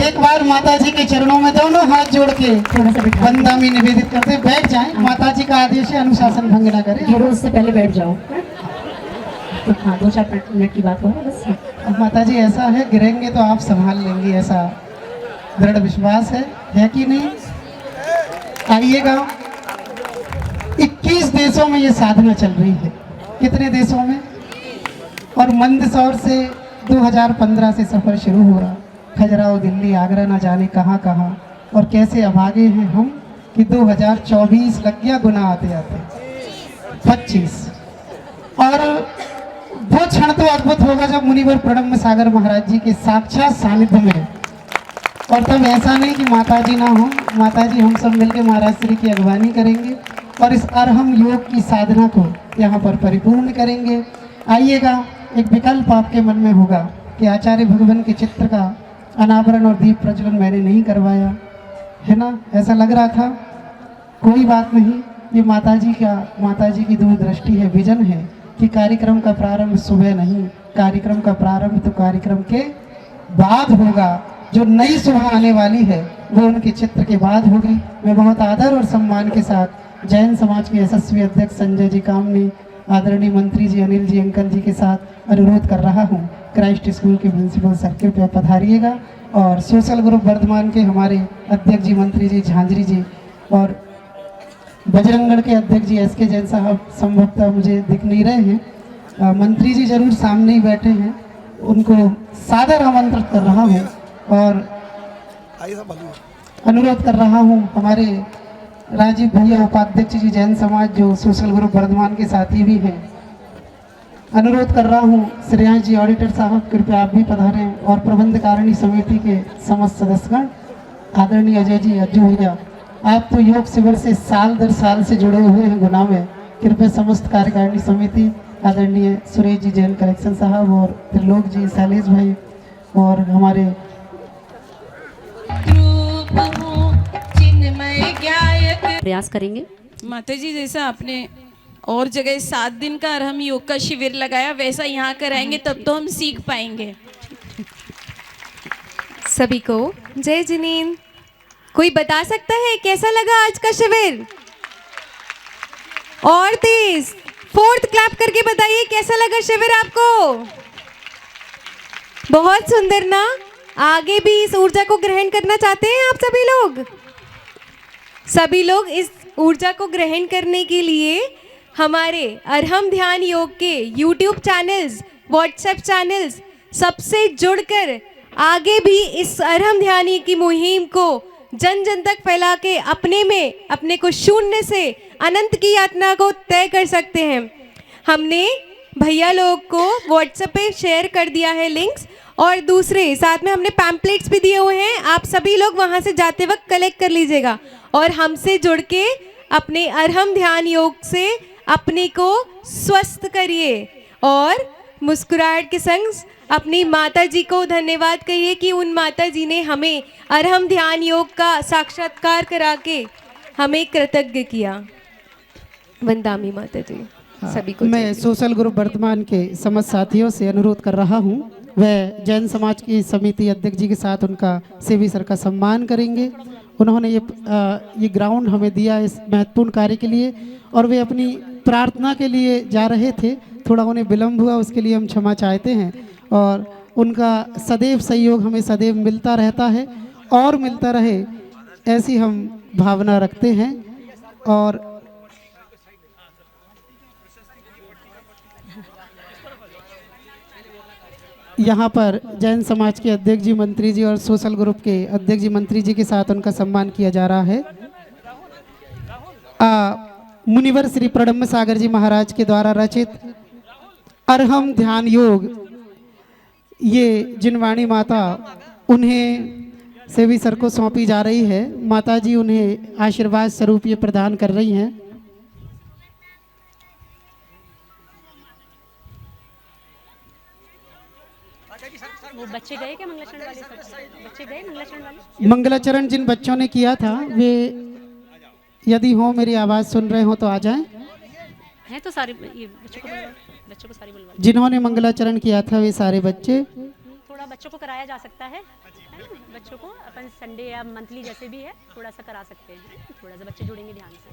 एक बार माता जी के चरणों में दोनों हाथ जोड़ के वंदना में निवेदित करते बैठ जाएं। माता जी का आदेश है, अनुशासन भंग ना करें। जरूर उससे पहले बैठ जाओ। तो हाँ 2-4 मिनट की बात हो है बस। अब माता जी ऐसा है, गिरेंगे तो आप संभाल लेंगी, ऐसा दृढ़ विश्वास है कि नहीं? आइएगा। 21 देशों में ये साधना चल रही है। कितने देशों में? और मंदसौर से 2015 से सफ़र शुरू हुआ, खजुराहो, दिल्ली, आगरा, ना जाने कहाँ कहाँ, और कैसे अभागे हैं हम कि 2024 लग गया गुना आते आते 25। और वो क्षण तो अद्भुत होगा जब मुनिवर प्रणम्य सागर महाराज जी के साक्षात सानिध्य में, और तब ऐसा नहीं कि माताजी ना हो, माताजी हम सब मिलकर महाराज श्री की अगवानी करेंगे और इस अरहम योग की साधना को यहाँ पर परिपूर्ण करेंगे। आइएगा। एक विकल्प आपके मन में होगा कि आचार्य भगवान के चित्र का अनावरण और दीप प्रज्वलन मैंने नहीं करवाया है ना, ऐसा लग रहा था। कोई बात नहीं, ये माताजी की दूरदृष्टि है, विजन है कि कार्यक्रम का प्रारंभ सुबह नहीं, कार्यक्रम का प्रारंभ तो कार्यक्रम के बाद होगा। जो नई सुबह आने वाली है वो उनके चित्र के बाद होगी। मैं बहुत आदर और सम्मान के साथ जैन समाज के यशस्वी अध्यक्ष संजय जी कामनी, आदरणीय मंत्री जी अनिल जी अंकल जी के साथ अनुरोध कर रहा हूँ, क्राइस्ट स्कूल के प्रिंसिपल सर्किल पे पधारिएगा। और सोशल ग्रुप वर्धमान के हमारे अध्यक्ष जी मंत्री जी झांझरी जी और बजरंगगढ़ के अध्यक्ष जी एस के जैन साहब संभवतः मुझे दिख नहीं रहे हैं, मंत्री जी जरूर सामने ही बैठे हैं, उनको सादर आमंत्रित कर रहा हूँ और अनुरोध कर रहा हूँ हमारे राजीव भैया उपाध्यक्ष जी जैन समाज जो सोशल ग्रुप वर्धमान के साथी भी हैं, अनुरोध कर रहा हूँ श्रेयांश जी ऑडिटर साहब कृपया आप भी पधारें, और प्रबंध कारिणी समिति के समस्त सदस्यगण, आदरणीय अजय जी, अज्जू भैया, आप तो योग शिविर से साल दर साल से जुड़े हुए हैं गुना में, कृपया समस्त कार्यकारिणी समिति, आदरणीय सुरेश जी जैन कलेक्शन साहब और त्रिलोक जी, शैलेश भाई और हमारे प्रयास करेंगे। माता जी जैसा आपने और जगह 7 दिन का अरहम योग का शिविर लगाया वैसा यहाँ कराएंगे तब तो हम सीख पाएंगे। सभी को जय जिनेंद्र। कोई बता सकता है कैसा लगा आज का शिविर? और तेज 4th क्लैप करके बताइए कैसा लगा शिविर आपको? बहुत सुंदर ना? आगे भी इस ऊर्जा को ग्रहण करना चाहते हैं आप सभी लोग? सभी लोग इस ऊर्जा को ग्रहण करने के लिए हमारे अरहम ध्यान योग के YouTube चैनल्स, WhatsApp चैनल्स सबसे जुड़कर आगे भी इस अरहम ध्यान की मुहिम को जन जन तक फैला के अपने को शून्य से अनंत की यात्रा को तय कर सकते हैं। हमने भैया लोग को WhatsApp पे शेयर कर दिया है लिंक्स, और दूसरे साथ में हमने पैम्पलेट्स भी दिए हुए हैं, आप सभी लोग वहां से जाते वक्त कलेक्ट कर लीजिएगा और हमसे जुड़ के अपने अरहम ध्यान योग से अपने को स्वस्थ करिए और मुस्कुराहट के संग अपनी माता जी को धन्यवाद कहिए कि उन माता जी ने हमें अरहम ध्यान योग का साक्षात्कार करा के हमें कृतज्ञ किया। वंदामी माता जी सभी को। मैं सोशल ग्रुप वर्तमान के समस्त साथियों से अनुरोध कर रहा हूँ, वह जैन समाज की समिति अध्यक्ष जी के साथ उनका सेवी सर का सम्मान करेंगे। उन्होंने ये ग्राउंड हमें दिया इस महत्वपूर्ण कार्य के लिए, और वे अपनी प्रार्थना के लिए जा रहे थे, थोड़ा उन्हें विलम्ब हुआ, उसके लिए हम क्षमा चाहते हैं। और उनका सदैव सहयोग हमें सदैव मिलता रहता है और मिलता रहे, ऐसी हम भावना रखते हैं। और यहाँ पर जैन समाज के अध्यक्ष जी, मंत्री जी और सोशल ग्रुप के अध्यक्ष जी, मंत्री जी के साथ उनका सम्मान किया जा रहा है। मुनिवर श्री प्रणब सागर जी महाराज के द्वारा रचित अरहम ध्यान योग, ये जिनवाणी माता उन्हें सेवी सर को सौंपी जा रही है। माता जी उन्हें आशीर्वाद स्वरूप ये प्रदान कर रही हैं। वो बच्चे गए क्या मंगलाचरण वाले? बच्चे गए मंगलाचरण वाले? मंगलाचरण जिन बच्चों ने किया था वे यदि हो मेरी आवाज़ सुन रहे हो तो आ जाएं। हैं तो सारे ये बच्चों को सारी बुलवा। जिन्होंने मंगलाचरण किया था वे सारे बच्चे। थोड़ा बच्चों को कराया जा सकता है ना? बच्चों को अपन संडे या मंथली जैसे भी है थोड़ा सा करा सकते हैं, थोड़ा सा बच्चे जुड़ेंगे ध्यान से।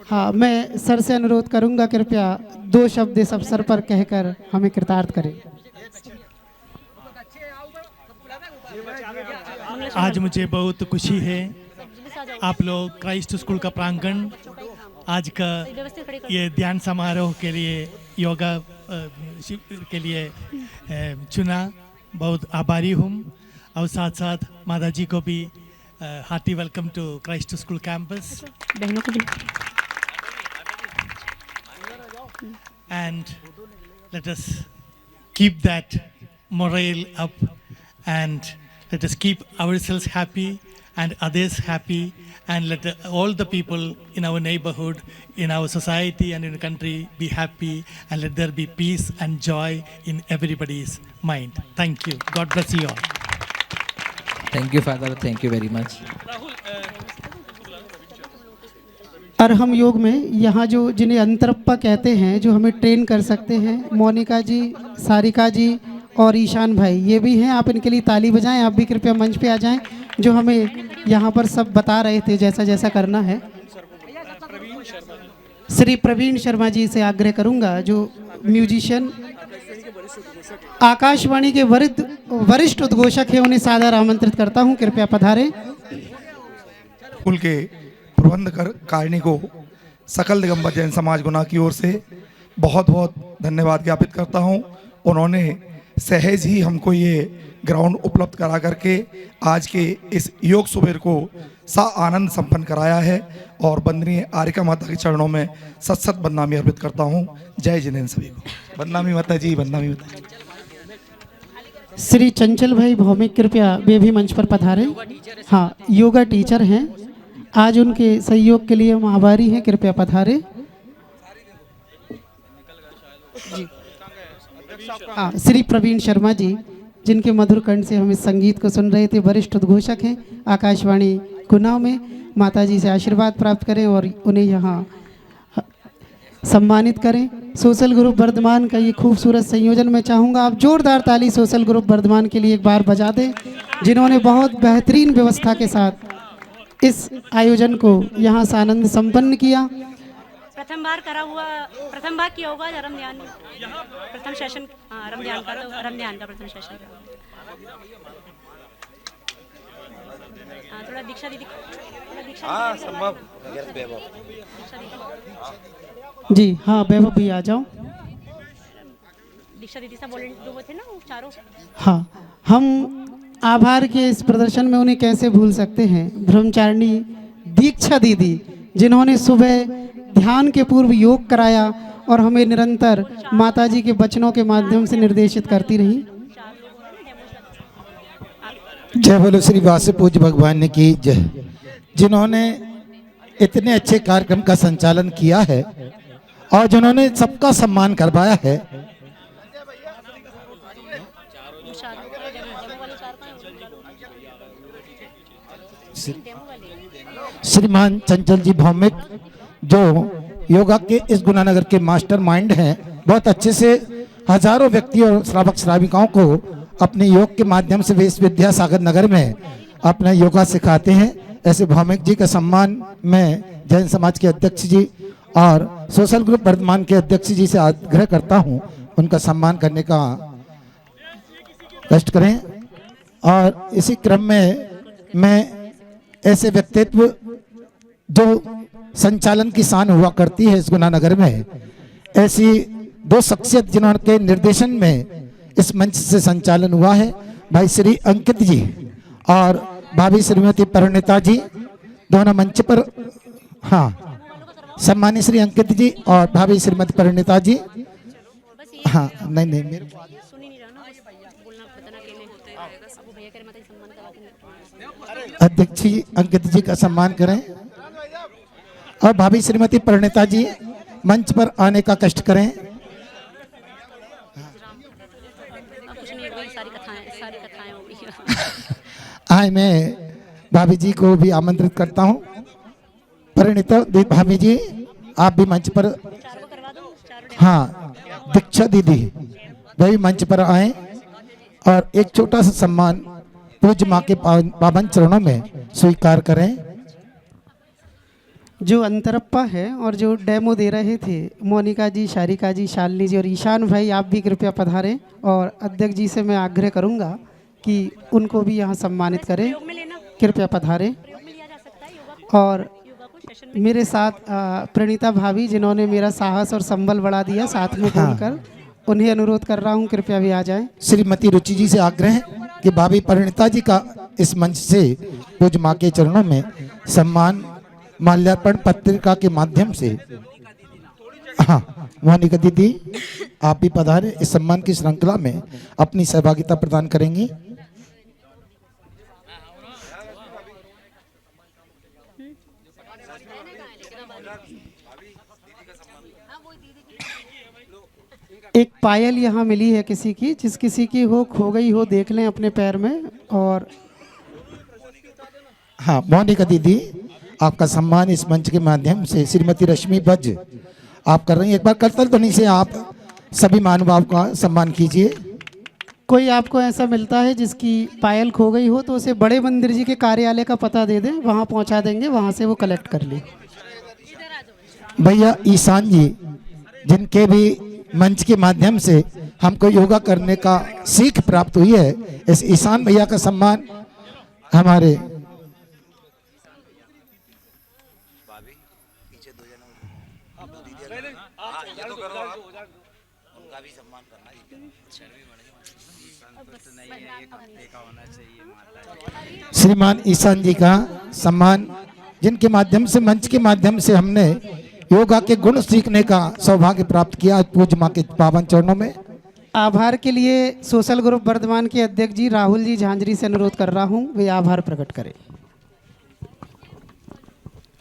हाँ, मैं सर से अनुरोध करूंगा कृपया 2 शब्द इस अवसर पर कहकर हमें कृतार्थ करें। आज मुझे बहुत खुशी है, आप लोग क्राइस्ट स्कूल का प्रांगण आज का ये ध्यान समारोह के लिए, योगा के लिए चुना। बहुत आभारी हूँ और साथ साथ माता जी को भी hearty welcome to Christ school campus. बहनों को भी। And let us keep that morale up and let us keep ourselves happy and others happy, and let all the people in our neighborhood, in our society and in the country be happy, and let there be peace and joy in everybody's mind. Thank you. God bless you all. Thank you, Father. Thank you very much. Arham योग में यहाँ जो जिन्हें अंतरप्पा कहते हैं, जो हमें train कर सकते हैं, मोनिका जी, सारिका जी और ईशान भाई, ये भी हैं। आप इनके लिए ताली बजाएं। आप भी कृपया मंच पे आ जाएं, जो हमें यहाँ पर सब बता रहे थे जैसा जैसा करना है। श्री प्रवीण शर्मा जी से आग्रह करूँगा, जो म्यूजिशियन आकाशवाणी के वरिष्ठ उद्घोषक हैं, उन्हें सादर आमंत्रित करता हूँ, कृपया पधारें। स्कूल के प्रबंध कारिणी को सकल दिगंबर जैन समाज गुना की ओर से बहुत बहुत धन्यवाद ज्ञापित करता हूं। उन्होंने सहज ही हमको ये ग्राउंड उपलब्ध करा करके आज के इस योग शिविर को आनंद संपन्न कराया है, और वंदनीय आरिका माता के चरणों में सत सत बदनामी अर्पित करता हूं। जय जिनेन्द्र सभी को। बदनामी माता जी, बदनामी माता जी। श्री चंचल भाई भौमिक, कृपया वे भी मंच पर पधारें। हाँ, योगा टीचर हैं, आज उनके सहयोग के लिए हम आभारी हैं, कृपया पधारें। श्री प्रवीण शर्मा जी, जिनके मधुर कंठ से हम इस संगीत को सुन रहे थे, वरिष्ठ उद्घोषक हैं आकाशवाणी गुना में। माता जी से आशीर्वाद प्राप्त करें और उन्हें यहाँ सम्मानित करें। सोशल ग्रुप वर्धमान का ये खूबसूरत संयोजन मैं चाहूँगा आप जोरदार ताली सोशल ग्रुप वर्धमान के लिए एक बार बजा दें, जिन्होंने बहुत बेहतरीन व्यवस्था के साथ इस आयोजन को यहाँ से आनंद संपन्न किया। प्रथम बार करा हुआ, प्रथम बार किया होगा आराम ध्यान, प्रथम सेशन आराम ध्यान का, तो आराम ध्यान का प्रथम सेशन। थोड़ा दीक्षा दीदी, संभव। जी हाँ, वैभव भी आ जाओ। दीक्षा दीदी सब वो थे ना, वो चारों। हाँ, हम आभार के इस प्रदर्शन में उन्हें कैसे भूल सकते हैं। ब्रह्मचारिणी दीक्षा दीदी, जिन्होंने सुबह ध्यान के पूर्व योग कराया और हमें निरंतर माताजी के वचनों के माध्यम से निर्देशित करती रही। जय बोलो श्री वासे पूज्य भगवान की जय, जिन्होंने इतने अच्छे कार्यक्रम का संचालन किया है और जिन्होंने सबका सम्मान करवाया है। श्रीमान चंचल जी भौमिक, जो योगा के इस गुनानगर के मास्टर माइंड हैं, बहुत अच्छे से हजारों व्यक्ति और श्रावक श्राविकाओं को अपने योग के माध्यम से वे इस विद्यासागर नगर में अपना योगा सिखाते हैं। ऐसे भौमिक जी का सम्मान मैं जैन समाज के अध्यक्ष जी और सोशल ग्रुप वर्धमान के अध्यक्ष जी से आग्रह करता हूं, उनका सम्मान करने का कष्ट करें। और इसी क्रम में मैं ऐसे व्यक्तित्व जो संचालन की शान हुआ करती है इस गुनानगर में, ऐसी दो शख्सियत जिन्होंने निर्देशन में इस मंच से संचालन हुआ है, भाई श्री अंकित जी और भाभी श्रीमती परिणीता जी, दोनों मंच पर। हाँ, सम्मानित श्री अंकित जी और भाभी श्रीमती परिणीता जी। हाँ, नहीं नहीं मेरे अध्यक्ष जी अंकित जी का सम्मान करें और भाभी श्रीमती परिणीता जी मंच पर आने का कष्ट करें। आए मैं भाभी जी को भी आमंत्रित करता हूं। परिणीता भाभी जी आप भी मंच पर। हाँ, दीक्षा दीदी वही मंच पर आए और एक छोटा सा सम्मान पूज्य माँ के पावन चरणों में स्वीकार करें। जो अंतरप्पा है और जो डेमो दे रहे थे, मोनिका जी, शारिका जी, शालिनी जी और ईशान भाई, आप भी कृपया पधारें और अध्यक्ष जी से मैं आग्रह करूंगा कि उनको भी यहाँ सम्मानित करें। कृपया पधारें। और मेरे साथ प्रणीता भाभी, जिन्होंने मेरा साहस और संबल बढ़ा दिया साथ में बोलकर, उन्हें अनुरोध कर रहा हूँ कृपया भी आ जाएं। श्रीमती रुचि जी से आग्रह है कि भाभी परिणीता जी का इस मंच से पूज्य माँ के चरणों में सम्मान माल्यार्पण पत्रिका के माध्यम से। हाँ, मोनिका दीदी आप भी पधारें, इस सम्मान की श्रृंखला में अपनी सहभागिता प्रदान करेंगी। एक पायल यहाँ मिली है किसी की, जिस किसी की हो, खो गई हो, देख लें अपने पैर में। और हाँ, मोनिका दीदी आपका सम्मान इस मंच के माध्यम से श्रीमती रश्मि भज्ज आप कर रही हैं। एक बार करतल ध्वनि से आप सभी महानुभाव का सम्मान कीजिए। कोई आपको ऐसा मिलता है जिसकी पायल खो गई हो तो उसे बड़े मंदिर जी के कार्यालय का पता दे दें, वहाँ पहुँचा देंगे, वहाँ से वो कलेक्ट कर ले। भैया ईशान जी, जिनके भी मंच के माध्यम से हमको योगा करने का सीख प्राप्त हुई है, इस ईशान भैया का सम्मान हमारे श्रीमान ईशान जी का सम्मान, जिनके माध्यम से मंच के माध्यम से हमने योगा के गुण सीखने का सौभाग्य प्राप्त किया पूज्य माँ के पावन चरणों में। आभार के लिए सोशल ग्रुप वर्धमान के अध्यक्ष जी राहुल जी झांझरी से अनुरोध कर रहा हूँ, वे आभार प्रकट करें।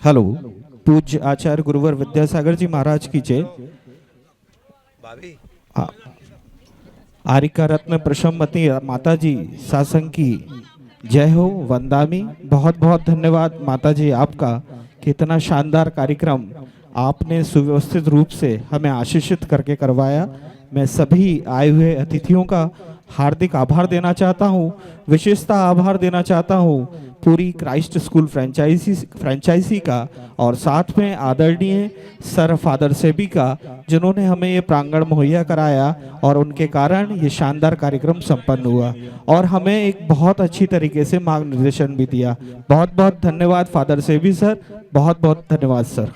हेलो, पूज्य आचार्य गुरुवर विद्यासागर जी महाराज की जय। आरिका रत्न प्रशममती माता जी शासन की जय हो, वंदामी। बहुत बहुत धन्यवाद माता जी आपका, कितना शानदार कार्यक्रम आपने सुव्यवस्थित रूप से हमें आशीषित करके करवाया। मैं सभी आए हुए अतिथियों का हार्दिक आभार देना चाहता हूँ, विशेषता आभार देना चाहता हूँ पूरी क्राइस्ट स्कूल फ्रेंचाइजी का और साथ में आदरणीय सर फादर सेबी का, जिन्होंने हमें ये प्रांगण मुहैया कराया और उनके कारण ये शानदार कार्यक्रम संपन्न हुआ और हमें एक बहुत अच्छी तरीके से मार्गनिर्देशन भी दिया। बहुत बहुत धन्यवाद फादर सेबी सर, बहुत बहुत धन्यवाद सर।